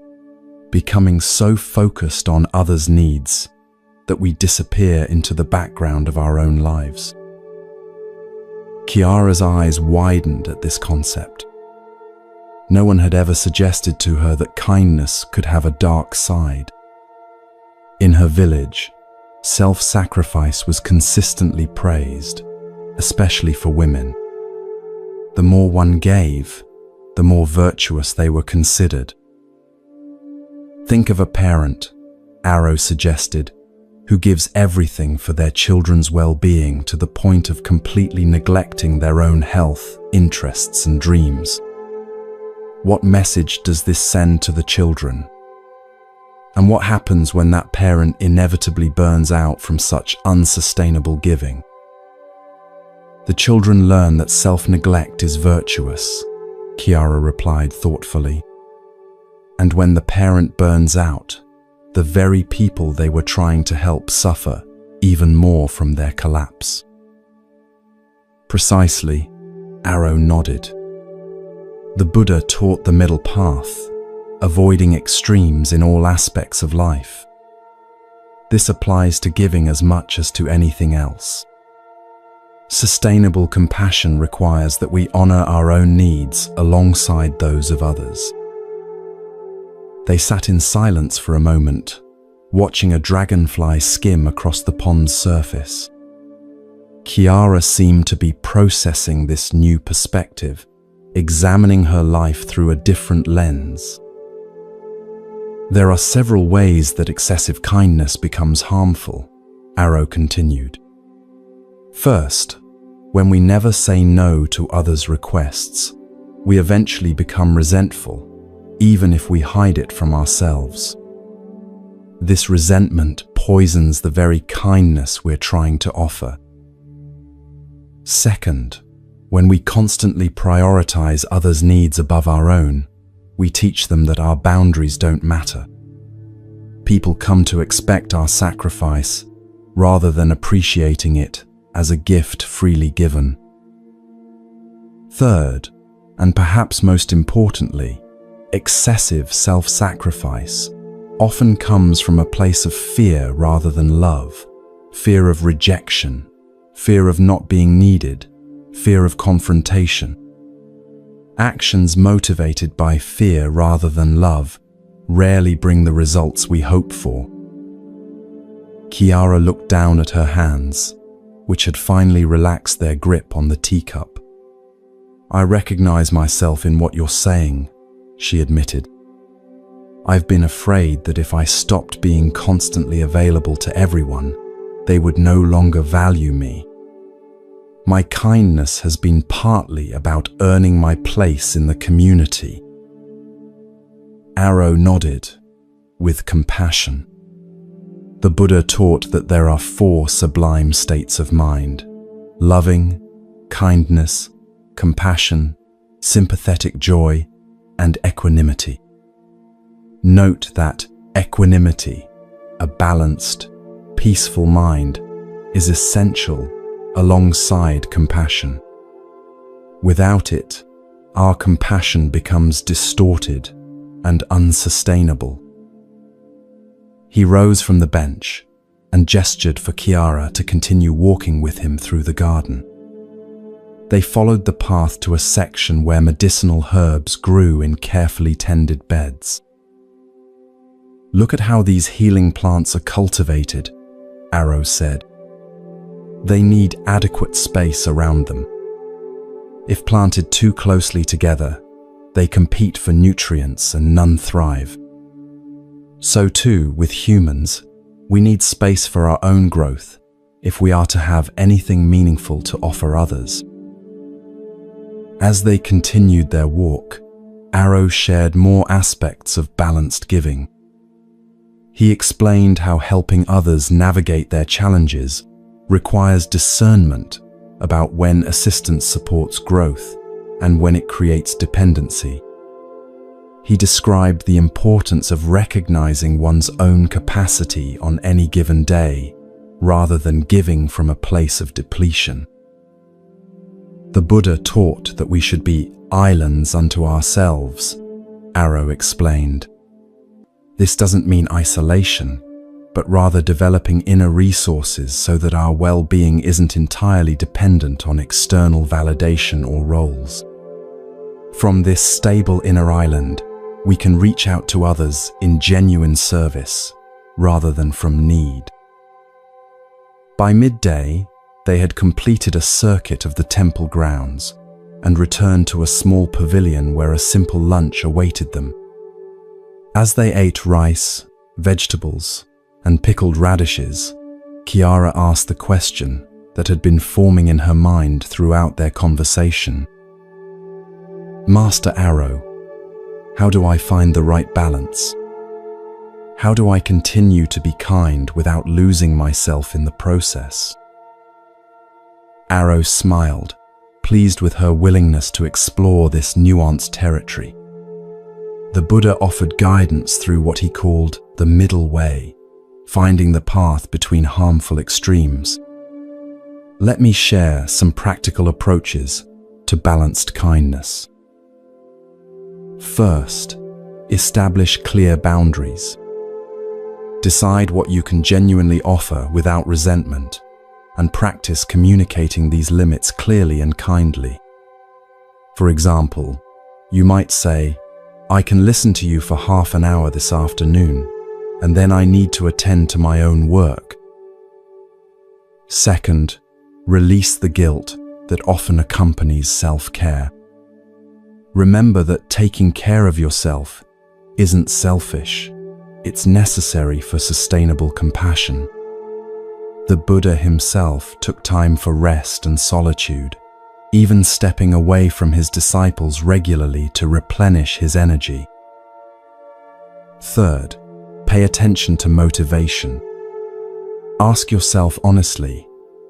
becoming so focused on others' needs that we disappear into the background of our own lives. Chiara's eyes widened at this concept. No one had ever suggested to her that kindness could have a dark side. In her village, self-sacrifice was consistently praised, especially for women. The more one gave, the more virtuous they were considered. Think of a parent, Arrow suggested, who gives everything for their children's well-being to the point of completely neglecting their own health, interests, and dreams. What message does this send to the children? And what happens when that parent inevitably burns out from such unsustainable giving? The children learn that self-neglect is virtuous, Chiara replied thoughtfully. And when the parent burns out, the very people they were trying to help suffer even more from their collapse. Precisely, Arrow nodded. The Buddha taught the middle path, avoiding extremes in all aspects of life. This applies to giving as much as to anything else. Sustainable compassion requires that we honor our own needs alongside those of others. They sat in silence for a moment, watching a dragonfly skim across the pond's surface. Chiara seemed to be processing this new perspective, examining her life through a different lens. There are several ways that excessive kindness becomes harmful, Arrow continued. First, when we never say no to others' requests, we eventually become resentful, even if we hide it from ourselves. This resentment poisons the very kindness we're trying to offer. Second, when we constantly prioritize others' needs above our own, we teach them that our boundaries don't matter. People come to expect our sacrifice rather than appreciating it as a gift freely given. Third, and perhaps most importantly, excessive self-sacrifice often comes from a place of fear rather than love, fear of rejection, fear of not being needed, fear of confrontation. Actions motivated by fear rather than love rarely bring the results we hope for. Chiara looked down at her hands, which had finally relaxed their grip on the teacup. I recognize myself in what you're saying, she admitted. I've been afraid that if I stopped being constantly available to everyone, they would no longer value me. My kindness has been partly about earning my place in the community. Arrow nodded, with compassion. The Buddha taught that there are 4 sublime states of mind: loving, kindness, compassion, sympathetic joy, and equanimity. Note that equanimity, a balanced, peaceful mind, is essential alongside compassion. Without it, our compassion becomes distorted and unsustainable. He rose from the bench and gestured for Chiara to continue walking with him through the garden. They followed the path to a section where medicinal herbs grew in carefully tended beds. Look at how these healing plants are cultivated, Arrow said. They need adequate space around them. If planted too closely together, they compete for nutrients and none thrive. So too, with humans, we need space for our own growth if we are to have anything meaningful to offer others. As they continued their walk, Arrow shared more aspects of balanced giving. He explained how helping others navigate their challenges requires discernment about when assistance supports growth and when it creates dependency. He described the importance of recognizing one's own capacity on any given day, rather than giving from a place of depletion. The Buddha taught that we should be islands unto ourselves, Arrow explained. This doesn't mean isolation, but rather developing inner resources so that our well-being isn't entirely dependent on external validation or roles. From this stable inner island, we can reach out to others in genuine service rather than from need. By midday, they had completed a circuit of the temple grounds and returned to a small pavilion where a simple lunch awaited them. As they ate rice, vegetables, and pickled radishes, Kiara asked the question that had been forming in her mind throughout their conversation. Master Arrow, how do I find the right balance? How do I continue to be kind without losing myself in the process? Arrow smiled, pleased with her willingness to explore this nuanced territory. The Buddha offered guidance through what he called the middle way, finding the path between harmful extremes. Let me share some practical approaches to balanced kindness. First, establish clear boundaries. Decide what you can genuinely offer without resentment, and practice communicating these limits clearly and kindly. For example, you might say, I can listen to you for half an hour this afternoon, and then I need to attend to my own work. Second, release the guilt that often accompanies self-care. Remember that taking care of yourself isn't selfish, it's necessary for sustainable compassion. The Buddha himself took time for rest and solitude, even stepping away from his disciples regularly to replenish his energy. Third, pay attention to motivation. Ask yourself honestly,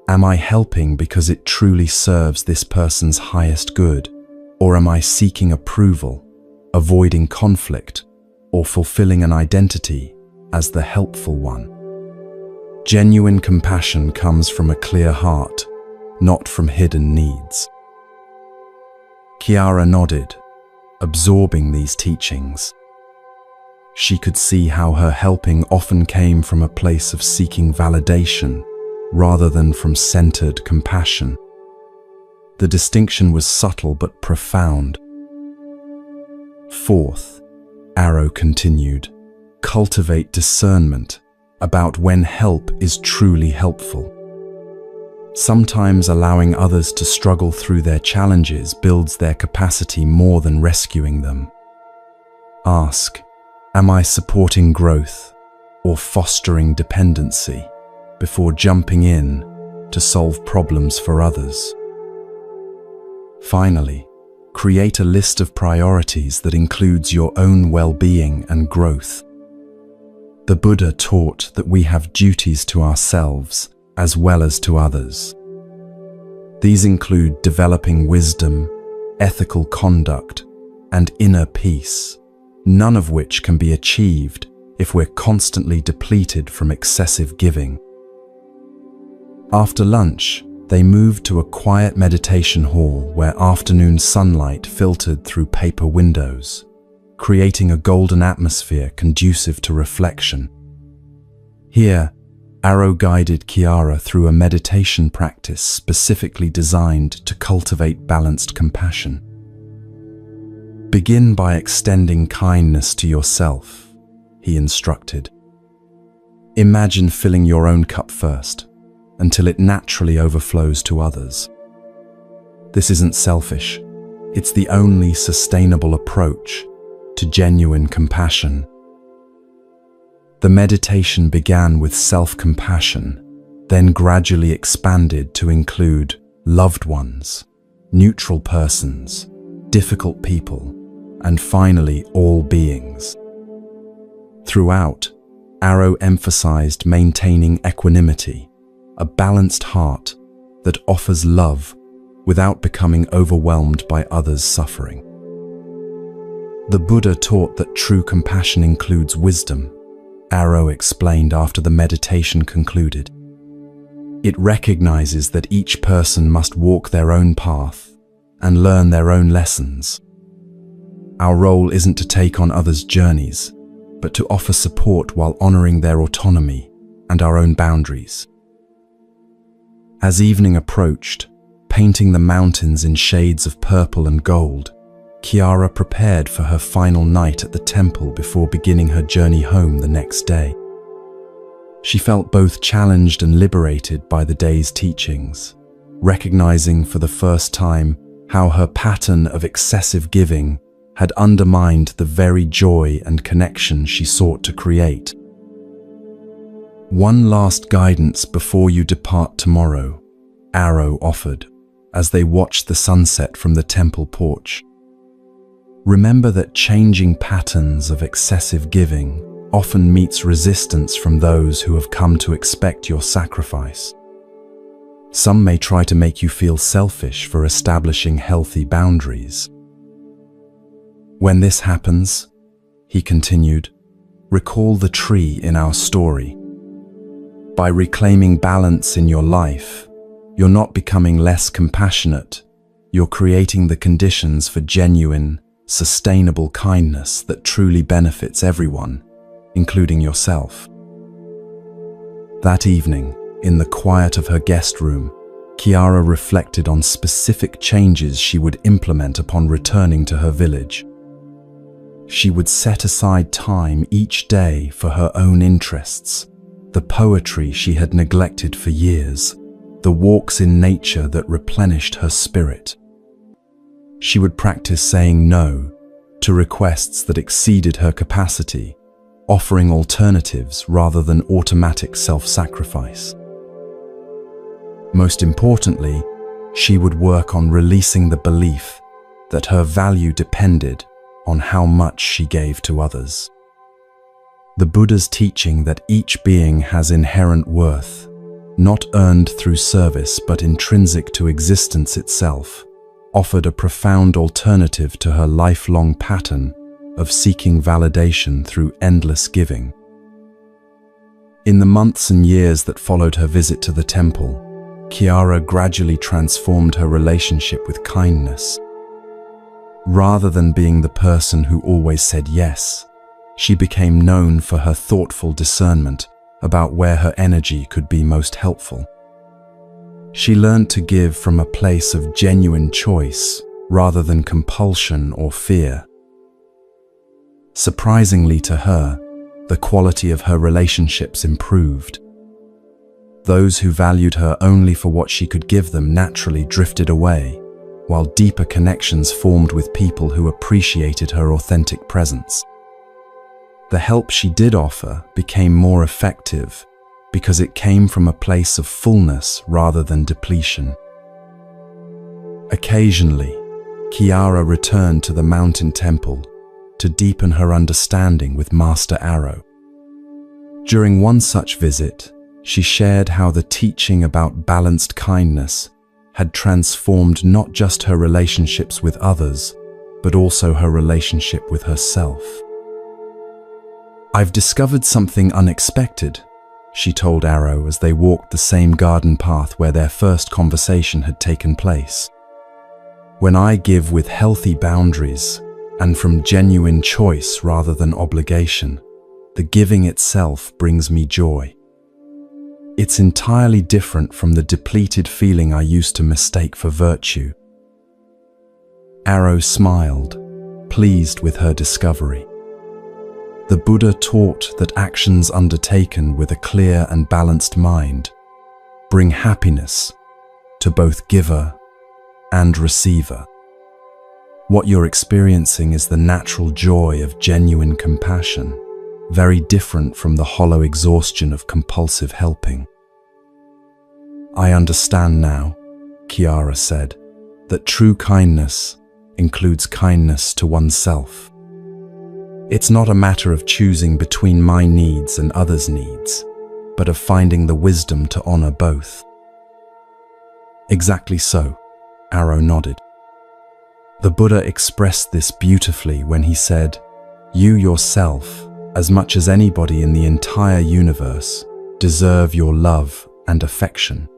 am I helping because it truly serves this person's highest good, or am I seeking approval, avoiding conflict, or fulfilling an identity as the helpful one? Genuine compassion comes from a clear heart, not from hidden needs. Kiara nodded, absorbing these teachings. She could see how her helping often came from a place of seeking validation rather than from centered compassion. The distinction was subtle but profound. Fourth, Arrow continued, cultivate discernment about when help is truly helpful. Sometimes allowing others to struggle through their challenges builds their capacity more than rescuing them. Ask, am I supporting growth or fostering dependency before jumping in to solve problems for others? Finally, create a list of priorities that includes your own well-being and growth. The Buddha taught that we have duties to ourselves as well as to others. These include developing wisdom, ethical conduct, and inner peace, none of which can be achieved if we're constantly depleted from excessive giving. After lunch, they moved to a quiet meditation hall where afternoon sunlight filtered through paper windows, creating a golden atmosphere conducive to reflection. Here, Arrow guided Kiara through a meditation practice specifically designed to cultivate balanced compassion. Begin by extending kindness to yourself, he instructed. Imagine filling your own cup first, until it naturally overflows to others. This isn't selfish, it's the only sustainable approach to genuine compassion. The meditation began with self-compassion, then gradually expanded to include loved ones, neutral persons, difficult people, and finally all beings. Throughout, Arrow emphasized maintaining equanimity, a balanced heart that offers love without becoming overwhelmed by others' suffering. The Buddha taught that true compassion includes wisdom, Arrow explained after the meditation concluded. It recognizes that each person must walk their own path and learn their own lessons. Our role isn't to take on others' journeys, but to offer support while honoring their autonomy and our own boundaries. As evening approached, painting the mountains in shades of purple and gold, Kiara prepared for her final night at the temple before beginning her journey home the next day. She felt both challenged and liberated by the day's teachings, recognizing for the first time how her pattern of excessive giving had undermined the very joy and connection she sought to create. "One last guidance before you depart tomorrow," Arrow offered, as they watched the sunset from the temple porch. "Remember that changing patterns of excessive giving often meets resistance from those who have come to expect your sacrifice. Some may try to make you feel selfish for establishing healthy boundaries. When this happens," he continued, "recall the tree in our story. By reclaiming balance in your life, you're not becoming less compassionate, you're creating the conditions for genuine, sustainable kindness that truly benefits everyone, including yourself." That evening, in the quiet of her guest room, Kiara reflected on specific changes she would implement upon returning to her village. She would set aside time each day for her own interests, the poetry she had neglected for years, the walks in nature that replenished her spirit. She would practice saying no to requests that exceeded her capacity, offering alternatives rather than automatic self-sacrifice. Most importantly, she would work on releasing the belief that her value depended on how much she gave to others. The Buddha's teaching that each being has inherent worth, not earned through service but intrinsic to existence itself, offered a profound alternative to her lifelong pattern of seeking validation through endless giving. In the months and years that followed her visit to the temple, Kiara gradually transformed her relationship with kindness. Rather than being the person who always said yes, she became known for her thoughtful discernment about where her energy could be most helpful. She learned to give from a place of genuine choice rather than compulsion or fear. Surprisingly to her, the quality of her relationships improved. Those who valued her only for what she could give them naturally drifted away, while deeper connections formed with people who appreciated her authentic presence. The help she did offer became more effective because it came from a place of fullness rather than depletion. Occasionally, Kiara returned to the mountain temple to deepen her understanding with Master Arrow. During one such visit, she shared how the teaching about balanced kindness had transformed not just her relationships with others, but also her relationship with herself. "I've discovered something unexpected," she told Arrow as they walked the same garden path where their first conversation had taken place. "When I give with healthy boundaries and from genuine choice rather than obligation, the giving itself brings me joy. It's entirely different from the depleted feeling I used to mistake for virtue." Arrow smiled, pleased with her discovery. The Buddha taught that actions undertaken with a clear and balanced mind bring happiness to both giver and receiver. What you're experiencing is the natural joy of genuine compassion, very different from the hollow exhaustion of compulsive helping. "I understand now," Kiara said, "that true kindness includes kindness to oneself. It's not a matter of choosing between my needs and others' needs, but of finding the wisdom to honor both." "Exactly so," Arrow nodded. The Buddha expressed this beautifully when he said, "You yourself, as much as anybody in the entire universe, deserve your love and affection.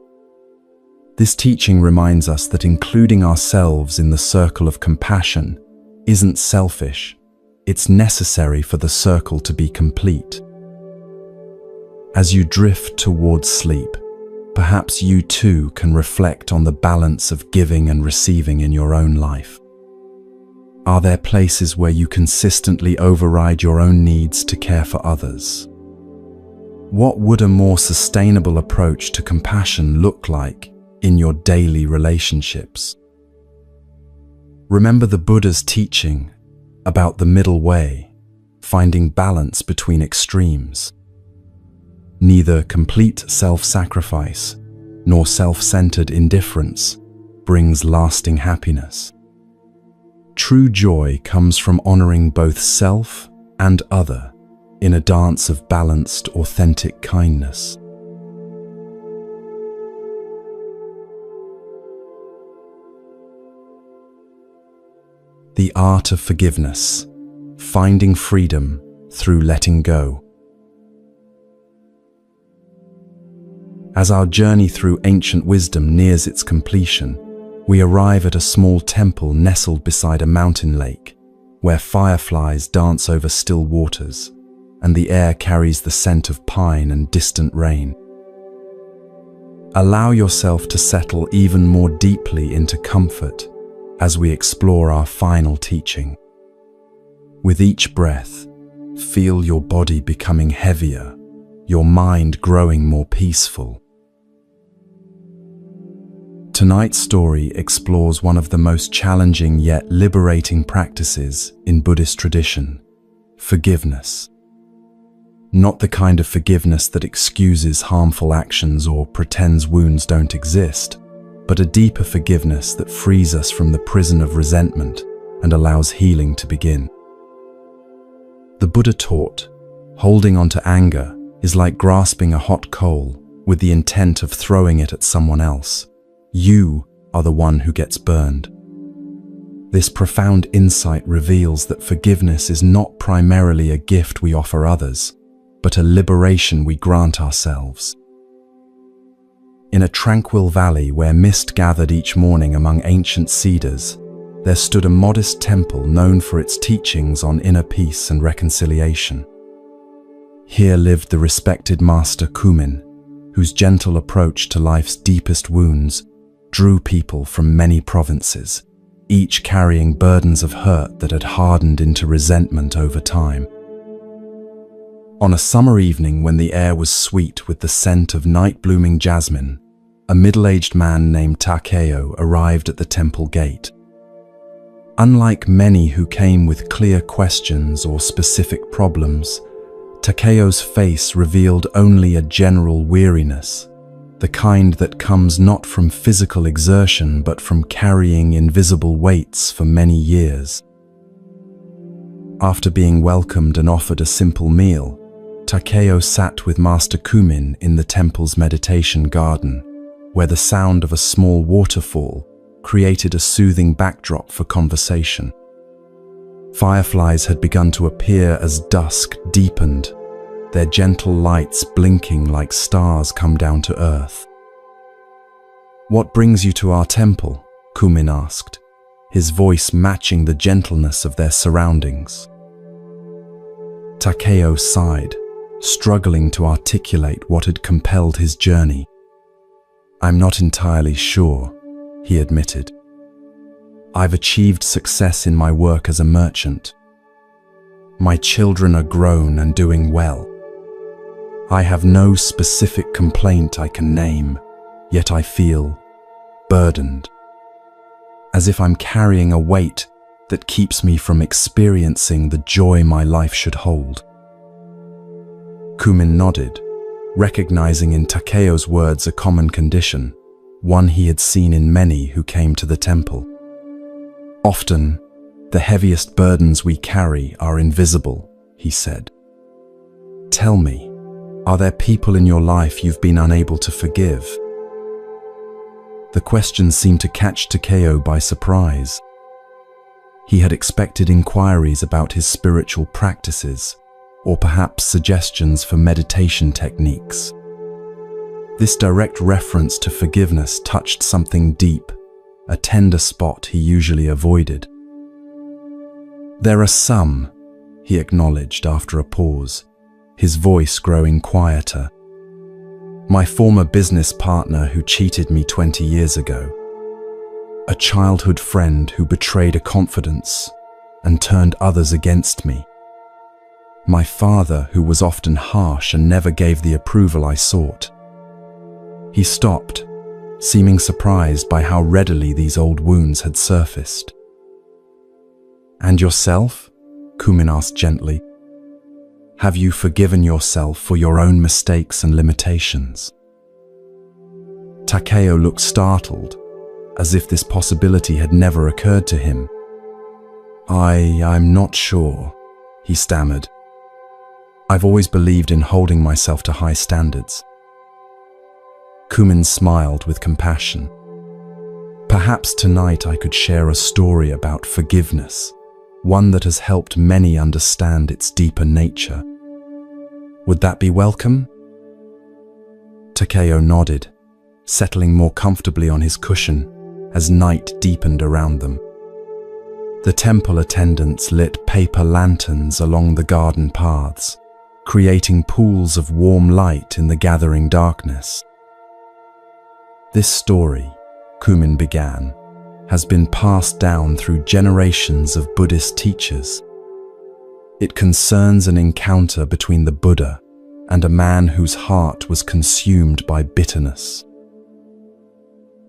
This teaching reminds us that including ourselves in the circle of compassion isn't selfish, it's necessary for the circle to be complete. As you drift towards sleep, perhaps you too can reflect on the balance of giving and receiving in your own life. Are there places where you consistently override your own needs to care for others? What would a more sustainable approach to compassion look like in your daily relationships? Remember the Buddha's teaching about the middle way, finding balance between extremes. Neither complete self-sacrifice nor self-centered indifference brings lasting happiness. True joy comes from honoring both self and other in a dance of balanced, authentic kindness. The art of forgiveness, finding freedom through letting go. As our journey through ancient wisdom nears its completion, we arrive at a small temple nestled beside a mountain lake, where fireflies dance over still waters, and the air carries the scent of pine and distant rain. Allow yourself to settle even more deeply into comfort as we explore our final teaching. With each breath, feel your body becoming heavier, your mind growing more peaceful. Tonight's story explores one of the most challenging yet liberating practices in Buddhist tradition: forgiveness. Not the kind of forgiveness that excuses harmful actions or pretends wounds don't exist, but a deeper forgiveness that frees us from the prison of resentment and allows healing to begin. The Buddha taught, holding on to anger is like grasping a hot coal with the intent of throwing it at someone else. You are the one who gets burned. This profound insight reveals that forgiveness is not primarily a gift we offer others, but a liberation we grant ourselves. In a tranquil valley where mist gathered each morning among ancient cedars, there stood a modest temple known for its teachings on inner peace and reconciliation. Here lived the respected master Kumin, whose gentle approach to life's deepest wounds drew people from many provinces, each carrying burdens of hurt that had hardened into resentment over time. On a summer evening when the air was sweet with the scent of night-blooming jasmine, a middle-aged man named Takeo arrived at the temple gate. Unlike many who came with clear questions or specific problems, Takeo's face revealed only a general weariness, the kind that comes not from physical exertion but from carrying invisible weights for many years. After being welcomed and offered a simple meal, Takeo sat with Master Kumin in the temple's meditation garden, where the sound of a small waterfall created a soothing backdrop for conversation. Fireflies had begun to appear as dusk deepened, their gentle lights blinking like stars come down to earth. "What brings you to our temple?" Kumin asked, his voice matching the gentleness of their surroundings. Takeo sighed, struggling to articulate what had compelled his journey. "I'm not entirely sure," he admitted. "I've achieved success in my work as a merchant. My children are grown and doing well. I have no specific complaint I can name, yet I feel burdened, as if I'm carrying a weight that keeps me from experiencing the joy my life should hold." Kumin nodded, recognizing in Takeo's words a common condition, one he had seen in many who came to the temple. "Often, the heaviest burdens we carry are invisible," he said. "Tell me, are there people in your life you've been unable to forgive?" The question seemed to catch Takeo by surprise. He had expected inquiries about his spiritual practices, or perhaps suggestions for meditation techniques. This direct reference to forgiveness touched something deep, a tender spot he usually avoided. "There are some," he acknowledged after a pause, his voice growing quieter. "My former business partner who cheated me 20 years ago. A childhood friend who betrayed a confidence and turned others against me. My father who was often harsh and never gave the approval I sought." He stopped, seeming surprised by how readily these old wounds had surfaced. "And yourself?" Kumin asked gently. "Have you forgiven yourself for your own mistakes and limitations?" Takeo looked startled, as if this possibility had never occurred to him. I'm not sure," he stammered. "I've always believed in holding myself to high standards." Kumin smiled with compassion. "Perhaps tonight I could share a story about forgiveness, one that has helped many understand its deeper nature. Would that be welcome?" Takeo nodded, settling more comfortably on his cushion as night deepened around them. The temple attendants lit paper lanterns along the garden paths, creating pools of warm light in the gathering darkness. "This story," Kumin began, "has been passed down through generations of Buddhist teachers. It concerns an encounter between the Buddha and a man whose heart was consumed by bitterness.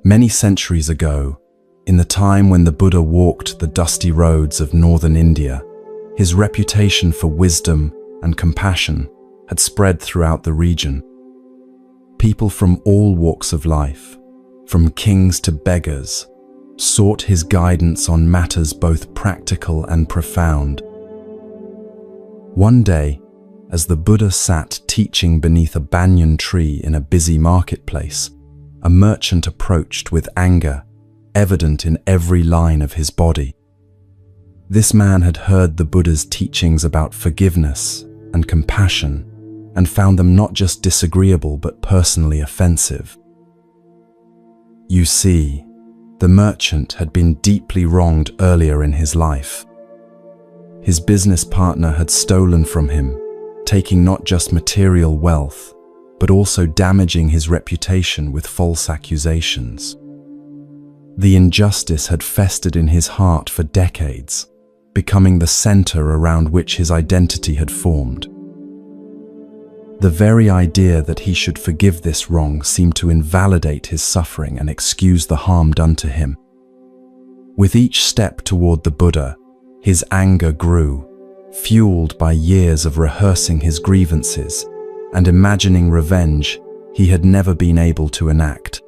Many centuries ago, in the time when the Buddha walked the dusty roads of northern India, his reputation for wisdom and compassion had spread throughout the region. People from all walks of life, from kings to beggars, sought his guidance on matters both practical and profound. One day, as the Buddha sat teaching beneath a banyan tree in a busy marketplace, a merchant approached with anger, evident in every line of his body. This man had heard the Buddha's teachings about forgiveness and compassion and found them not just disagreeable but personally offensive. You see, the merchant had been deeply wronged earlier in his life. His business partner had stolen from him, taking not just material wealth, but also damaging his reputation with false accusations. The injustice had festered in his heart for decades, becoming the center around which his identity had formed. The very idea that he should forgive this wrong seemed to invalidate his suffering and excuse the harm done to him. With each step toward the Buddha, his anger grew, fueled by years of rehearsing his grievances and imagining revenge he had never been able to enact.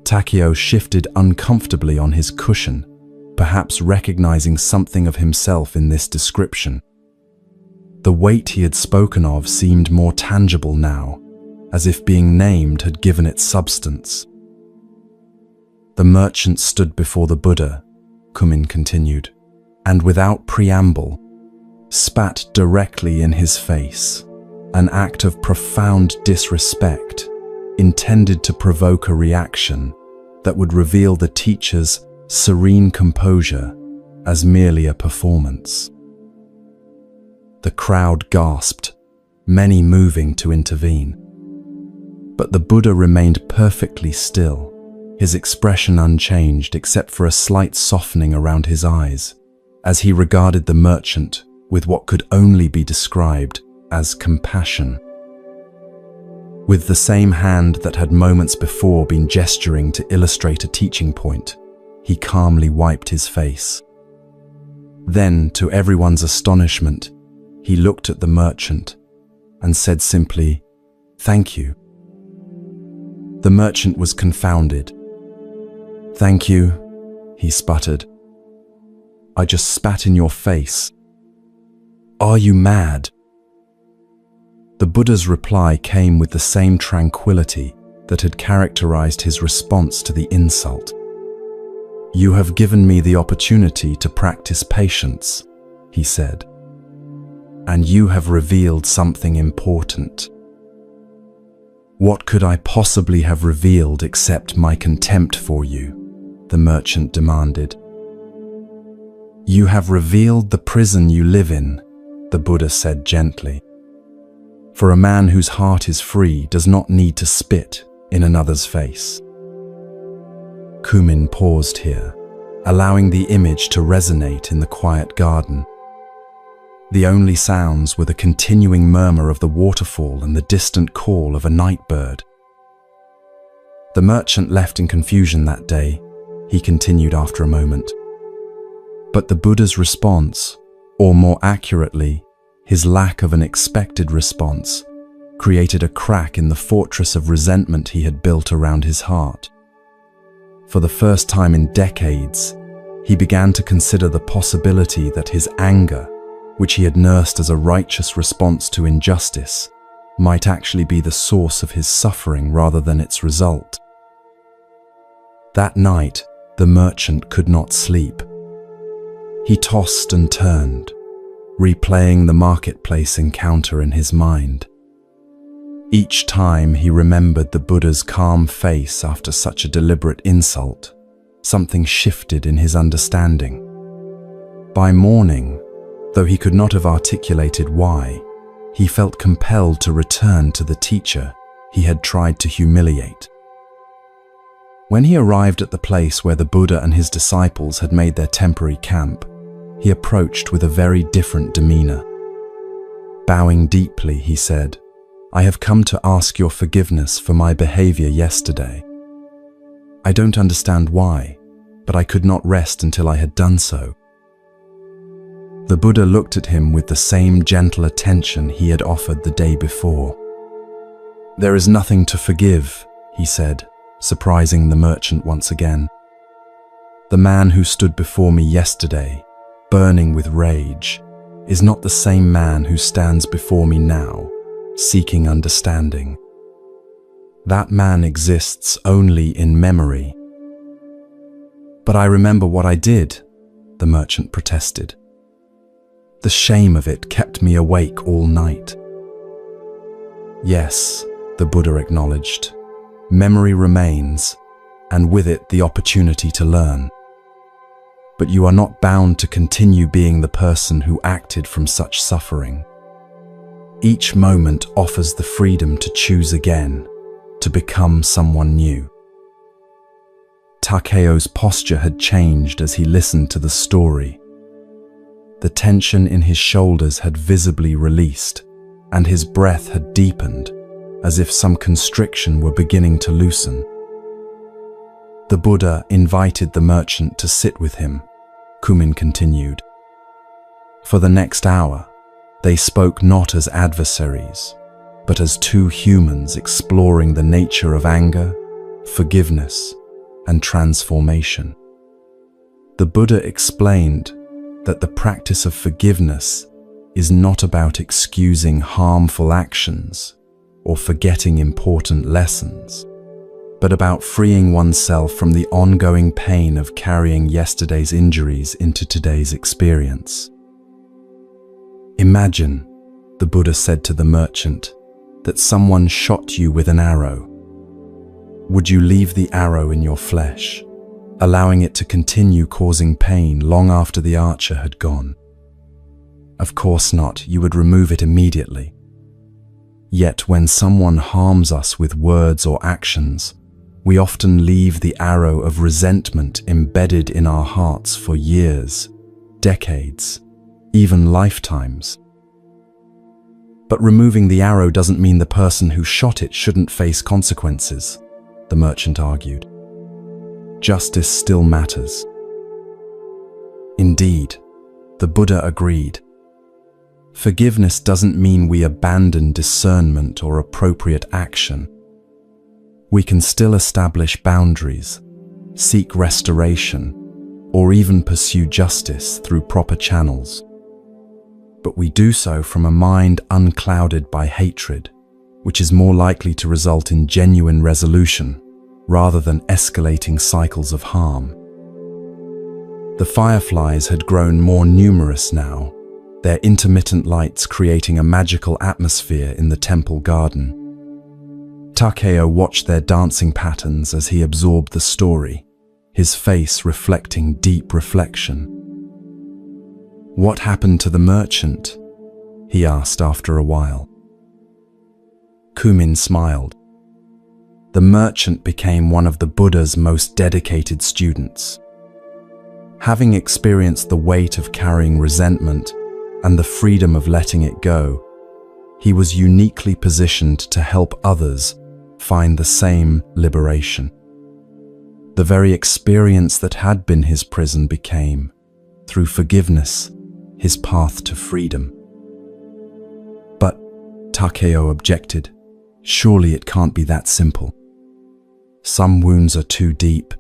Takeo shifted uncomfortably on his cushion, perhaps recognizing something of himself in this description. The weight he had spoken of seemed more tangible now, as if being named had given it substance. The merchant stood before the Buddha, Kumin continued, and without preamble, spat directly in his face, an act of profound disrespect intended to provoke a reaction that would reveal the teacher's serene composure as merely a performance. The crowd gasped, many moving to intervene. But the Buddha remained perfectly still, his expression unchanged except for a slight softening around his eyes, as he regarded the merchant with what could only be described as compassion. With the same hand that had moments before been gesturing to illustrate a teaching point, he calmly wiped his face. Then, to everyone's astonishment, he looked at the merchant and said simply, "Thank you." The merchant was confounded. "Thank you," he sputtered. "I just spat in your face. Are you mad?" The Buddha's reply came with the same tranquility that had characterized his response to the insult. "You have given me the opportunity to practice patience," he said, "and you have revealed something important." "What could I possibly have revealed except my contempt for you?" the merchant demanded. "You have revealed the prison you live in," the Buddha said gently. "For a man whose heart is free does not need to spit in another's face." Kumin paused here, allowing the image to resonate in the quiet garden. The only sounds were the continuing murmur of the waterfall and the distant call of a night bird. "The merchant left in confusion that day," he continued after a moment. But the Buddha's response, or more accurately, his lack of an expected response, created a crack in the fortress of resentment he had built around his heart. For the first time in decades, he began to consider the possibility that his anger, which he had nursed as a righteous response to injustice, might actually be the source of his suffering rather than its result. That night, the merchant could not sleep. He tossed and turned, replaying the marketplace encounter in his mind. Each time he remembered the Buddha's calm face after such a deliberate insult, something shifted in his understanding. By morning, though he could not have articulated why, he felt compelled to return to the teacher he had tried to humiliate. When he arrived at the place where the Buddha and his disciples had made their temporary camp, he approached with a very different demeanor. Bowing deeply, he said, "I have come to ask your forgiveness for my behavior yesterday. I don't understand why, but I could not rest until I had done so." The Buddha looked at him with the same gentle attention he had offered the day before. "There is nothing to forgive," he said, surprising the merchant once again. "The man who stood before me yesterday, burning with rage, is not the same man who stands before me now, seeking understanding. That man exists only in memory." "But I remember what I did," the merchant protested. "The shame of it kept me awake all night." "Yes," the Buddha acknowledged, "memory remains, and with it the opportunity to learn. But you are not bound to continue being the person who acted from such suffering. Each moment offers the freedom to choose again, to become someone new." Takeo's posture had changed as he listened to the story. The tension in his shoulders had visibly released, and his breath had deepened, as if some constriction were beginning to loosen. The Buddha invited the merchant to sit with him, Kumin continued. For the next hour, they spoke not as adversaries, but as two humans exploring the nature of anger, forgiveness, and transformation. The Buddha explained that the practice of forgiveness is not about excusing harmful actions or forgetting important lessons, but about freeing oneself from the ongoing pain of carrying yesterday's injuries into today's experience. Imagine, the Buddha said to the merchant, that someone shot you with an arrow. Would you leave the arrow in your flesh, allowing it to continue causing pain long after the archer had gone? Of course not, you would remove it immediately. Yet when someone harms us with words or actions, we often leave the arrow of resentment embedded in our hearts for years, decades, even lifetimes. But removing the arrow doesn't mean the person who shot it shouldn't face consequences, the merchant argued. Justice still matters. Indeed, the Buddha agreed. Forgiveness doesn't mean we abandon discernment or appropriate action. We can still establish boundaries, seek restoration, or even pursue justice through proper channels. But we do so from a mind unclouded by hatred, which is more likely to result in genuine resolution rather than escalating cycles of harm. The fireflies had grown more numerous now, their intermittent lights creating a magical atmosphere in the temple garden. Takeo watched their dancing patterns as he absorbed the story, his face reflecting deep reflection. "What happened to the merchant?" he asked after a while. Kumin smiled. The merchant became one of the Buddha's most dedicated students. Having experienced the weight of carrying resentment and the freedom of letting it go, he was uniquely positioned to help others find the same liberation. The very experience that had been his prison became, through forgiveness, his path to freedom. But, Takeo objected, surely it can't be that simple. Some wounds are too deep,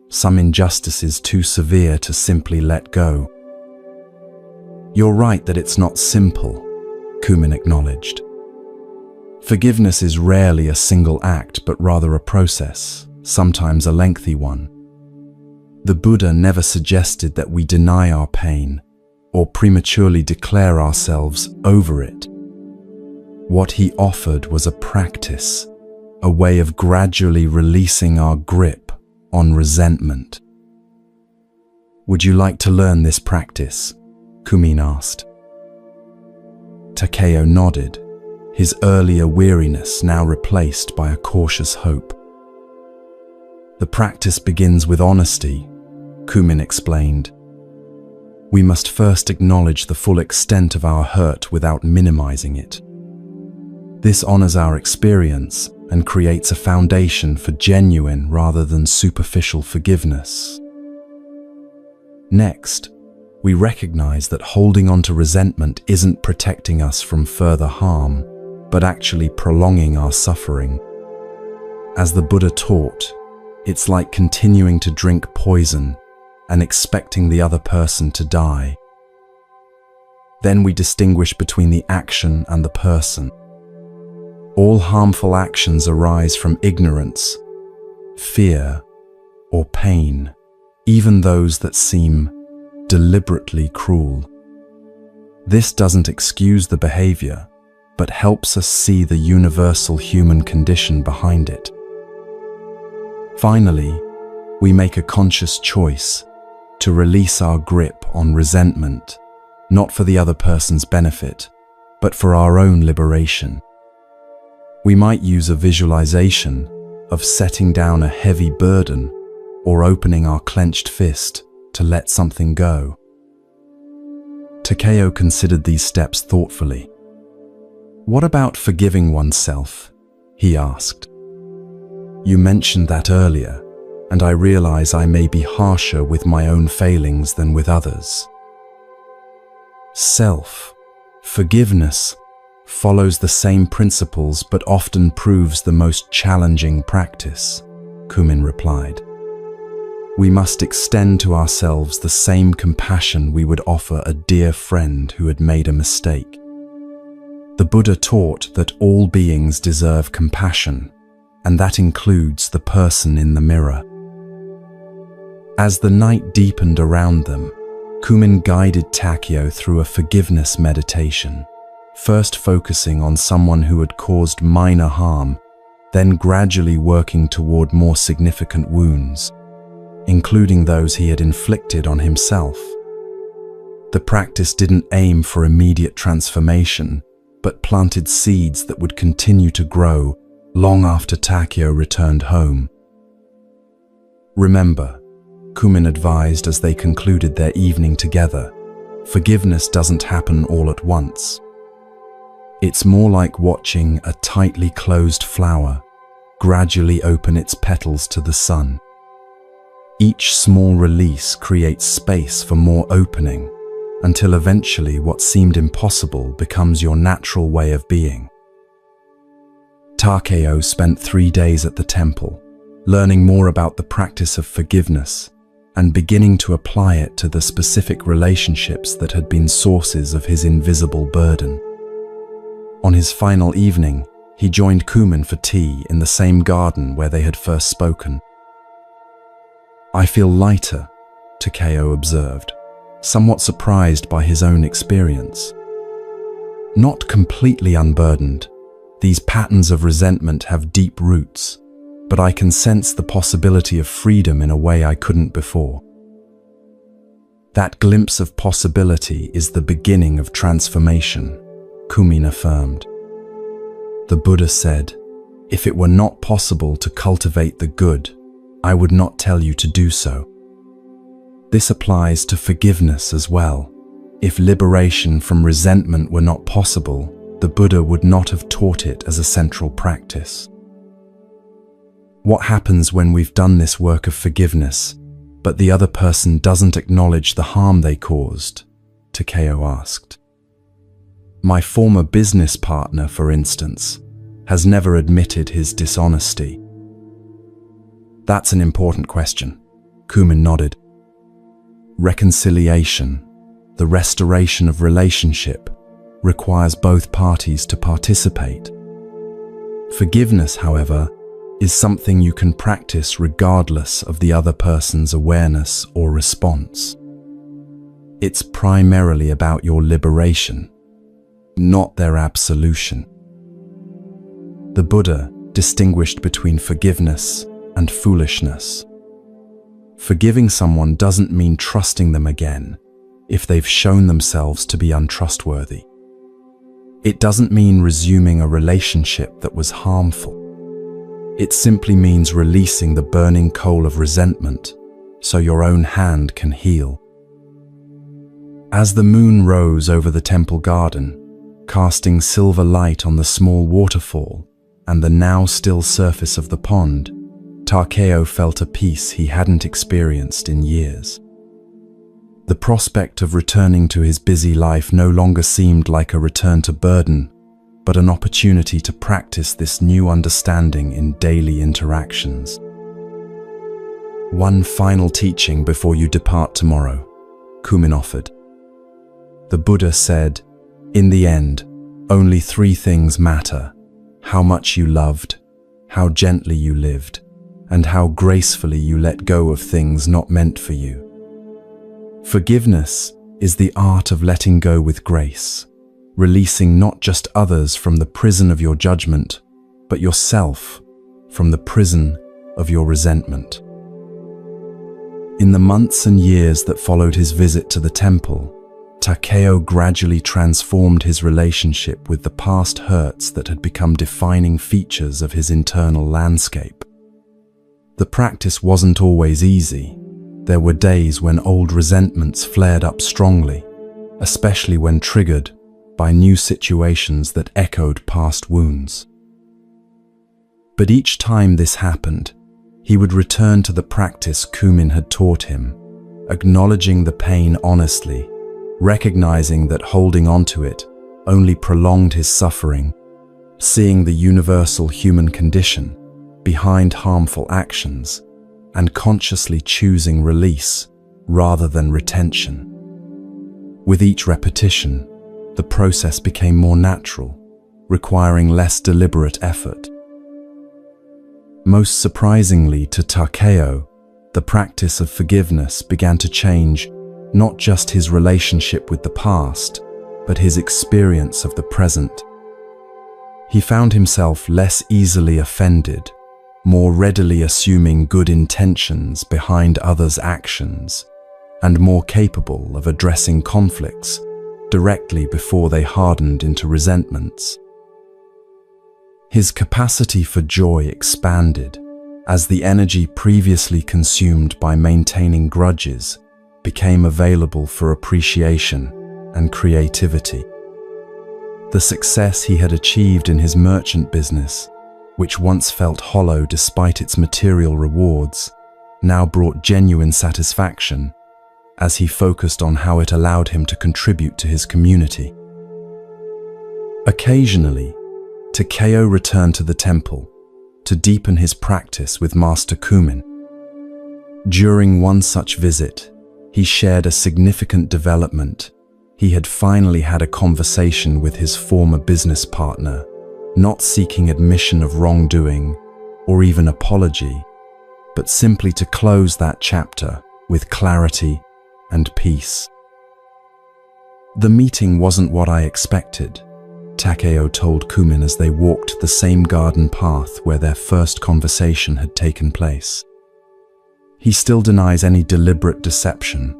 some injustices too severe to simply let go. You're right that it's not simple, Kumin acknowledged. Forgiveness is rarely a single act, but rather a process, sometimes a lengthy one. The Buddha never suggested that we deny our pain or prematurely declare ourselves over it. What he offered was a practice, a way of gradually releasing our grip on resentment. "Would you like to learn this practice?" Kumin asked. Takeo nodded, his earlier weariness now replaced by a cautious hope. "The practice begins with honesty," Kumin explained. "We must first acknowledge the full extent of our hurt without minimizing it. This honors our experience and creates a foundation for genuine rather than superficial forgiveness. Next, we recognize that holding on to resentment isn't protecting us from further harm, but actually prolonging our suffering. As the Buddha taught, it's like continuing to drink poison and expecting the other person to die. Then we distinguish between the action and the person. All harmful actions arise from ignorance, fear, or pain, even those that seem deliberately cruel. This doesn't excuse the behavior, but helps us see the universal human condition behind it. Finally, we make a conscious choice to release our grip on resentment, not for the other person's benefit, but for our own liberation. We might use a visualization of setting down a heavy burden or opening our clenched fist to let something go. Takeo considered these steps thoughtfully. "What about forgiving oneself?" he asked. "You mentioned that earlier, and I realize I may be harsher with my own failings than with others." Self-forgiveness follows the same principles but often proves the most challenging practice, Kumin replied. We must extend to ourselves the same compassion we would offer a dear friend who had made a mistake. The Buddha taught that all beings deserve compassion, and that includes the person in the mirror. As the night deepened around them, Kumin guided Takeo through a forgiveness meditation, first focusing on someone who had caused minor harm, then gradually working toward more significant wounds, including those he had inflicted on himself. The practice didn't aim for immediate transformation, but planted seeds that would continue to grow long after Takeo returned home. "Remember," Kumin advised as they concluded their evening together, "forgiveness doesn't happen all at once. It's more like watching a tightly closed flower gradually open its petals to the sun. Each small release creates space for more opening, until eventually what seemed impossible becomes your natural way of being." Takeo spent 3 days at the temple, learning more about the practice of forgiveness and beginning to apply it to the specific relationships that had been sources of his invisible burden. On his final evening, he joined Kumin for tea in the same garden where they had first spoken. "I feel lighter," Takeo observed, somewhat surprised by his own experience. "Not completely unburdened, These patterns of resentment have deep roots, but I can sense the possibility of freedom in a way I couldn't before. That glimpse of possibility is the beginning of transformation, Kumin affirmed. The Buddha said, "If it were not possible to cultivate the good, I would not tell you to do so." This applies to forgiveness as well. If liberation from resentment were not possible, the Buddha would not have taught it as a central practice. What happens when we've done this work of forgiveness, but the other person doesn't acknowledge the harm they caused? Takeo asked. My former business partner, for instance, has never admitted his dishonesty. That's an important question. Kumin nodded. Reconciliation, the restoration of relationship, requires both parties to participate. Forgiveness, however, is something you can practice regardless of the other person's awareness or response. It's primarily about your liberation, not their absolution. The Buddha distinguished between forgiveness and foolishness. Forgiving someone doesn't mean trusting them again if they've shown themselves to be untrustworthy. It doesn't mean resuming a relationship that was harmful. It simply means releasing the burning coal of resentment so your own hand can heal. As the moon rose over the temple garden, casting silver light on the small waterfall and the now still surface of the pond, Takeo felt a peace he hadn't experienced in years. The prospect of returning to his busy life no longer seemed like a return to burden, but an opportunity to practice this new understanding in daily interactions. One final teaching before you depart tomorrow, Kumin offered. The Buddha said, in the end, only 3 things matter: how much you loved, how gently you lived, and how gracefully you let go of things not meant for you. Forgiveness is the art of letting go with grace, releasing not just others from the prison of your judgment, but yourself from the prison of your resentment. In the months and years that followed his visit to the temple, Takeo gradually transformed his relationship with the past hurts that had become defining features of his internal landscape. The practice wasn't always easy. There were days when old resentments flared up strongly, especially when triggered by new situations that echoed past wounds. But each time this happened, he would return to the practice Kumin had taught him, acknowledging the pain honestly, recognizing that holding onto it only prolonged his suffering, seeing the universal human condition behind harmful actions, and consciously choosing release rather than retention. With each repetition, the process became more natural, requiring less deliberate effort. Most surprisingly to Takeo, the practice of forgiveness began to change not just his relationship with the past, but his experience of the present. He found himself less easily offended, more readily assuming good intentions behind others' actions, and more capable of addressing conflicts directly before they hardened into resentments. His capacity for joy expanded as the energy previously consumed by maintaining grudges became available for appreciation and creativity. The success he had achieved in his merchant business, which once felt hollow despite its material rewards, now brought genuine satisfaction as he focused on how it allowed him to contribute to his community. Occasionally, Takeo returned to the temple to deepen his practice with Master Kumin. During one such visit, he shared a significant development. He had finally had a conversation with his former business partner, not seeking admission of wrongdoing or even apology, but simply to close that chapter with clarity and peace. The meeting wasn't what I expected, Takeo told Kumin as they walked the same garden path where their first conversation had taken place. He still denies any deliberate deception,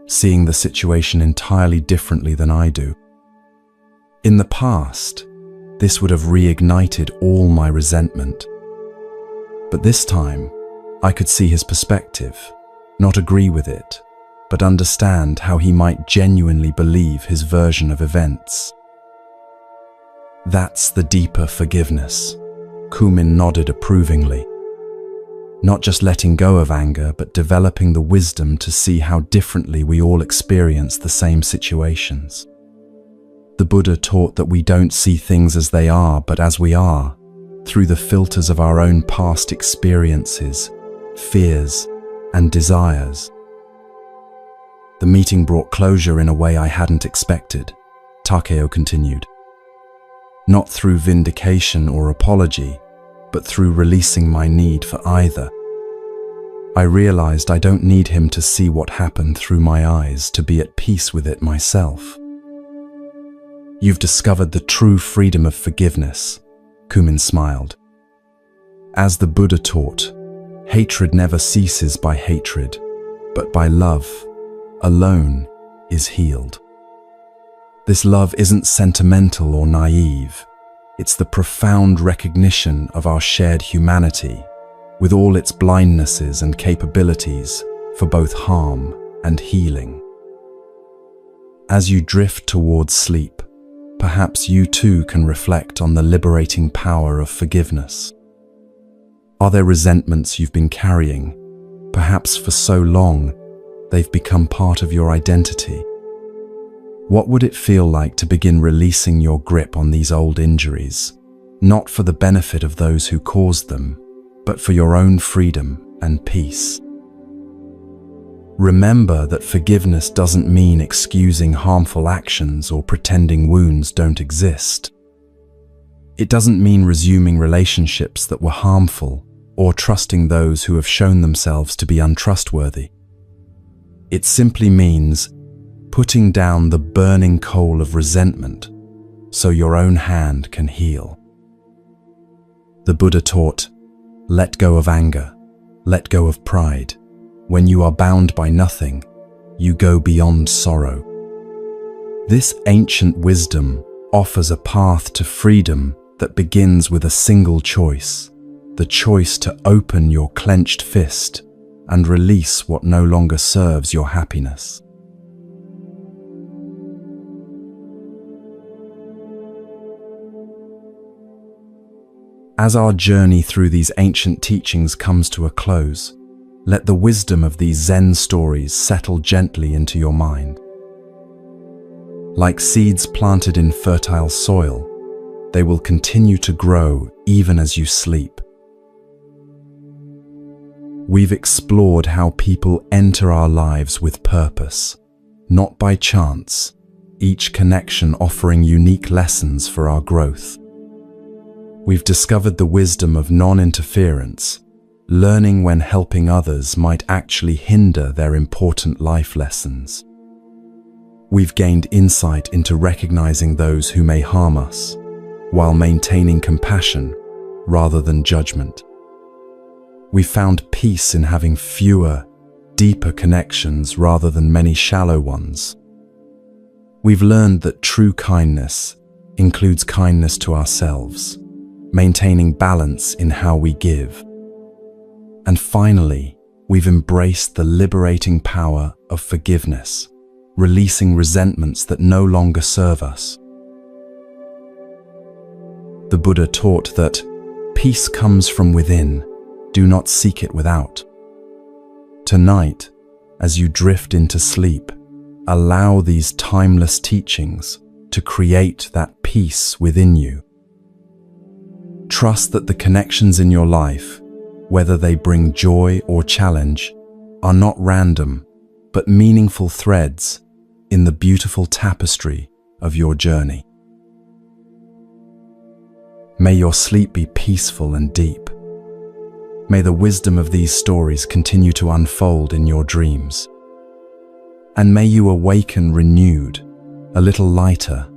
seeing the situation entirely differently than I do. In the past, this would have reignited all my resentment. But this time, I could see his perspective, not agree with it, but understand how he might genuinely believe his version of events. That's the deeper forgiveness. Kumin nodded approvingly. Not just letting go of anger, but developing the wisdom to see how differently we all experience the same situations. The Buddha taught that we don't see things as they are, but as we are, through the filters of our own past experiences, fears, and desires. The meeting brought closure in a way I hadn't expected, Takeo continued. Not through vindication or apology, but through releasing my need for either. I realized I don't need him to see what happened through my eyes to be at peace with it myself. You've discovered the true freedom of forgiveness, Kumin smiled. As the Buddha taught, hatred never ceases by hatred, but by love alone is healed. This love isn't sentimental or naive. It's the profound recognition of our shared humanity, with all its blindnesses and capabilities for both harm and healing. As you drift towards sleep, perhaps you too can reflect on the liberating power of forgiveness. Are there resentments you've been carrying, perhaps for so long they've become part of your identity? What would it feel like to begin releasing your grip on these old injuries, not for the benefit of those who caused them, but for your own freedom and peace? Remember that forgiveness doesn't mean excusing harmful actions or pretending wounds don't exist. It doesn't mean resuming relationships that were harmful or trusting those who have shown themselves to be untrustworthy. It simply means putting down the burning coal of resentment so your own hand can heal. The Buddha taught, let go of anger, let go of pride. When you are bound by nothing, you go beyond sorrow. This ancient wisdom offers a path to freedom that begins with a single choice, the choice to open your clenched fist and release what no longer serves your happiness. As our journey through these ancient teachings comes to a close, let the wisdom of these Zen stories settle gently into your mind. Like seeds planted in fertile soil, they will continue to grow even as you sleep. We've explored how people enter our lives with purpose, not by chance, each connection offering unique lessons for our growth. We've discovered the wisdom of non-interference, learning when helping others might actually hinder their important life lessons. We've gained insight into recognizing those who may harm us, while maintaining compassion rather than judgment. We found peace in having fewer, deeper connections rather than many shallow ones. We've learned that true kindness includes kindness to ourselves, maintaining balance in how we give. And finally, we've embraced the liberating power of forgiveness, releasing resentments that no longer serve us. The Buddha taught that peace comes from within, do not seek it without. Tonight, as you drift into sleep, allow these timeless teachings to create that peace within you. Trust that the connections in your life, whether they bring joy or challenge, are not random, but meaningful threads in the beautiful tapestry of your journey. May your sleep be peaceful and deep. May the wisdom of these stories continue to unfold in your dreams. And may you awaken renewed, a little lighter,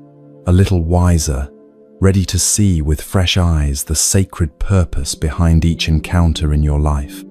a little wiser, ready to see with fresh eyes the sacred purpose behind each encounter in your life.